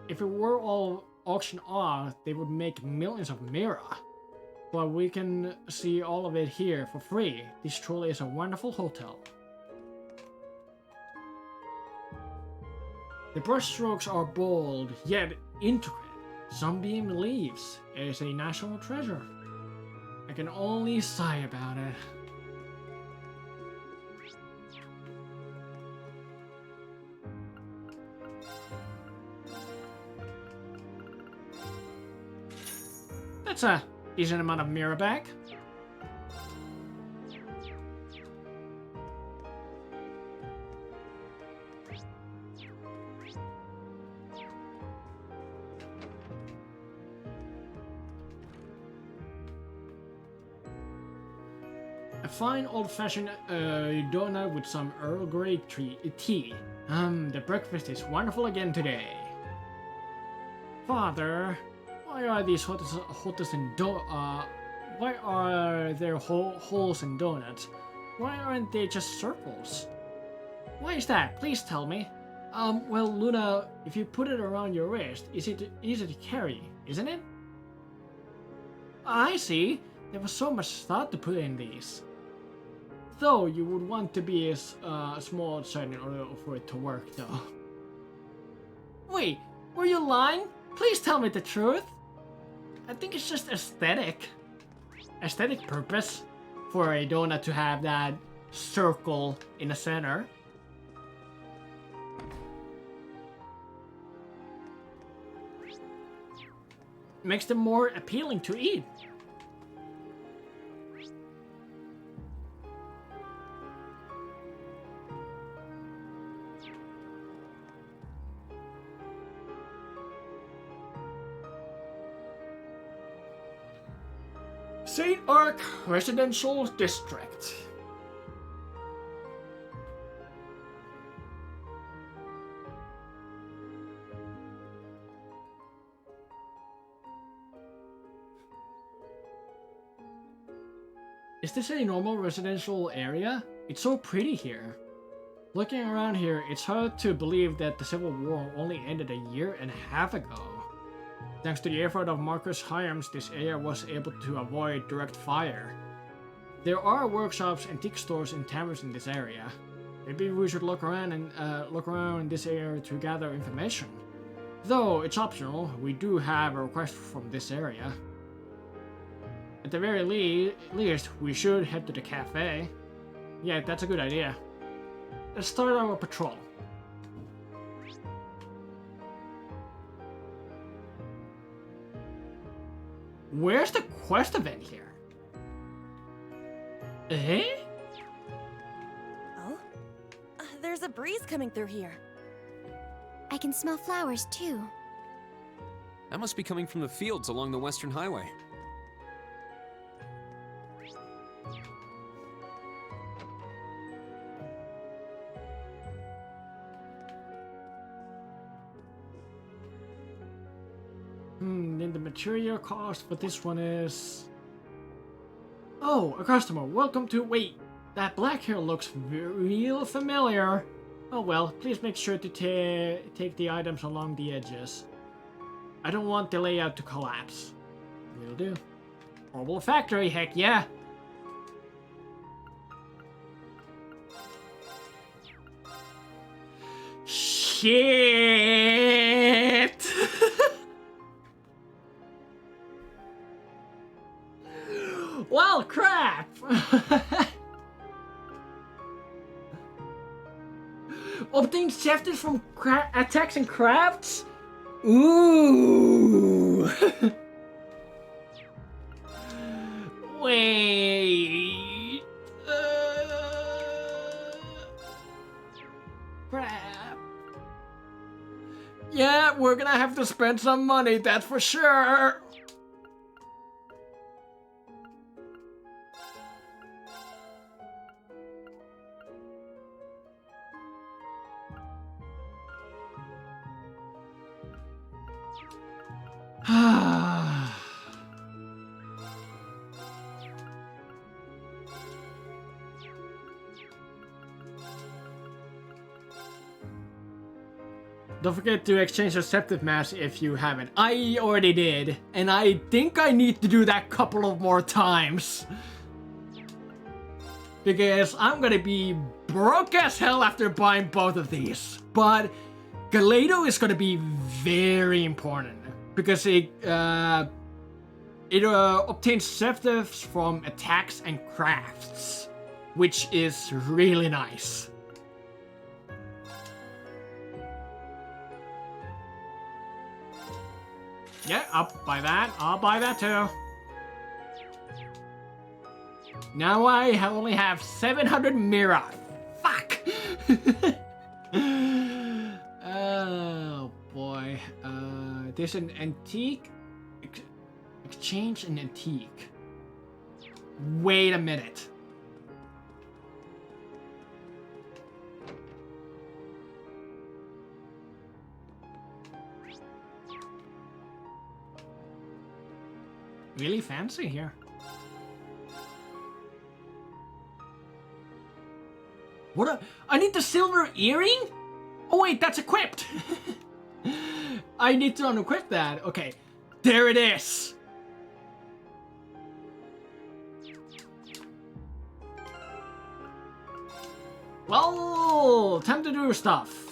If it were all auctioned off, they would make millions of mira. But we can see all of it here for free. This truly is a wonderful hotel. The brushstrokes are bold, yet intricate. Sunbeam Leaves is a national treasure. I can only sigh about it. That's a decent amount of mirror back. A fine old-fashioned donut with some Earl Grey tea. The breakfast is wonderful again today. Father, why are these hotels and why are there holes in donuts? Why aren't they just circles? Why is that? Please tell me. Well, Luna, if you put it around your wrist, it's easy to carry, isn't it? I see. There was so much thought to put in these. Though you would want to be as small outside in order for it to work, though. Wait, were you lying? Please tell me the truth. I think it's just aesthetic purpose for a donut to have that circle in the center. Makes them more appealing to eat. St. Ark Residential District. Is this a normal residential area? It's so pretty here. Looking around here, it's hard to believe that the Civil War only ended a year and a half ago. Thanks to the effort of Marcus Hyams, this area was able to avoid direct fire. There are workshops, antique stores, and taverns in this area. Maybe we should look around in this area to gather information. Though it's optional, we do have a request from this area. At the very least, we should head to the cafe. Yeah, that's a good idea. Let's start our patrol. Where's the quest event here? Eh? Oh? There's a breeze coming through here. I can smell flowers too. That must be coming from the fields along the Western Highway. Then the material cost for this one is... Oh, a customer. Welcome to... Wait, that black hair looks real familiar. Oh well, please make sure to take the items along the edges. I don't want the layout to collapse. Will do. Orbital factory, heck yeah. Shit! Well, crap! Obtain safety from attacks and crafts? Ooh! Wait... Crap. Yeah, we're gonna have to spend some money, that's for sure. Don't forget to exchange your Septive Mass if you haven't. I already did, and I think I need to do that a couple of more times. Because I'm gonna be broke as hell after buying both of these. But Galado is gonna be very important. Because it obtains Septives from attacks and crafts. Which is really nice. Yeah, I'll buy that. I'll buy that too. Now I only have 700 Mira. Fuck! Oh boy. There's an antique. Exchange an antique. Wait a minute. Really fancy here. What I need the silver earring? Oh wait, that's equipped! I need to unequip that. Okay, there it is! Well, time to do stuff.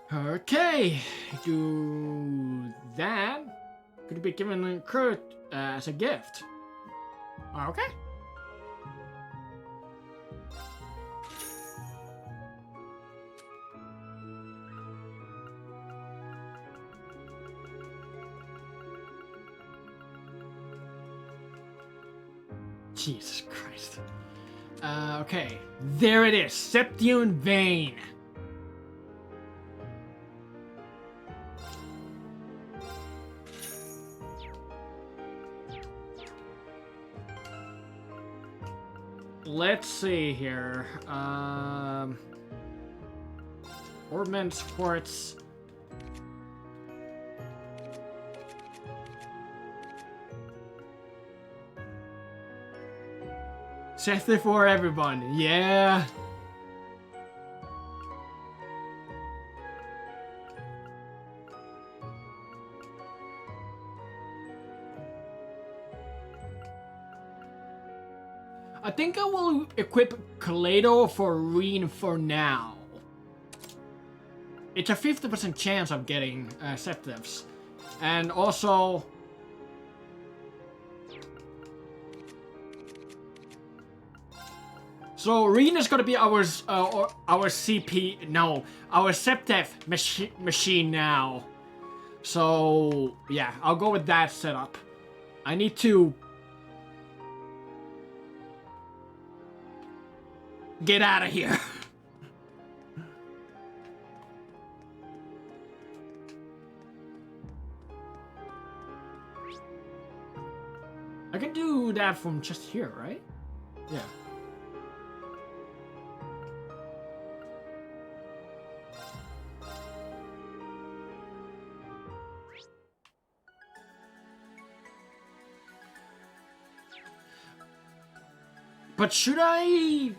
Okay, do that. Could be given Kurt as a gift. Okay. Jesus Christ. Okay, there it is, Septian Vein. Let's see here. Ordnance Quartz. Safety for everyone. Yeah. I think I will equip Kalado for Reen for now. It's a 50% chance of getting Septives. And also... So Reen is gonna be our CP... No, our Septiv machine now. So, yeah, I'll go with that setup. I need to... get out of here. I can do that from just here, right? Yeah. But should I...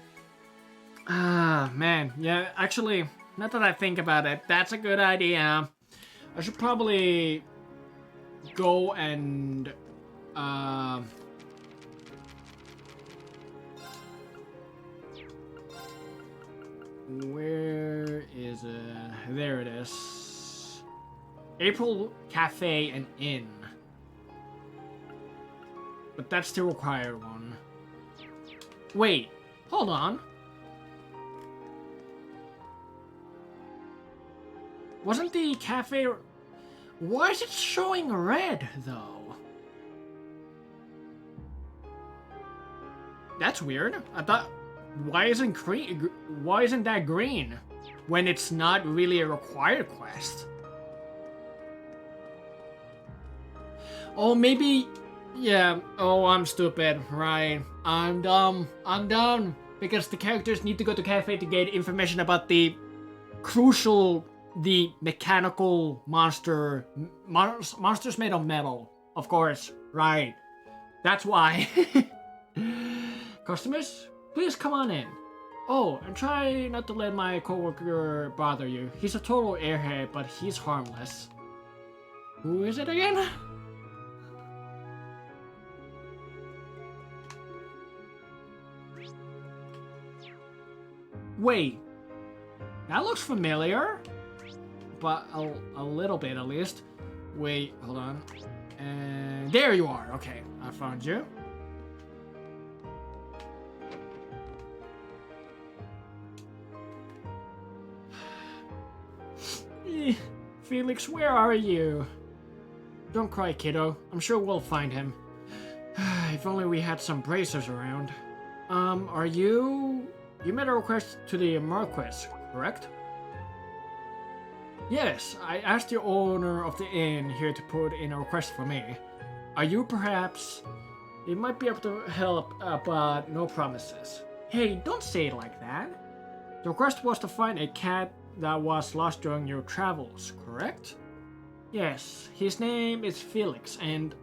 Ah, man. Yeah, actually, now that I think about it, that's a good idea. I should probably go and... Where is it? There it is. April Cafe and Inn. But that's the required one. Wait, hold on. Wasn't the cafe... Why is it showing red, though? That's weird. I thought... Why isn't that green? When it's not really a required quest. Oh, maybe... Yeah, oh, I'm stupid, right. I'm dumb. Because the characters need to go to cafe to get information about the crucial... The mechanical monsters made of metal. Of course, right. That's why. Customers, please come on in. Oh, and try not to let my coworker bother you. He's a total airhead, but he's harmless. Who is it again? Wait, that looks familiar. But a little bit at least. Wait, hold on. And there you are. Okay, I found you. Felix, where are you? Don't cry, kiddo. I'm sure we'll find him. If only we had some bracers around. Are you... You made a request to the Marquis, correct? Yes, I asked the owner of the inn here to put in a request for me. Are you perhaps... You might be able to help, but no promises. Hey, don't say it like that. The request was to find a cat that was lost during your travels, correct? Yes, his name is Felix, and...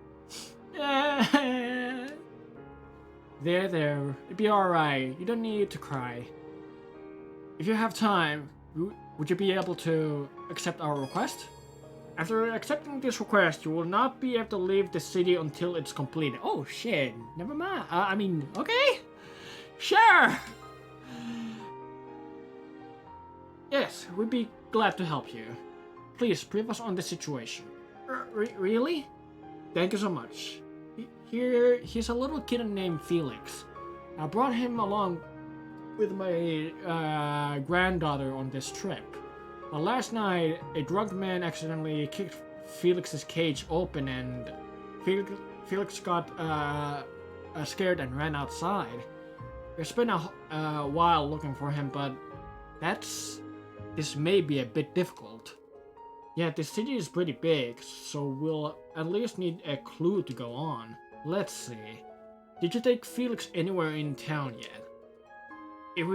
There, it'll be alright. You don't need to cry. If you have time, would you be able to accept our request? After accepting this request, you will not be able to leave the city until it's completed. Oh shit, never mind. Okay? Sure! Yes, we'd be glad to help you. Please, brief us on the situation. Really? Thank you so much. He's a little kid named Felix. I brought him along with my granddaughter on this trip. But last night, a drunk man accidentally kicked Felix's cage open and Felix got scared and ran outside. We spent a while looking for him, but this may be a bit difficult. Yeah, the city is pretty big, so we'll at least need a clue to go on. Let's see. Did you take Felix anywhere in town yet? If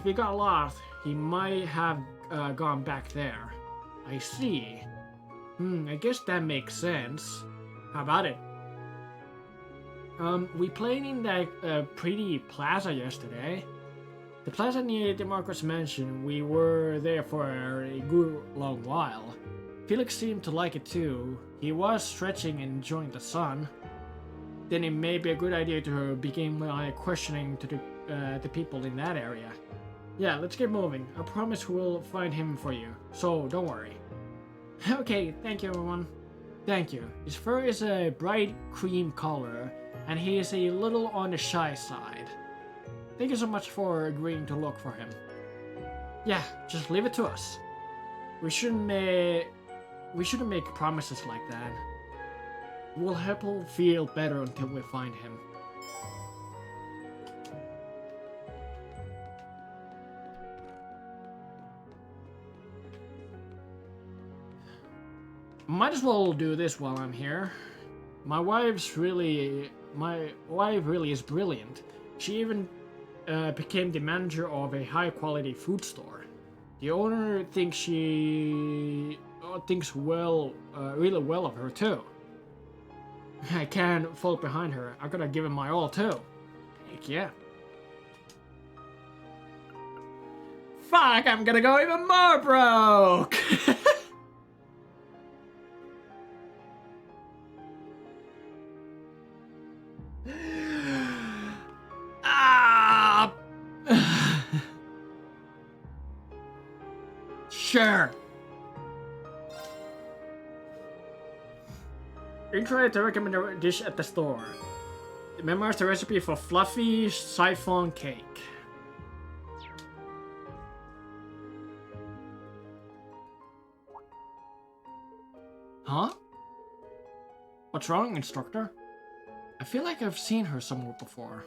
we got lost, he might have gone back there. I see. I guess that makes sense. How about it? We played in that pretty plaza yesterday. The plaza near the Marquis Mansion. We were there for a good long while. Felix seemed to like it too. He was stretching and enjoying the sun. Then it may be a good idea to begin my questioning to the people in that area. Yeah, let's get moving. I promise we'll find him for you, so don't worry. Okay, thank you everyone. Thank you. His fur is a bright cream color, and he is a little on the shy side. Thank you so much for agreeing to look for him. Yeah, just leave it to us. We shouldn't make promises like that. We'll help him feel better until we find him. Might as well do this while I'm here. My wife really is brilliant. She even became the manager of a high-quality food store. The owner thinks she thinks really well of her too. I can't fall behind her. I gotta give it my all too. Heck yeah. Fuck, I'm gonna go even more broke! Ah! Sure. Intro to recommend a dish at the store. Memorize the recipe for fluffy siphon cake. Huh? What's wrong, instructor? I feel like I've seen her somewhere before.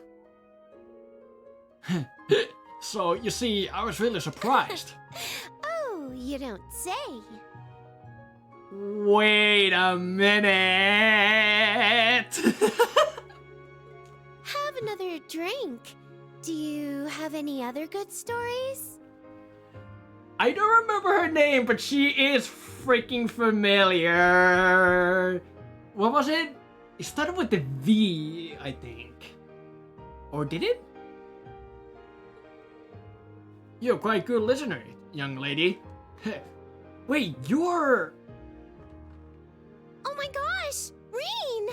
So, you see, I was really surprised. Oh, you don't say. Wait a minute! Have another drink. Do you have any other good stories? I don't remember her name, but she is freaking familiar. What was it? It started with the V, I think. Or did it? You're quite a good listener, young lady. Wait, you're... Oh my gosh! Reen!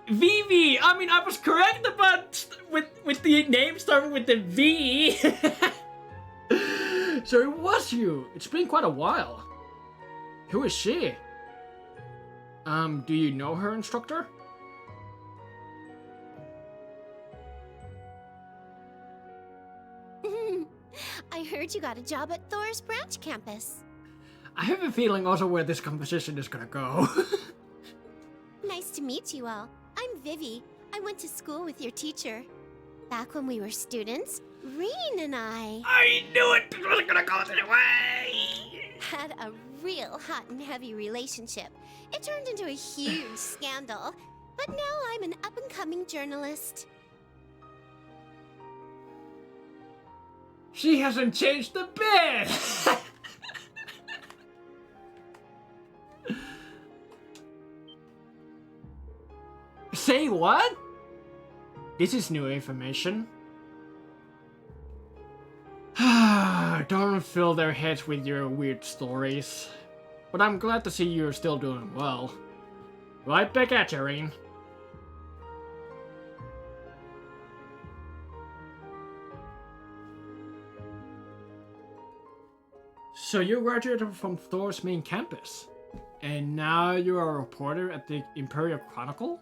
Vivi! I mean, I was correct about with the name starting with the V. So it was you. It's been quite a while. Who is she? Do you know her, instructor? I heard you got a job at Thurs branch campus. I have a feeling also where this conversation is gonna go. Nice to meet you all. I'm Vivi. I went to school with your teacher. Back when we were students, Reen and I knew it was gonna go that way! had a real hot and heavy relationship. It turned into a huge scandal. But now I'm an up-and-coming journalist. She hasn't changed a bit! Say what? This is new information. Don't fill their heads with your weird stories. But I'm glad to see you're still doing well. Right back at you, Reen. So you graduated from Thor's main campus, and now you are a reporter at the Imperial Chronicle?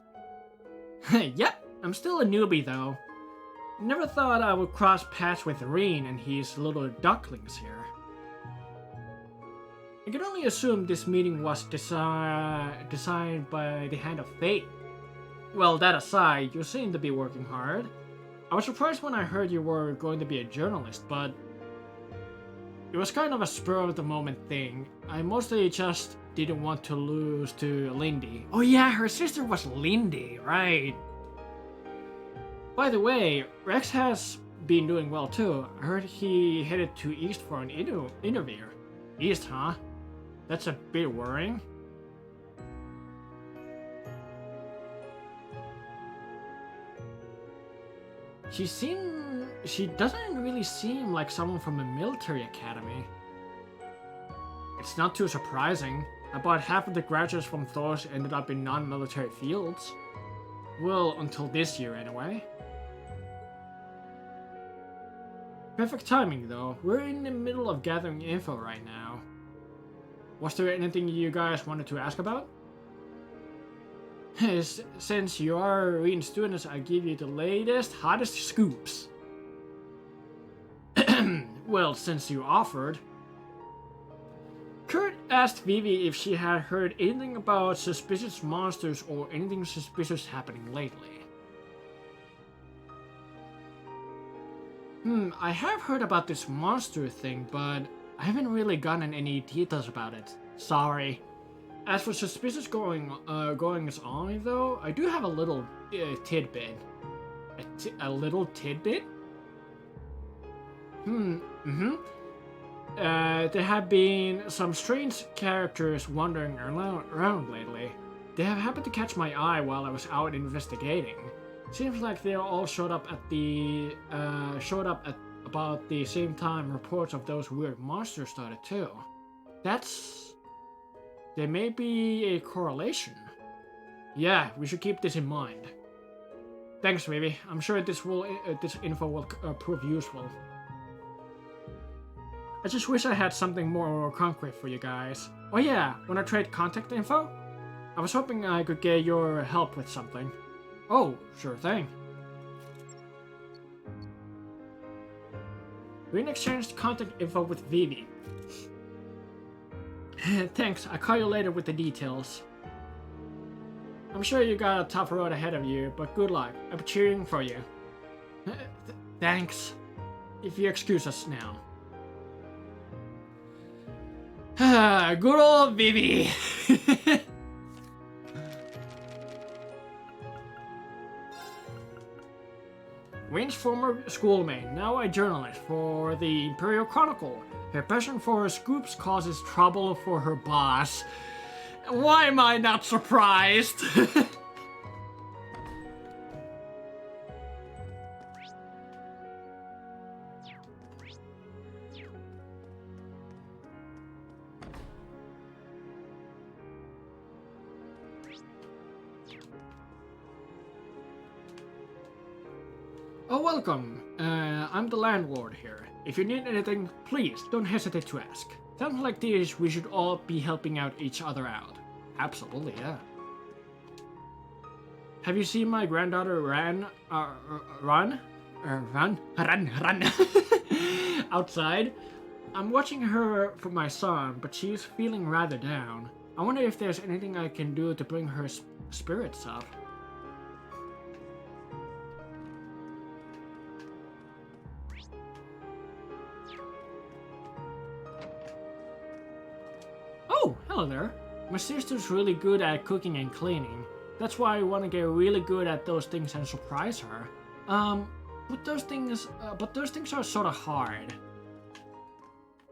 Yep, I'm still a newbie though. Never thought I would cross paths with Reen and his little ducklings here. I can only assume this meeting was designed by the hand of fate. Well, that aside, you seem to be working hard. I was surprised when I heard you were going to be a journalist, but it was kind of a spur-of-the-moment thing. I mostly just didn't want to lose to Lindy. Oh yeah, her sister was Lindy, right? By the way, Rex has been doing well too. I heard he headed to East for an interview. East, huh? That's a bit worrying. She doesn't really seem like someone from a military academy. It's not too surprising. About half of the graduates from Thors ended up in non-military fields. Well, until this year anyway. Perfect timing though. We're in the middle of gathering info right now. Was there anything you guys wanted to ask about? Since you are Reen students, I give you the latest, hottest scoops. Well, since you offered. Kurt asked Vivi if she had heard anything about suspicious monsters or anything suspicious happening lately. I have heard about this monster thing, but I haven't really gotten any details about it. Sorry. As for suspicious goings on, though, I do have a little tidbit. A little tidbit? There have been some strange characters wandering around lately. They have happened to catch my eye while I was out investigating. Seems like they all showed up at about the same time reports of those weird monsters started too. There may be a correlation. Yeah, we should keep this in mind. Thanks, Vivi. I'm sure this info will prove useful. I just wish I had something more concrete for you guys. Oh yeah, wanna trade contact info? I was hoping I could get your help with something. Oh, sure thing. Rin exchanged contact info with Vivi. Thanks, I'll call you later with the details. I'm sure you got a tough road ahead of you, but good luck. I'm cheering for you. Thanks. If you excuse us now. Good old Vivi. Rin's former schoolmate, now a journalist for the Imperial Chronicle. Her passion for scoops causes trouble for her boss. Why am I not surprised? Oh, welcome. I'm the landlord here. If you need anything, please don't hesitate to ask. Times like these, we should all be helping out each other out. Absolutely, yeah. Have you seen my granddaughter run outside? I'm watching her for my son, but she's feeling rather down. I wonder if there's anything I can do to bring her spirits up. Oh, hello there. My sister's really good at cooking and cleaning. That's why I want to get really good at those things and surprise her. But those things are sort of hard.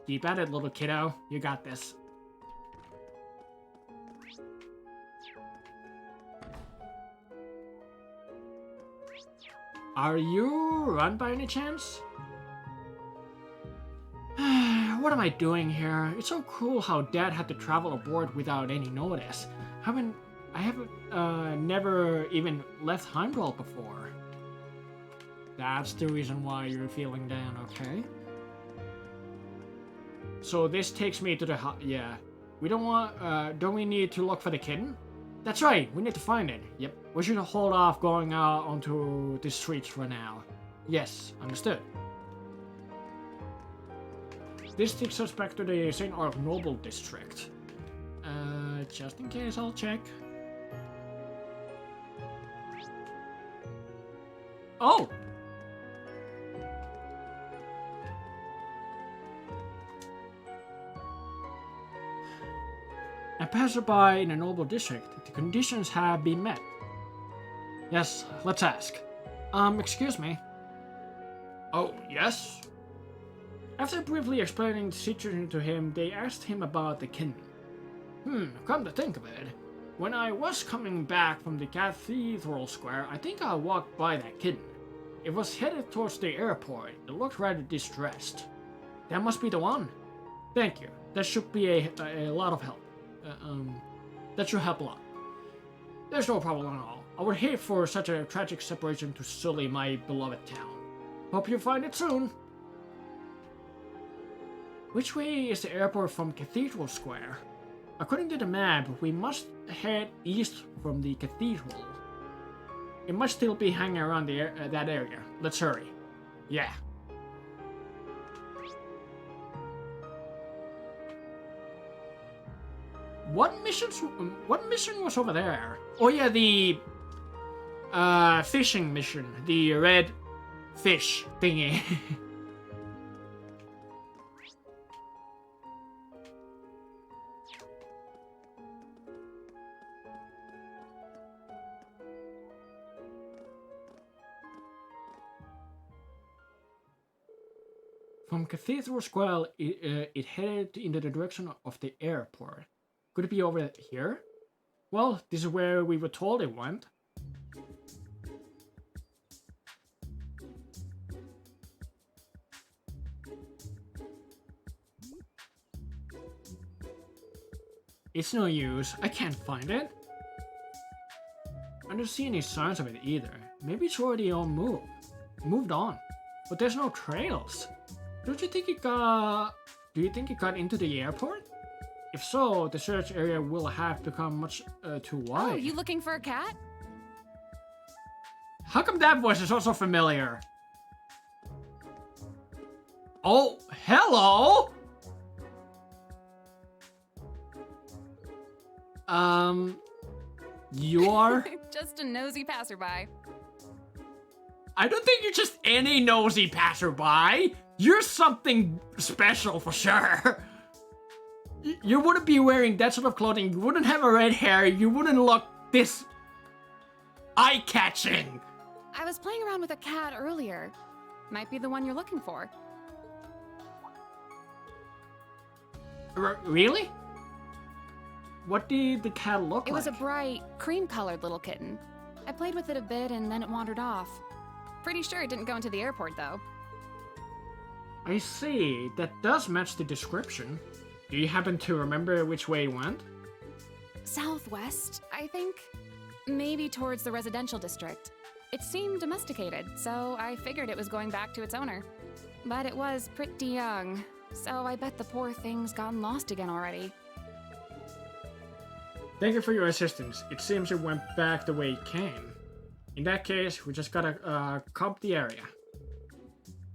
Keep at it, little kiddo. You got this. Are you Run by any chance? What am I doing here? It's so cool how Dad had to travel aboard without any notice. I haven't never even left Heimdall before. That's the reason why you're feeling down, okay? So this takes me to the yeah. We don't we need to look for the kitten? That's right, we need to find it. Yep. We should hold off going out onto the streets for now. Yes, understood. This takes us back to the St. Ark Noble District. Just in case, I'll check. Oh! A passerby in a noble district. The conditions have been met. Yes, let's ask. Excuse me. Oh, yes? After briefly explaining the situation to him, they asked him about the kitten. Come to think of it, when I was coming back from the Cathedral Square, I think I walked by that kitten. It was headed towards the airport. It looked rather distressed. That must be the one. Thank you. That should be a lot of help. That should help a lot. There's no problem at all. I would hate for such a tragic separation to sully my beloved town. Hope you find it soon. Which way is the airport from Cathedral Square? According to the map, we must head east from the cathedral. It must still be hanging around that area. Let's hurry. Yeah. What mission was over there? Oh yeah, the fishing mission. The red fish thingy. From Cathedral Square, it headed into the direction of the airport. Could it be over here? Well, this is where we were told it went. It's no use. I can't find it. I don't see any signs of it either. Maybe it's already all moved on. But there's no trails. Don't you think it got... Do you think it got into the airport? If so, the search area will have become much too wide. Oh, you looking for a cat? How come that voice is also familiar? Oh, hello! You are? Just a nosy passerby. I don't think you're just any nosy passerby. You're something special for sure. You wouldn't be wearing that sort of clothing. You wouldn't have a red hair. You wouldn't look this eye-catching. I was playing around with a cat earlier. Might be the one you're looking for. Really? What did the cat look like? It was a bright, cream-colored little kitten. I played with it a bit and then it wandered off. Pretty sure it didn't go into the airport, though. I see. That does match the description. Do you happen to remember which way it went? Southwest, I think? Maybe towards the residential district. It seemed domesticated, so I figured it was going back to its owner. But it was pretty young, so I bet the poor thing's gotten lost again already. Thank you for your assistance. It seems it went back the way it came. In that case, we just gotta comp the area.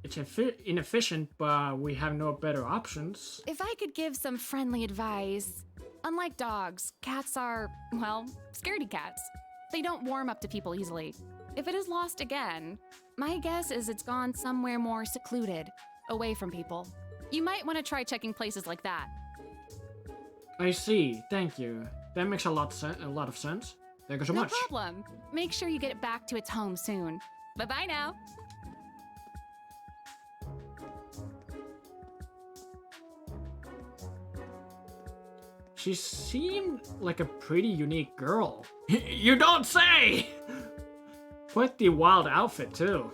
It's inefficient, but we have no better options. If I could give some friendly advice, unlike dogs, cats are, well, scaredy cats. They don't warm up to people easily. If it is lost again, my guess is it's gone somewhere more secluded, away from people. You might want to try checking places like that. I see. Thank you. That makes a lot of sense. Thank you so much. No problem. Make sure you get it back to its home soon. Bye-bye now. She seemed like a pretty unique girl. You don't say! Quite the wild outfit, too.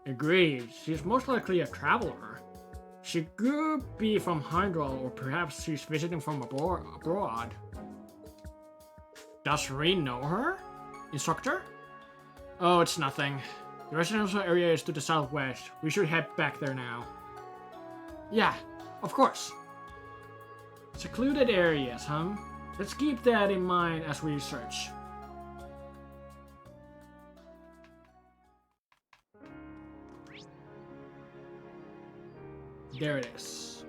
Agreed. She's most likely a traveler. She could be from Heimdall, or perhaps she's visiting from abroad. Does Reen know her? Instructor? Oh, it's nothing. The residential area is to the southwest. We should head back there now. Yeah, of course. Secluded areas, huh? Let's keep that in mind as we search. There it is.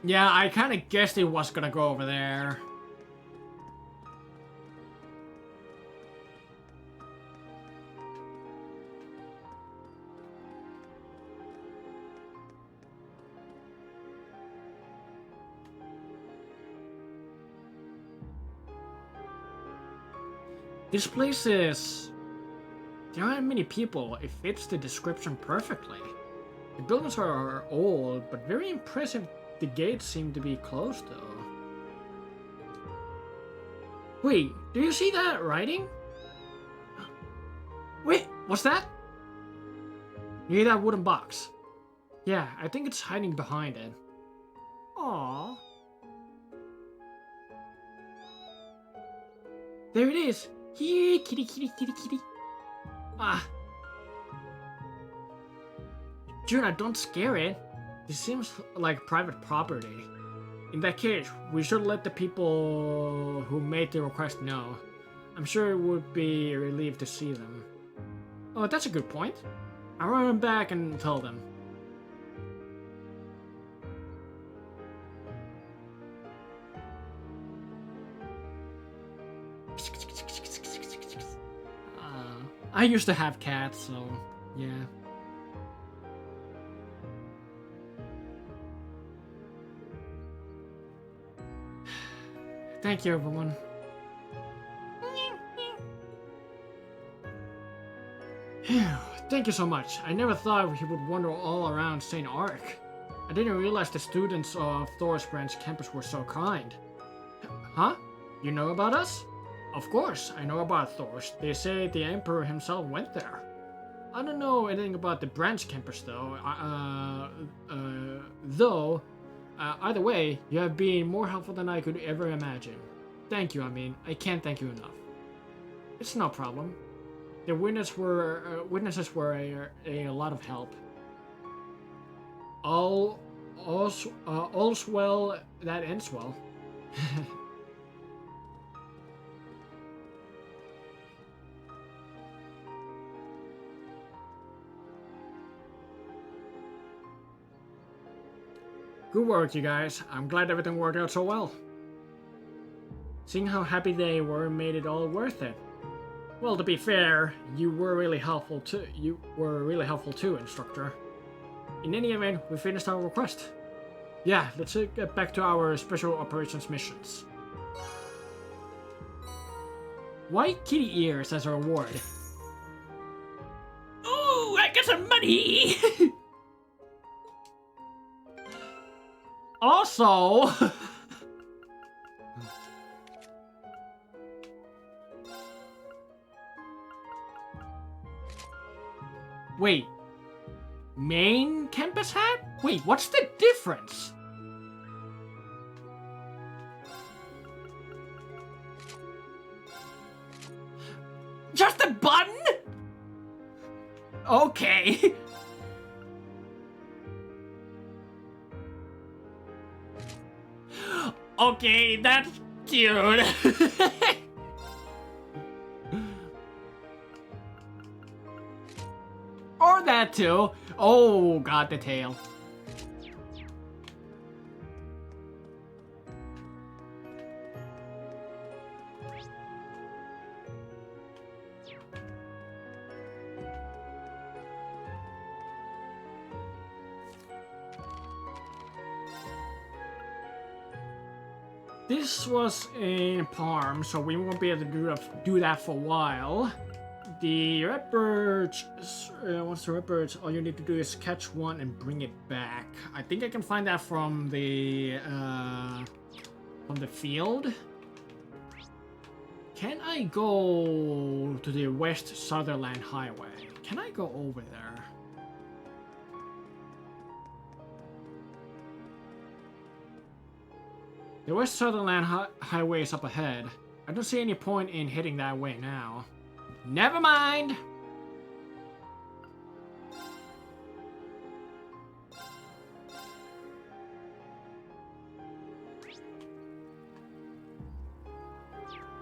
Yeah, I kind of guessed it was gonna go over there. This place is... There aren't many people. It fits the description perfectly. The buildings are old, but very impressive. The gates seem to be closed, though. Wait, do you see that writing? Wait, what's that? Near that wooden box. Yeah, I think it's hiding behind it. Aww. There it is. Here, kitty, kitty, kitty, kitty. Ah. Juna, don't scare it. This seems like private property. In that case, we should let the people who made the request know. I'm sure it would be relieved to see them. Oh, that's a good point. I'll run back and tell them. I used to have cats, so yeah. Thank you, everyone. Thank you so much. I never thought he would wander all around St. Ark. I didn't realize the students of Thurs branch campus were so kind. Huh? You know about us? Of course, I know about Thurs. They say the Emperor himself went there. I don't know anything about the branch campus though. Either way, you have been more helpful than I could ever imagine. Thank you, I can't thank you enough. It's no problem. The witnesses were a lot of help. All's well that ends well. Good work, you guys. I'm glad everything worked out so well. Seeing how happy they were made it all worth it. Well, to be fair, you were really helpful too. Instructor. In any event, we finished our request. Yeah, let's get back to our special operations missions. White kitty ears as a reward. Ooh, I got some money! Also... Wait. Main campus hat? Wait, what's the difference? Just a button? Okay. Okay, that's cute. Or that too. Oh, got the tail. This was in Parm, so we won't be able to do that for a while. The red birds, once the red birds, all you need to do is catch one and bring it back. I think I can find that from the field. Can I go to the West Sutherland Highway? Can I go over there? The West Sutherland Highway is up ahead. I don't see any point in heading that way now. Never mind!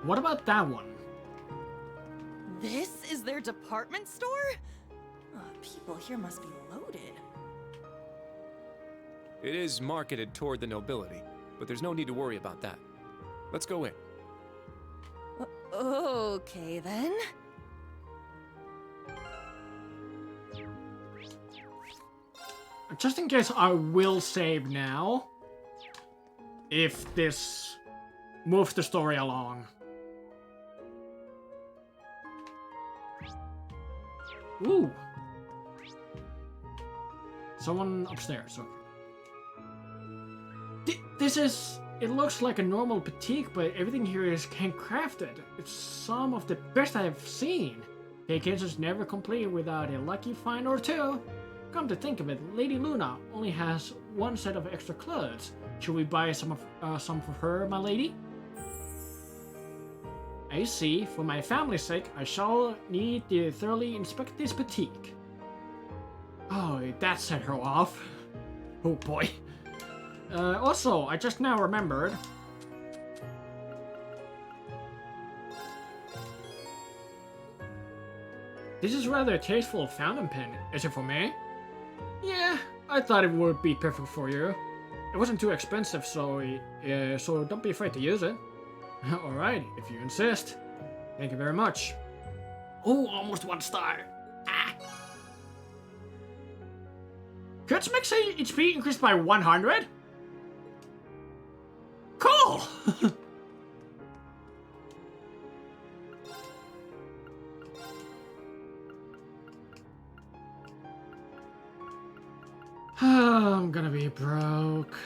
What about that one? This is their department store? People here must be loaded. It is marketed toward the nobility, but there's no need to worry about that. Let's go in. Okay, then. Just in case, I will save now. If this moves the story along. Ooh. Someone upstairs, okay. This is... It looks like a normal boutique, but everything here is handcrafted. It's some of the best I have seen. Vacations never complete without a lucky find or two. Come to think of it, Lady Luna only has one set of extra clothes. Should we buy some for her, my lady? I see. For my family's sake, I shall need to thoroughly inspect this boutique. Oh, that set her off. Oh boy. Also, I just now remembered. This is rather a tasteful fountain pen. Is it for me? Yeah, I thought it would be perfect for you. It wasn't too expensive, so don't be afraid to use it. Alright, if you insist. Thank you very much. Oh, almost 1 star. Ah. Could make HP increased by 100? Cool! I'm gonna be broke.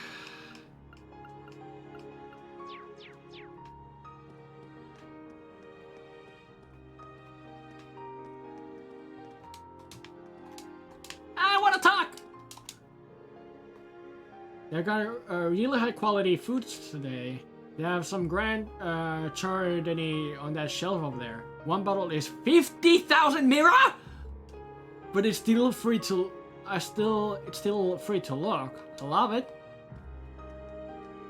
They got really high quality foods today. They have some grand chardonnay on that shelf over there. One bottle is 50,000 mira, but it's still free to. It's still free to look. I love it.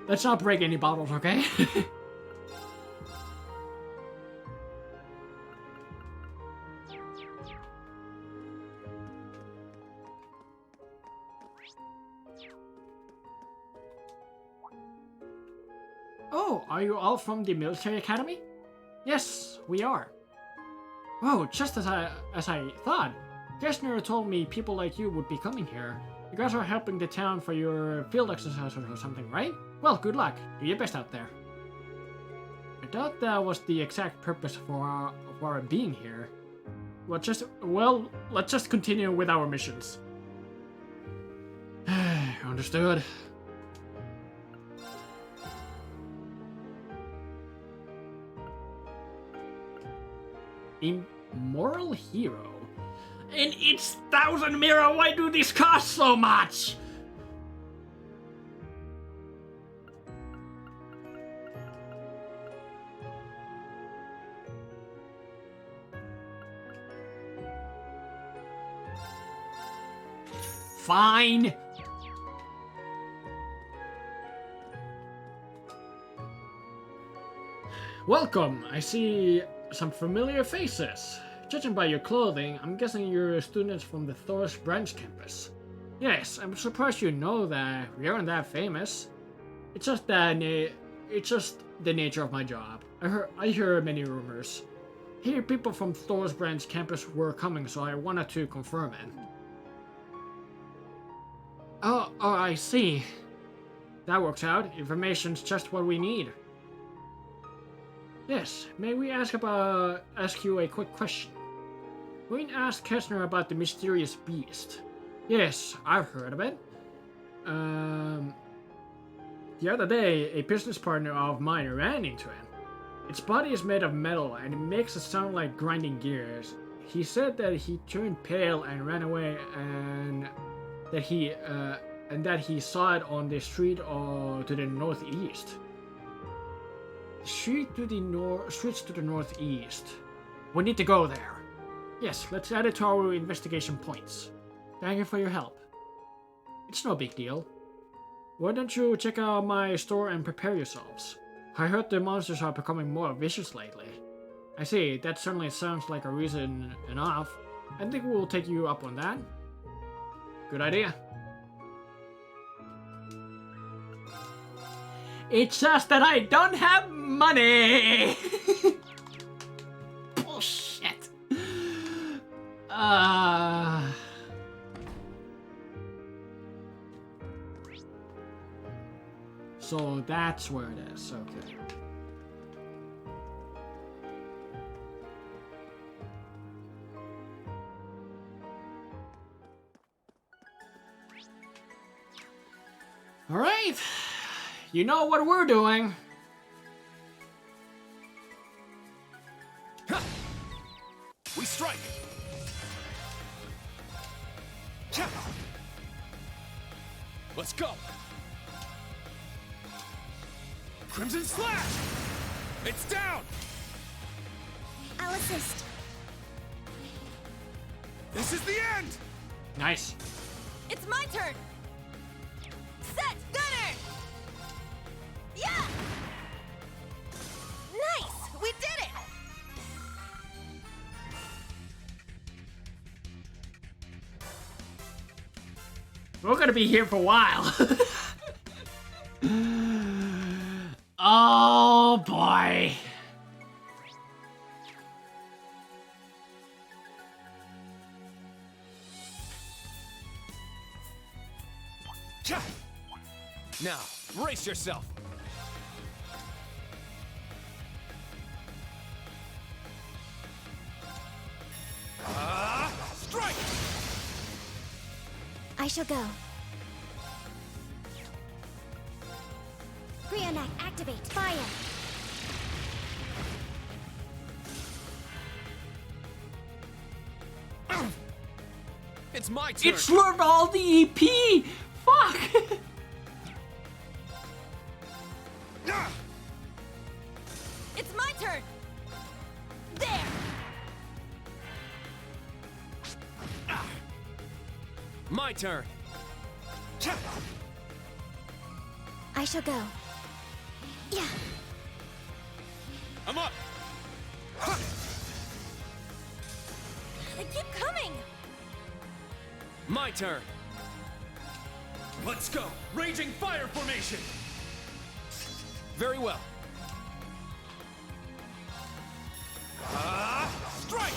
Let's not break any bottles, okay? Oh, are you all from the military academy? Yes, we are. Oh, just as I thought. Gessner told me people like you would be coming here. You guys are helping the town for your field exercises or something, right? Well, good luck. Do your best out there. I thought that was the exact purpose for our being here. Let's just continue with our missions. Understood. Immoral hero? And it's 1,000 mira, why do these cost so much? Fine. Welcome. I see some familiar faces. Judging by your clothing, I'm guessing you're students from the Thurs branch campus. Yes, I'm surprised you know that. We aren't that famous. It's just the nature of my job. I hear many rumors. Here, people from Thurs branch campus were coming, so I wanted to confirm it. Oh, I see. That works out. Information's just what we need. Yes, may we ask you a quick question? Wayne asked Kessner about the mysterious beast. Yes, I've heard of it. The other day, a business partner of mine ran into it. Its body is made of metal and it makes it sound like grinding gears. He said that he turned pale and ran away, and that he saw it on the street to the northeast. Streets to the northeast. We need to go there. Yes, let's add it to our investigation points. Thank you for your help. It's no big deal. Why don't you check out my store and prepare yourselves? I heard the monsters are becoming more vicious lately. I see, that certainly sounds like a reason enough. I think we'll take you up on that. Good idea. It's just that I don't have money! Bullshit. So that's where it is, okay. Alright, you know what we're doing. We strike! Let's go! Crimson Slash! It's down! I'll assist. This is the end! Nice. It's my turn! Set! Gunner! Yeah! Nice! We did it! We're gonna be here for a while. Oh boy. Now, brace yourself! Strike! I shall go. Brionac, activate. Fire. It's my turn! It's learned all the EP! Fuck! My turn. I shall go. Yeah. I'm up. They keep coming! My turn. Let's go. Raging fire formation. Very well. Strike!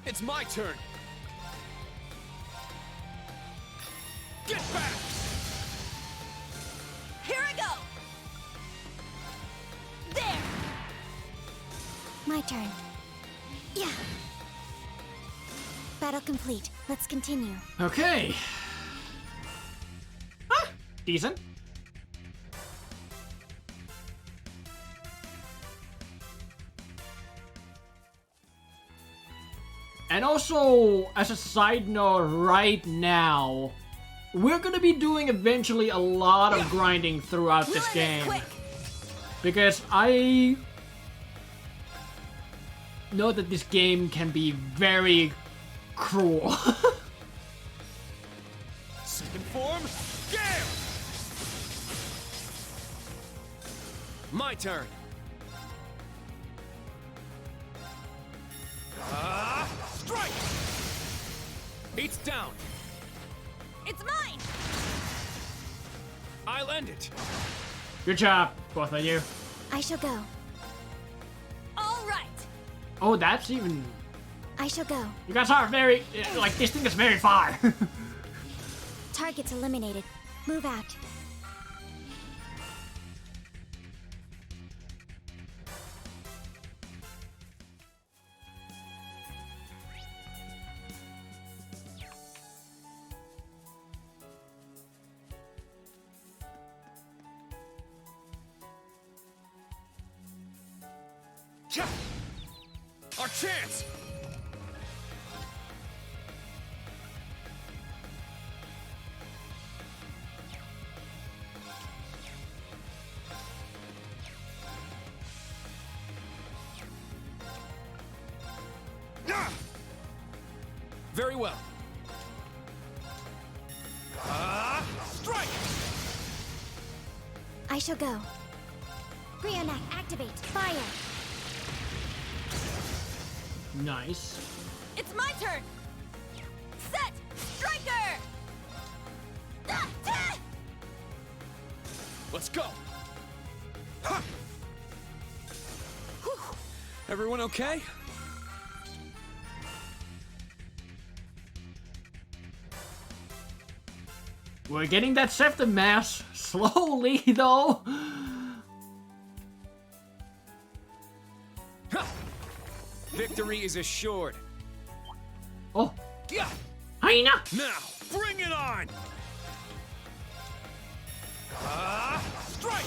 It's my turn. Get back! Here I go! There! My turn. Yeah. Battle complete. Let's continue. Okay. Ah, decent. And also, as a side note right now, we're gonna be doing eventually a lot of grinding throughout this game. Quick! Because I know that this game can be very cruel. Second form, gale! My turn. Strike! It's down. It's mine! I'll end it. Good job, both of you. I shall go. All right! Oh, that's even... I shall go. You guys are very... like, this thing is very far. Targets eliminated. Move out. Our chance! Very well. Strike! I shall go. Brionac, activate. Fire. Nice. It's my turn! Set! Striker! Let's go! Everyone okay? We're getting that septum mass slowly, though. Victory is assured. Oh, Yeah! Hyena! Now, bring it on! Strike!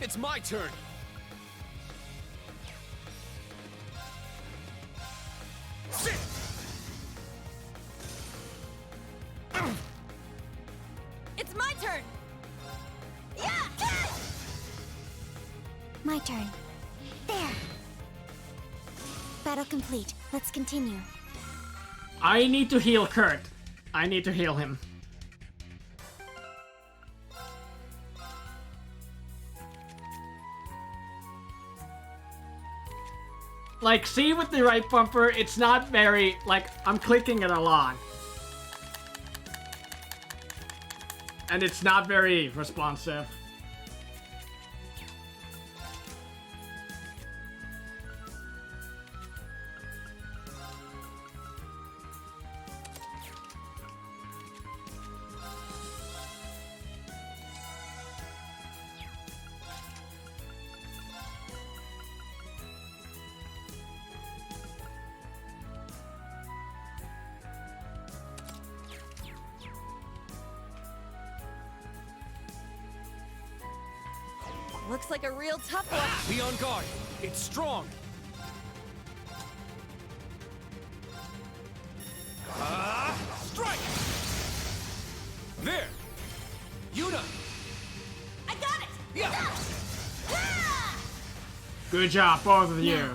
It's my turn. Sit! It's my turn! Yeah! My turn. There. Battle complete. Let's continue. I need to heal Kurt. I need to heal him. Like, see with the right bumper, it's not very, like, I'm clicking it a lot. And it's not very responsive. Looks like a real tough one. Be on guard. It's strong. Strike! There! Yuna! I got it! Yeah! Good job, both of you.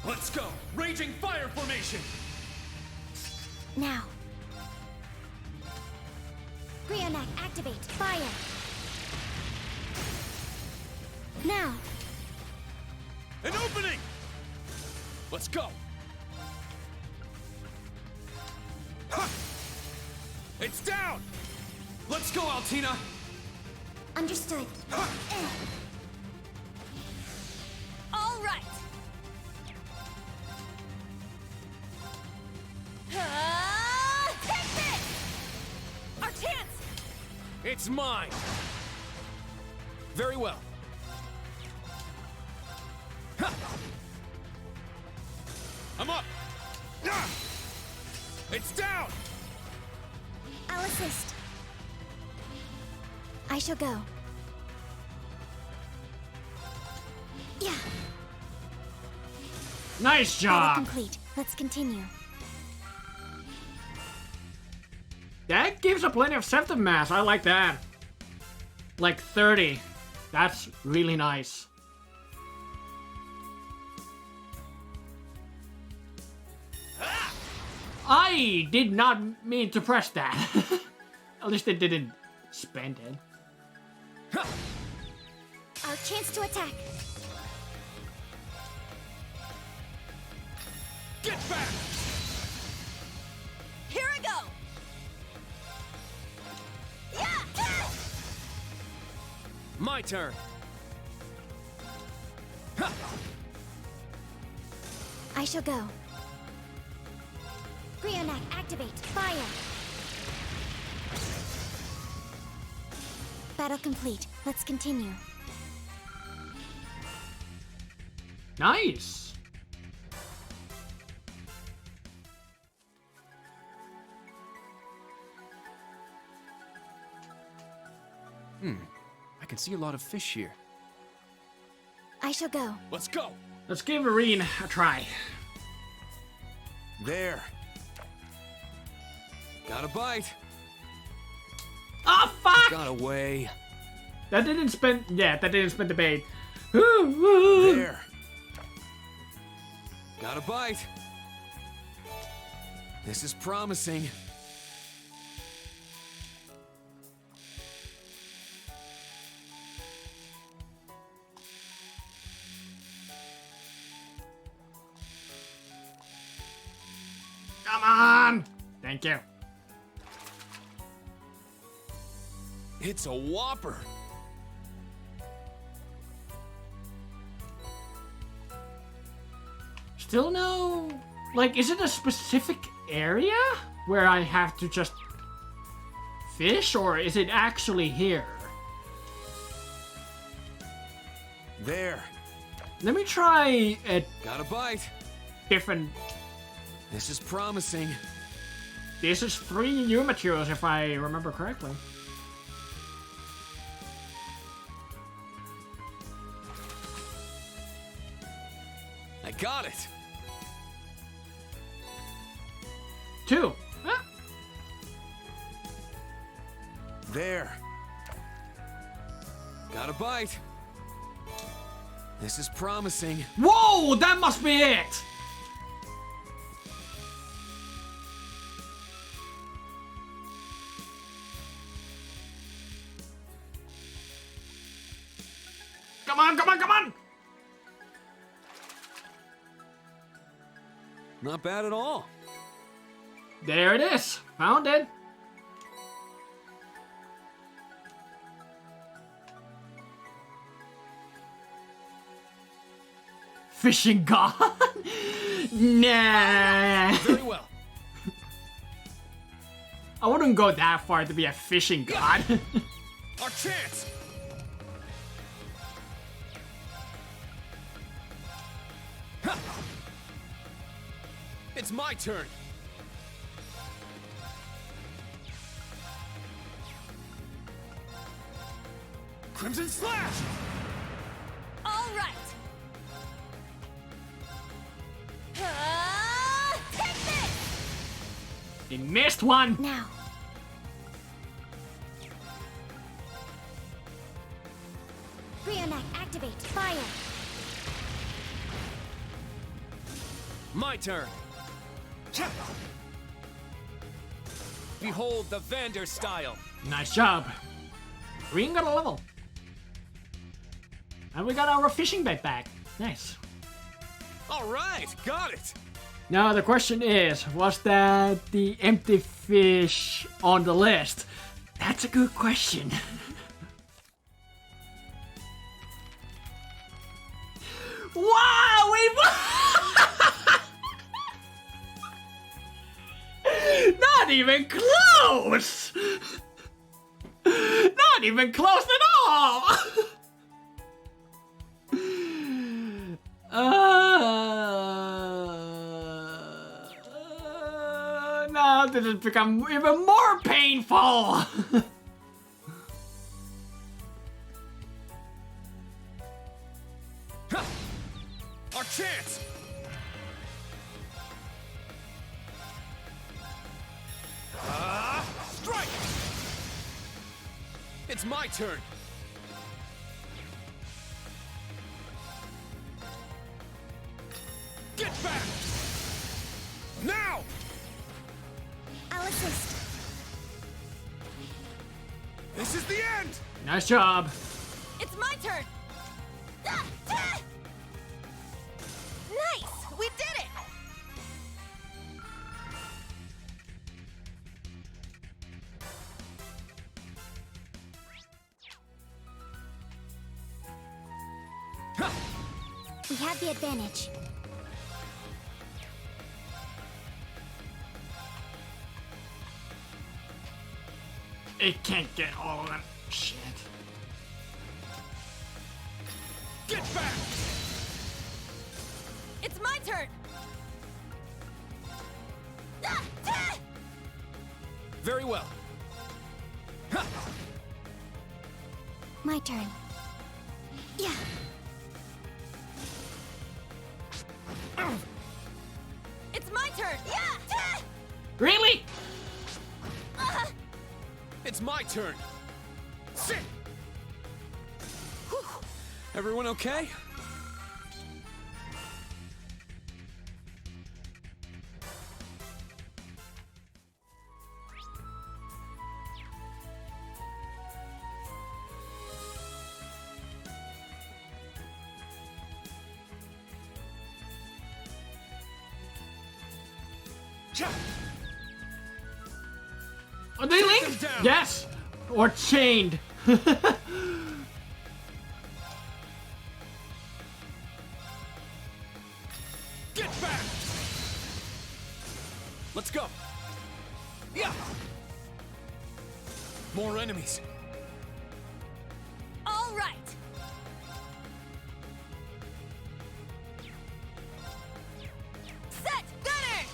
Let's go! Raging fire formation! Now. Brionac, activate. Fire. Now. An opening! Let's go! Ha! It's down! Let's go, Altina! Understood. All right. Take this! Our chance! It's mine! Very well. Ha! I'm up! Ah! It's down! I'll assist. I shall go. Yeah. Nice Battle job. complete. Let's continue. That gives a plenty of symptom mass. I like that. Like 30. That's really nice. I did not mean to press that. At least it didn't spend it. Our chance to attack. Get back! Here I go! Yeah! My turn. Ha! I shall go. Brionac, activate. Fire. Battle complete. Let's continue. Nice. I can see a lot of fish here. I shall go. Let's go! Let's give Irene a try. There. Got a bite. Oh fuck! Got away. That didn't spend. Yeah, that didn't spend the bait. There. There. Got a bite. This is promising. Come on! Thank you. It's a whopper. Still no. Like, is it a specific area where I have to just fish, or is it actually here? There. Let me try a Got a bite. different. This is promising. This is 3 new materials, if I remember correctly. I got it. 2. Huh? There. Got a bite. This is promising. Whoa! That must be it! Come on, come on, come on! Not bad at all. There it is. Found it. Fishing god? Nah. Very well. I wouldn't go that far to be a fishing god. Our chance. Ha! It's my turn. Crimson Slash! All right. Take this! He missed one. Now. Brionac, activate. Fire. My turn. Behold the Vander style. Nice job. Green got a level. And we got our fishing bait back. Nice. All right, got it. Now the question is, was that the empty fish on the list? That's a good question. Wow, we not even close! Not even close at all! Now this has become even more painful! Our chance! Strike! It's my turn! Get back! Now! I'll assist. This is the end! Nice job. It's my turn! Nice! We did it! We have the advantage. It can't get all of them. Shit. Get back! It's my turn! Very well. My turn. Yeah. It's my turn! Yeah! Really? It's my turn. Sit! Whew. Everyone okay? Are they linked? Yes! Or chained. Get back! Let's go. Yeah. More enemies. All right! Set! Gunner!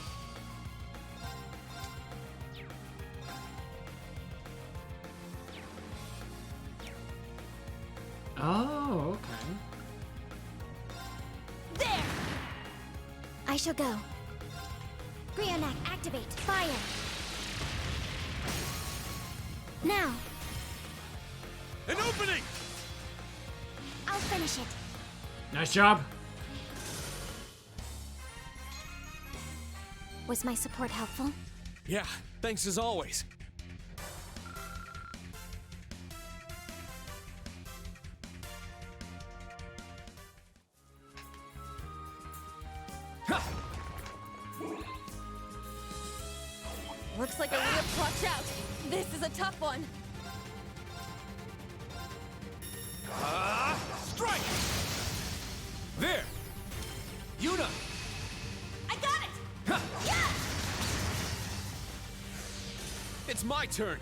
Oh, okay. There! I shall go. Brionac, activate. Fire. Now. An opening! I'll finish it. Nice job. Was my support helpful? Yeah, thanks as always. Looks like a Leah clutch out. This is a tough one. Strike! There! Yuna! I got it! Yeah! It's my turn!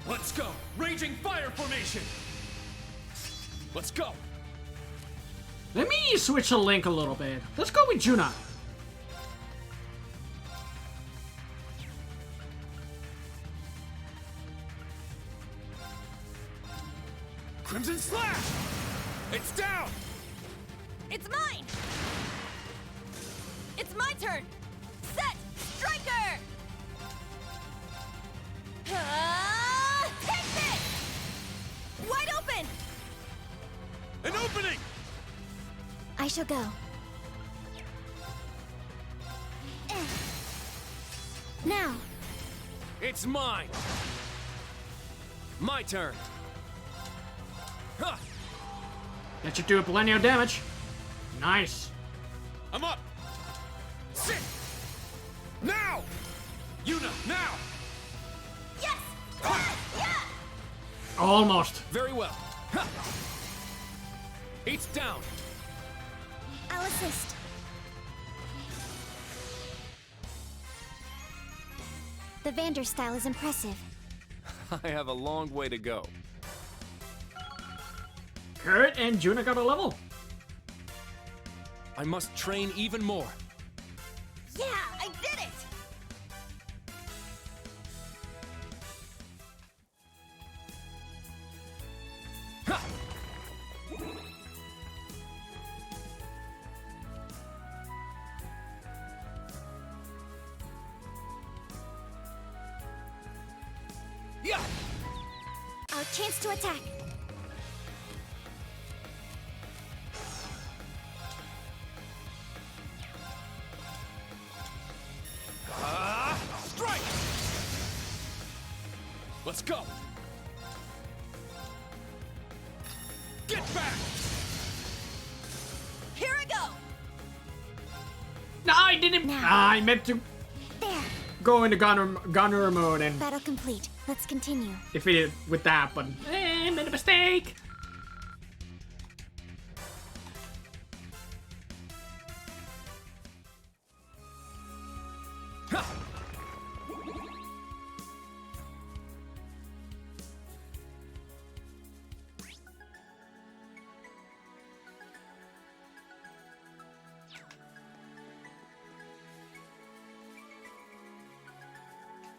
Let's go! Raging fire formation! Let's go! Let me switch the link a little bit. Let's go with Juna. Crimson Slash! It's down! It's mine! It's my turn! Set! Striker! Take this! Wide open! opening! I shall go. Now! It's mine! My turn! Huh. That should do plenty of damage. Nice. I'm up! Sit! Now! Yuna, now! Yes! Yeah! Almost. Very well. Ha. It's down. I'll assist. The Vander style is impressive. I have a long way to go. Kurt and Juna got a level. I must train even more. Yeah, I did it! Ha. Yeah. Our chance to attack. Strike! Let's go! Get back! Here I go! No, I didn't. Now. I meant to There. go into gunner mode and Battle complete. Let's continue. defeat it with that, but made a mistake. Ha.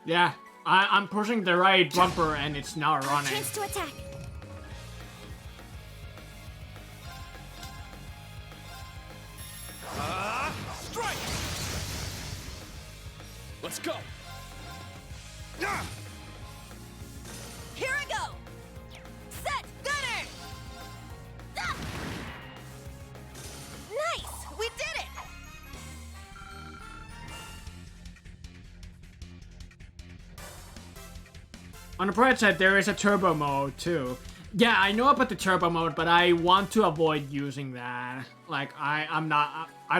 Yeah, I'm pushing the right bumper and it's not running. Chance to attack. Strike! Let's go! Here I go! Set! Gunner! Ah! Nice! We did it! On the bright side, there is a turbo mode too. Yeah, I know about the turbo mode, but I want to avoid using that. Like, I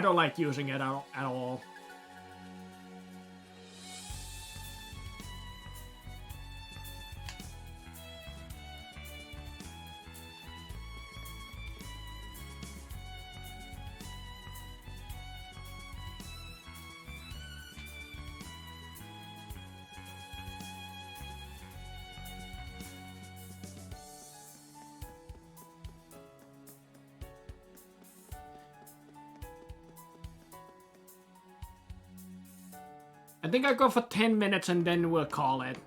don't like using it at all. I think I go for 10 minutes and then we'll call it.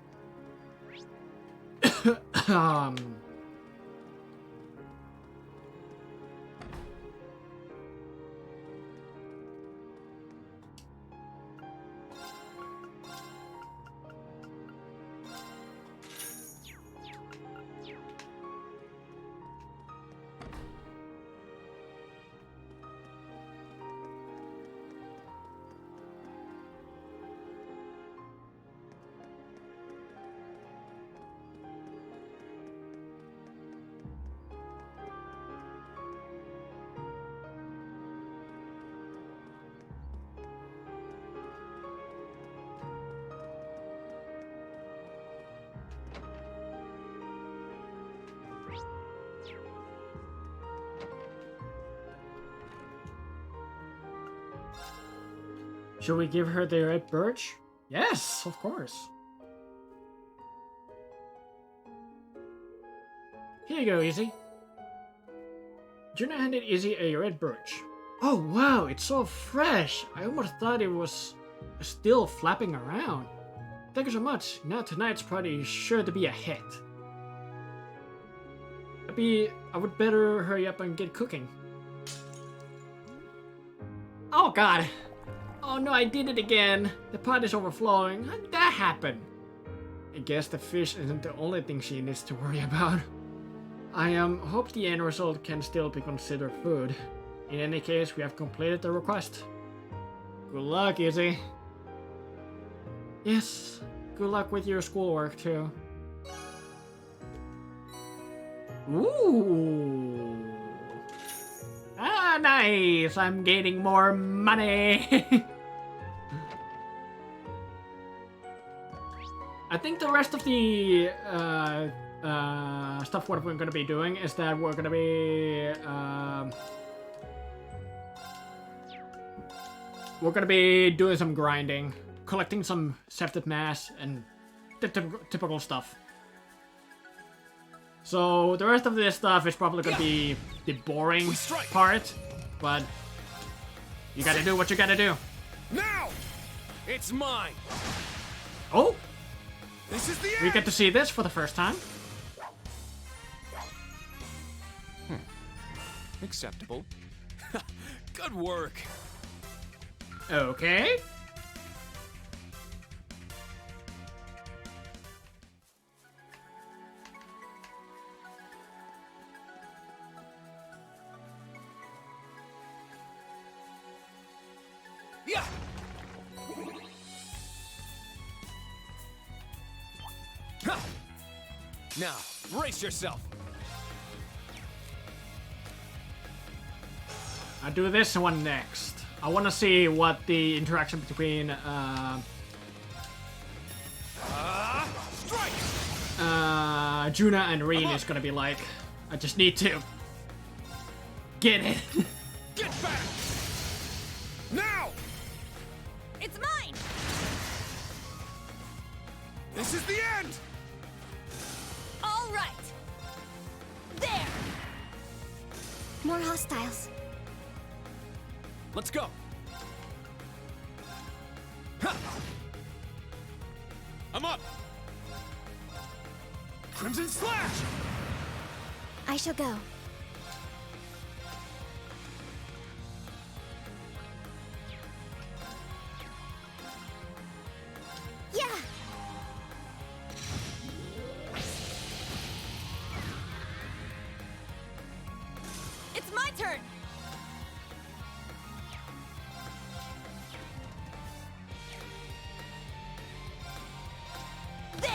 Should we give her the red birch? Yes, of course. Here you go, Izzy. Juna handed Izzy a red birch. Oh wow, it's so fresh. I almost thought it was still flapping around. Thank you so much. Now tonight's party is sure to be a hit. I would better hurry up and get cooking. Oh god. Oh no, I did it again. The pot is overflowing. How did that happen? I guess the fish isn't the only thing she needs to worry about. I hope the end result can still be considered food. In any case, we have completed the request. Good luck, Izzy. Yes, good luck with your schoolwork too. Ooh. Ah, nice! I'm gaining more money! I think the rest of the stuff what we're gonna be doing is that we're gonna be doing some grinding, collecting some sifted mass, and the typical stuff. So the rest of this stuff is probably gonna be the boring part, but you gotta do what you gotta do. Now! It's mine! Oh! This is the end! We get to see this for the first time. Acceptable. Good work. Okay. Yeah! Ha! Now, brace yourself. I'll do this one next. I want to see what the interaction between Strike! Juna and Reen is gonna be like. I just need to get it. Get back! Now! It's mine! This is the end! All right! There! More hostiles. Let's go! Ha! I'm up! Crimson Slash! I shall go. Yeah! It's my turn! There!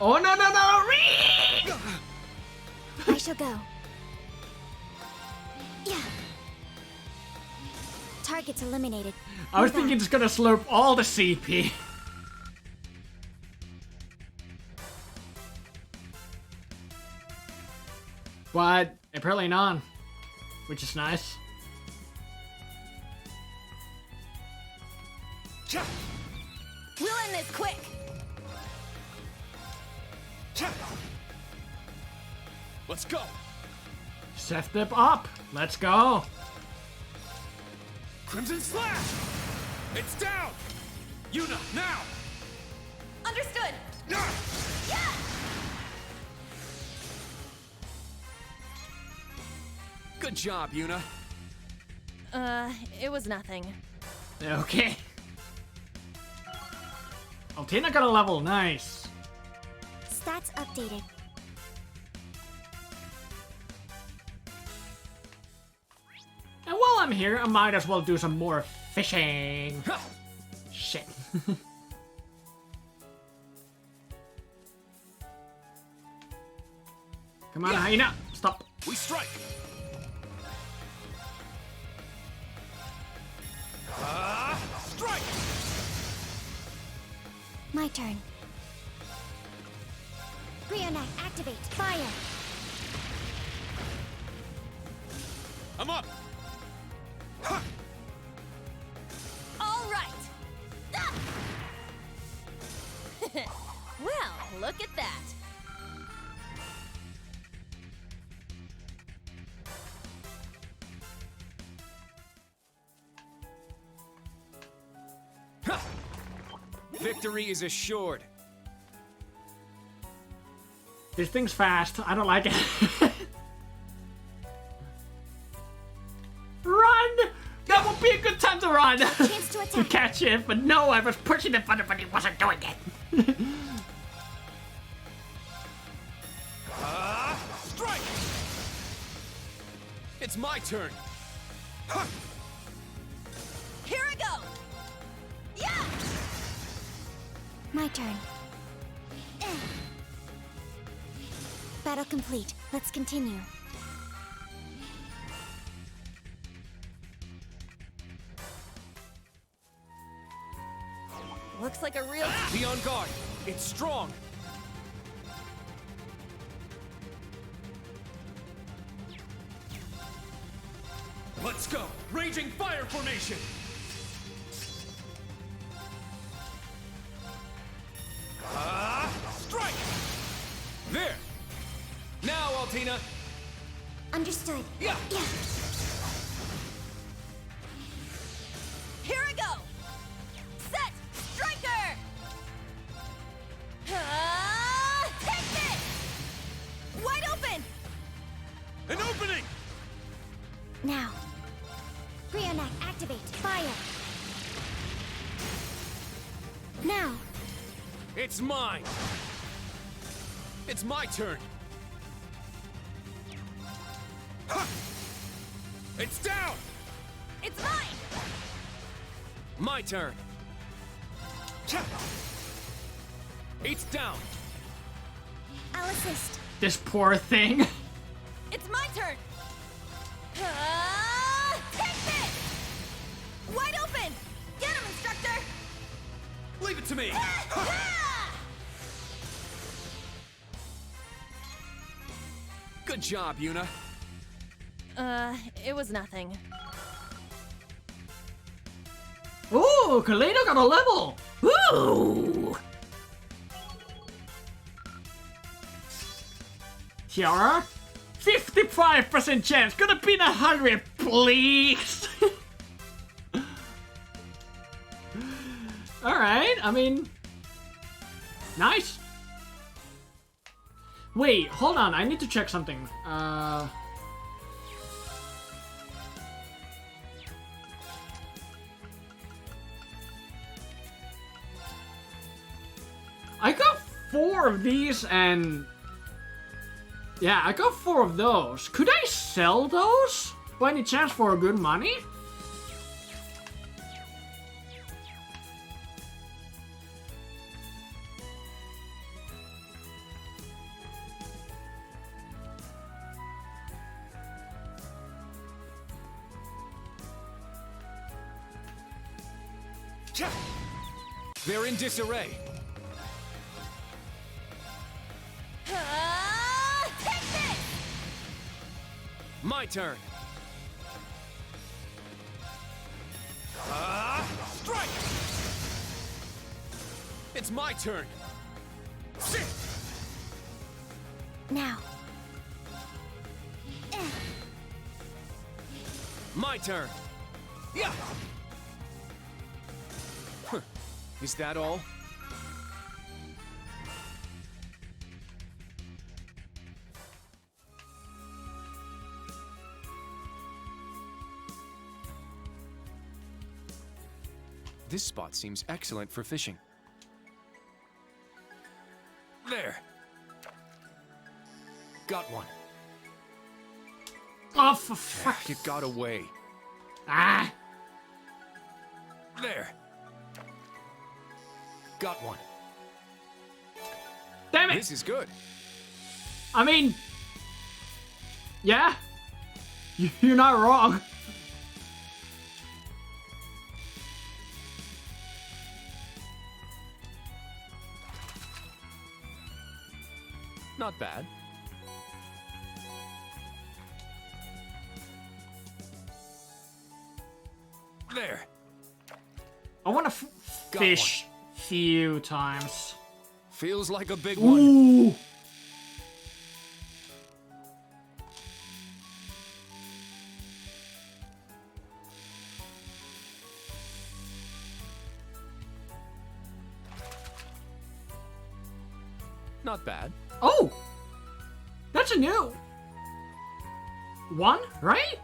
Oh no no no! Reen! I shall go. Yeah. Targets eliminated. I was Move thinking on. it's gonna slurp all the CP. But apparently not, which is nice. We'll end this quick! Let's go! Step up. Let's go. Crimson Slash! It's down! Yuna, now! Understood! Yeah! Yeah! Good job, Yuna. It was nothing. Okay. Altina got a level. Nice. Stats updated. And while I'm here, I might as well do some more fishing. Shit. Come on, hyena. Stop. We strike! Strike! My turn. Brionite, activate. Fire. I'm up! All right! Ah! Well, look at that. Victory is assured. This thing's fast. I don't like it. Run! That would be a good time to run. Chance to attack. Catch it, but no, I was pushing the button, but he wasn't doing it. It's my turn. Here I go! Yeah! My turn. Battle complete. Let's continue. Looks like a real... Be on guard. It's strong. Let's go. Raging fire formation. Strike! There. Now, Altina. Understood. Yeah. Here I go! Set! Striker! Take this! Wide open! An opening! Now. Brionac, activate. Fire. Now. It's mine. It's my turn. It's down. It's mine! My turn. It's down. I'll assist. This poor thing. It's my turn! Take this! Wide open! Get him, instructor! Leave it to me. Good job, Yuna. It was nothing. Ooh, Kaleido got a level. Ooh. Tiara, 55% chance. Could have been 100, please. All right. I mean, nice. Wait, hold on. I need to check something. I got 4 of these and... Yeah, I got 4 of those. Could I sell those? By any chance for good money? They're in disarray. Take this! My turn. Strike! It's my turn. Sit! Now. My turn. Yeah. Is that all? This spot seems excellent for fishing. There. Got one. Oh, for fuck. It got away. Ah. There. Got one. Damn it. This is good. I mean... Yeah. You're not wrong. Not bad. There. I want to fish few times. Feels like a big one. Ooh. Not bad. Oh! That's a new one, right?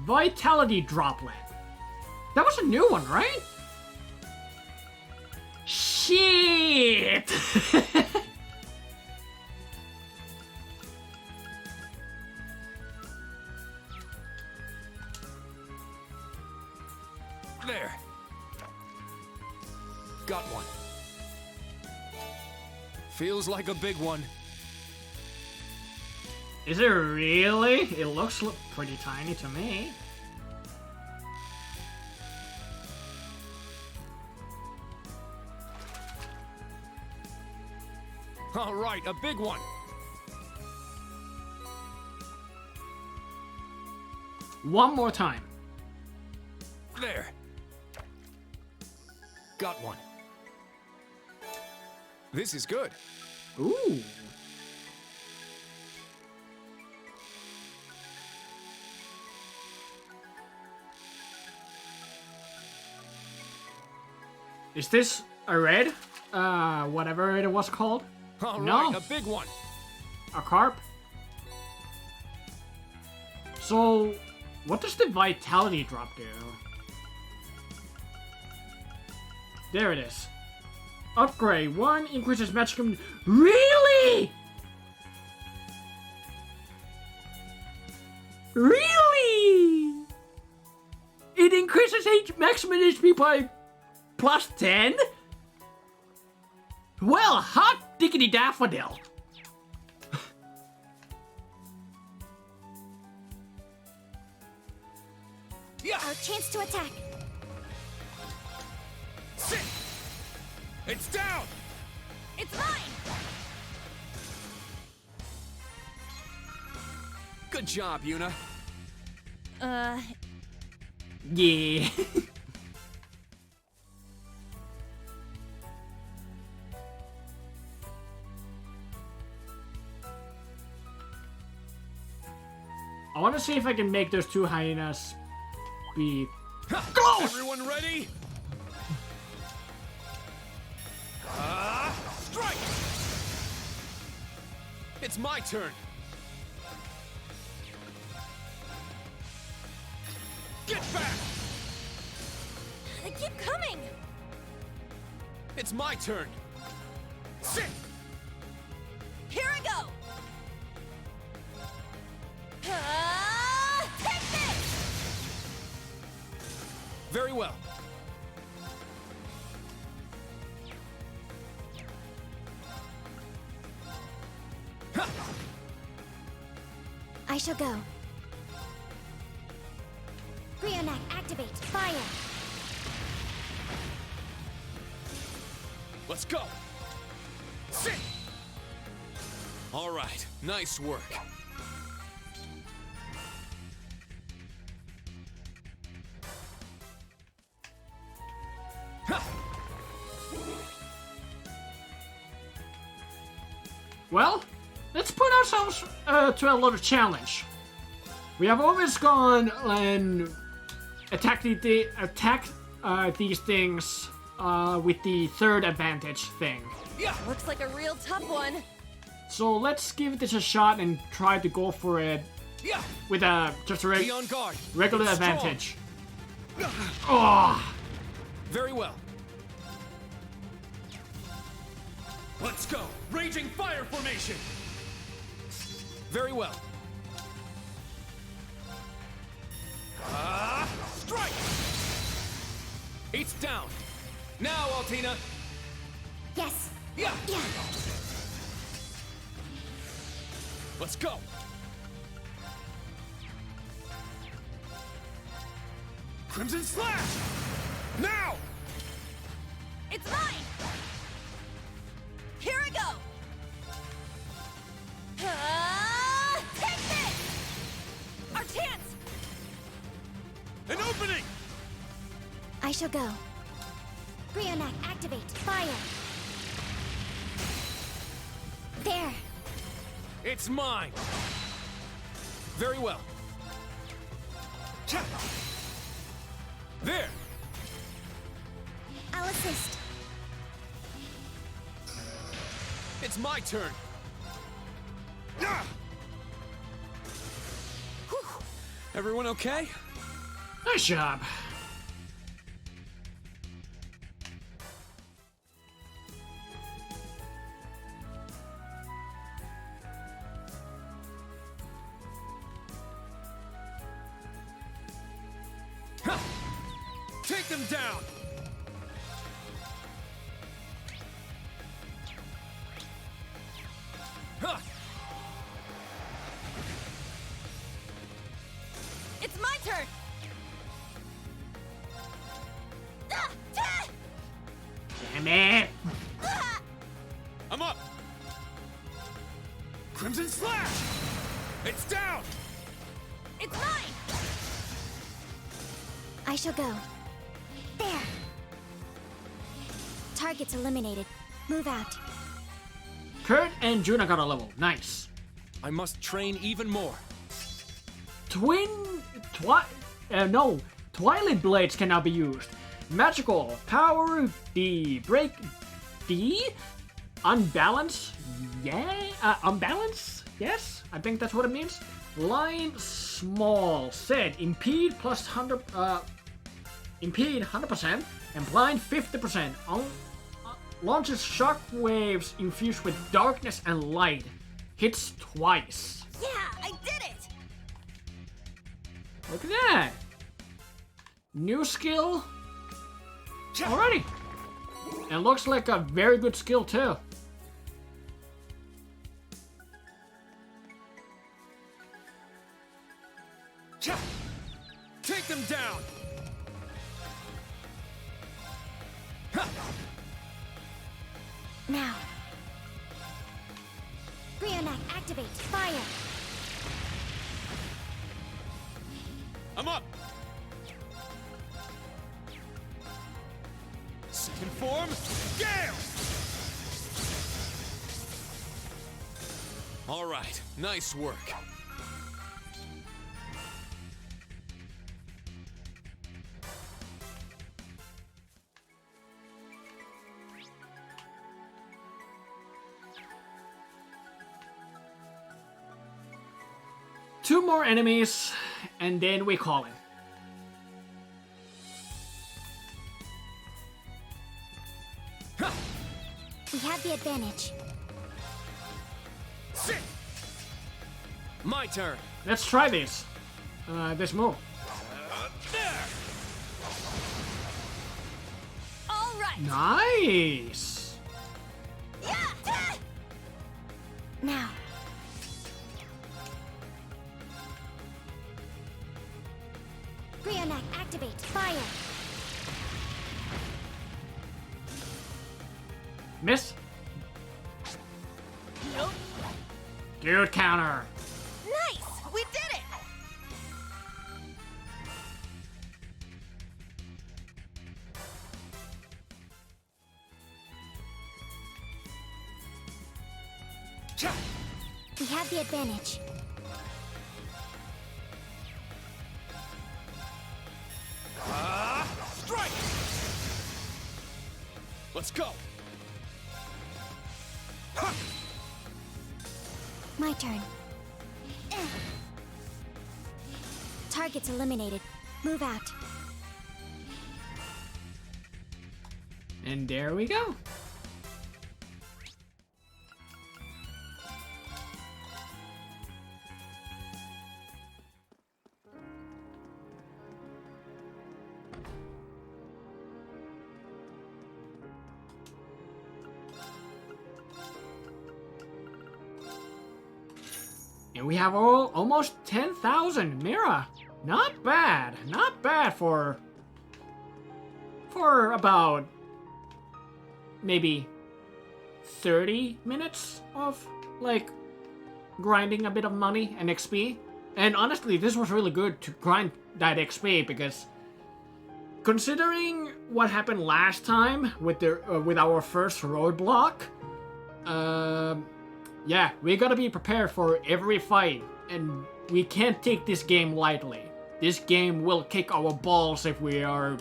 Vitality droplet. That was a new one, right? Shit! There. Got one. Feels like a big one. Is it really? It looks pretty tiny to me. All right, a big one. One more time. There. Got one. This is good. Ooh. Is this a red? Whatever it was called? All No. right, a big one. A carp? So, what does the vitality drop do? There it is. Upgrade 1 increases magic. Really? Really? It increases maximum HP by plus 10? Well, hot diggity daffodil. Yeah. Our chance to attack. Sit. It's down. It's mine! Good job, Yuna. Yeah. I want to see if I can make those two hyenas be close. Everyone ready? Strike! It's my turn. Get back! They keep coming! It's my turn. Sit! Here I go! Take this! Very well. I shall go. Brionac, activate. Fire! Let's go. Sit! All right, nice work. Well, let's put ourselves to a little challenge. We have always gone and attacked these things with the third advantage thing. Yeah. Looks like a real tough one. So let's give this a shot and try to go for it Yeah. with just a Be on guard. regular It's strong. advantage. Oh, Very well. Let's go. Raging fire formation. Very well. Strike! It's down. Now, Altina. Yes! Yeah. Yeah! Let's go. Crimson Slash! Now! It's mine! Here I go! Take this! Our chance! An opening! I shall go. Brionac, activate. Fire! There! It's mine! Very well. There! I'll assist. It's my turn! Everyone okay? nice job. Take them down! Huh. It's my turn! Damn it! I'm up! Crimson Slash! It's down! It's mine! I shall go. There! Target's eliminated. Move out. Kurt and Juna got a level. Nice. I must train even more. Twilight Blades can now be used. Magical, Power D, Break D, Unbalance, Unbalance? Yes, I think that's what it means. Line Small, Set, Impede plus 100, Impede 100%, and Blind 50%. Launches shock waves infused with darkness and light. Hits twice. Yeah, I did it! Look at that. New skill. Alrighty. And looks like a very good skill too. Take them down! Now. Brionac, activate. Fire. I'm up! Second form, Gale! All right, nice work. Two more enemies, and then we call it. We have the advantage. Sit! My turn. Let's try this. This move. There! All right! Nice. Now. Brionac, activate. Fire. Miss. Nope. Dude counter. Nice! We did it! We have the advantage. Strike! Let's go! My turn. Target's eliminated. Move out. And there we go. And we have almost 10,000 Mira. Not bad. Not bad for about maybe 30 minutes of like grinding a bit of money and XP. And honestly, this was really good to grind that XP because considering what happened last time with the with our first roadblock, yeah, we gotta be prepared for every fight, and we can't take this game lightly. This game will kick our balls if we are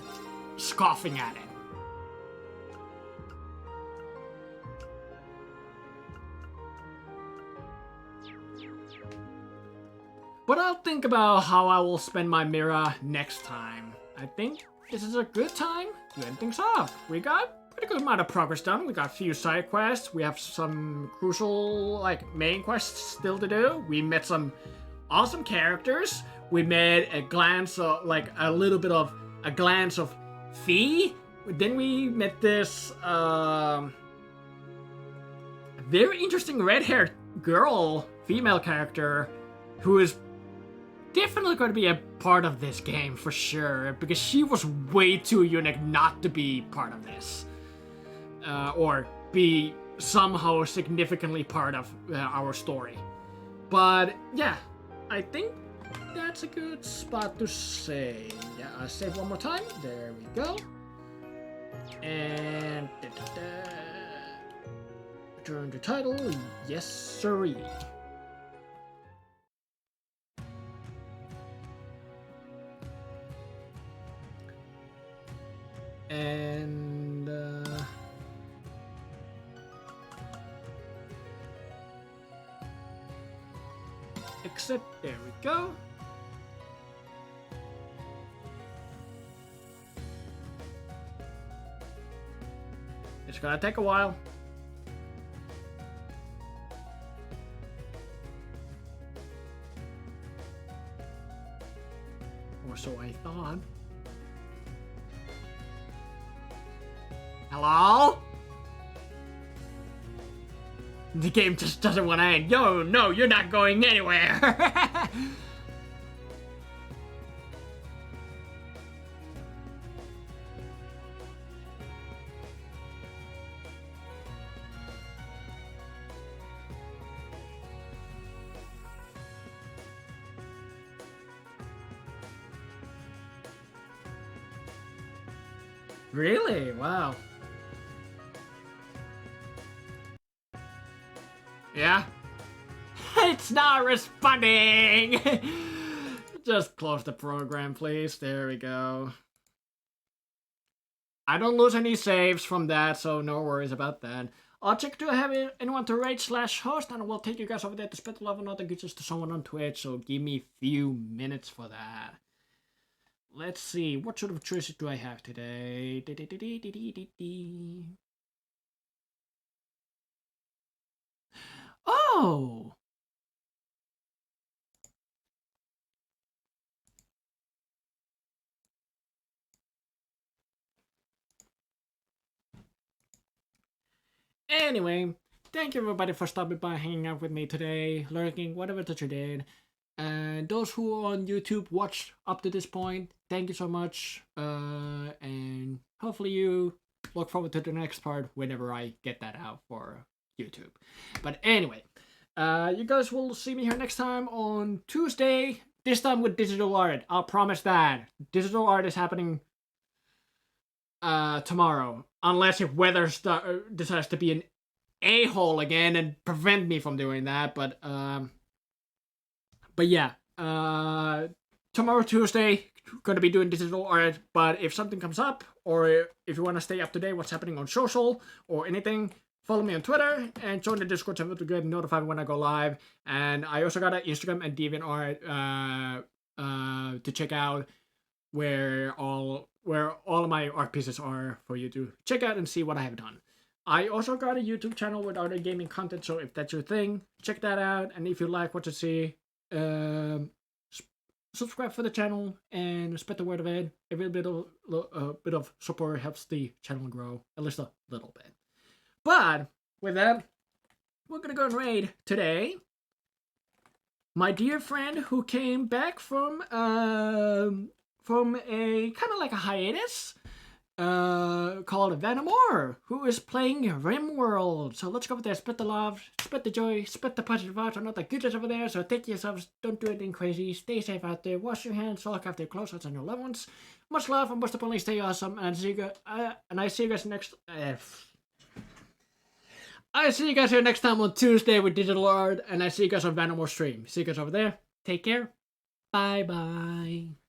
scoffing at it. But I'll think about how I will spend my Mira next time. I think this is a good time to end things off. We got pretty good amount of progress done. We got a few side quests. We have some crucial, like, main quests still to do. We met some awesome characters. We made a glance of, like, a little bit of a glance of Fee. Then we met this very interesting red-haired girl, female character, who is definitely going to be a part of this game for sure, because she was way too unique not to be part of this, or be somehow significantly part of our story. But yeah, I think that's a good spot to save. Yeah, I'll save one more time. There we go. And return to title. Yes, sirree. And exit. There we go. It's gonna take a while. Or so I thought. Hello? The game just doesn't want to end. Yo, no, you're not going anywhere. Really? Wow. Yeah? It's not responding! Just close the program, please. There we go. I don't lose any saves from that, so no worries about that. I'll check to have anyone to rate/host, and we'll take you guys over there to spread the love and other goodies to someone on Twitch, so give me a few minutes for that. Let's see, what sort of choices do I have today? Oh! Anyway, thank you everybody for stopping by, hanging out with me today, lurking, whatever that you did. And those who on YouTube watched up to this point, thank you so much. And hopefully you look forward to the next part whenever I get that out for YouTube. But anyway, you guys will see me here next time on Tuesday. This time with digital art. I'll promise that. Digital art is happening tomorrow. Unless if weather decides to be an a-hole again and prevent me from doing that. But yeah, tomorrow, Tuesday, going to be doing digital art, but if something comes up, or if you want to stay up to date what's happening on social, or anything, follow me on Twitter, and join the Discord server to get notified when I go live, and I also got an Instagram and DeviantArt, to check out where all of my art pieces are for you to check out and see what I have done. I also got a YouTube channel with other gaming content, so if that's your thing, check that out, and if you like what you see, subscribe for the channel and spread the word of it. Every bit of support helps the channel grow, at least a little bit. But with that, we're gonna go and raid today my dear friend who came back from a kind of like a hiatus, called Vanamore, who is playing RimWorld. So let's go over there, spread the love, spread the joy, spread the positive vibes, and all the goodness over there. So take yourselves, don't do anything crazy, stay safe out there, wash your hands, look after your close ones and your loved ones. Much love, and most importantly, stay awesome. And I see you guys next. I see you guys here next time on Tuesday with digital art, and I see you guys on Vanamore stream. See you guys over there. Take care. Bye bye.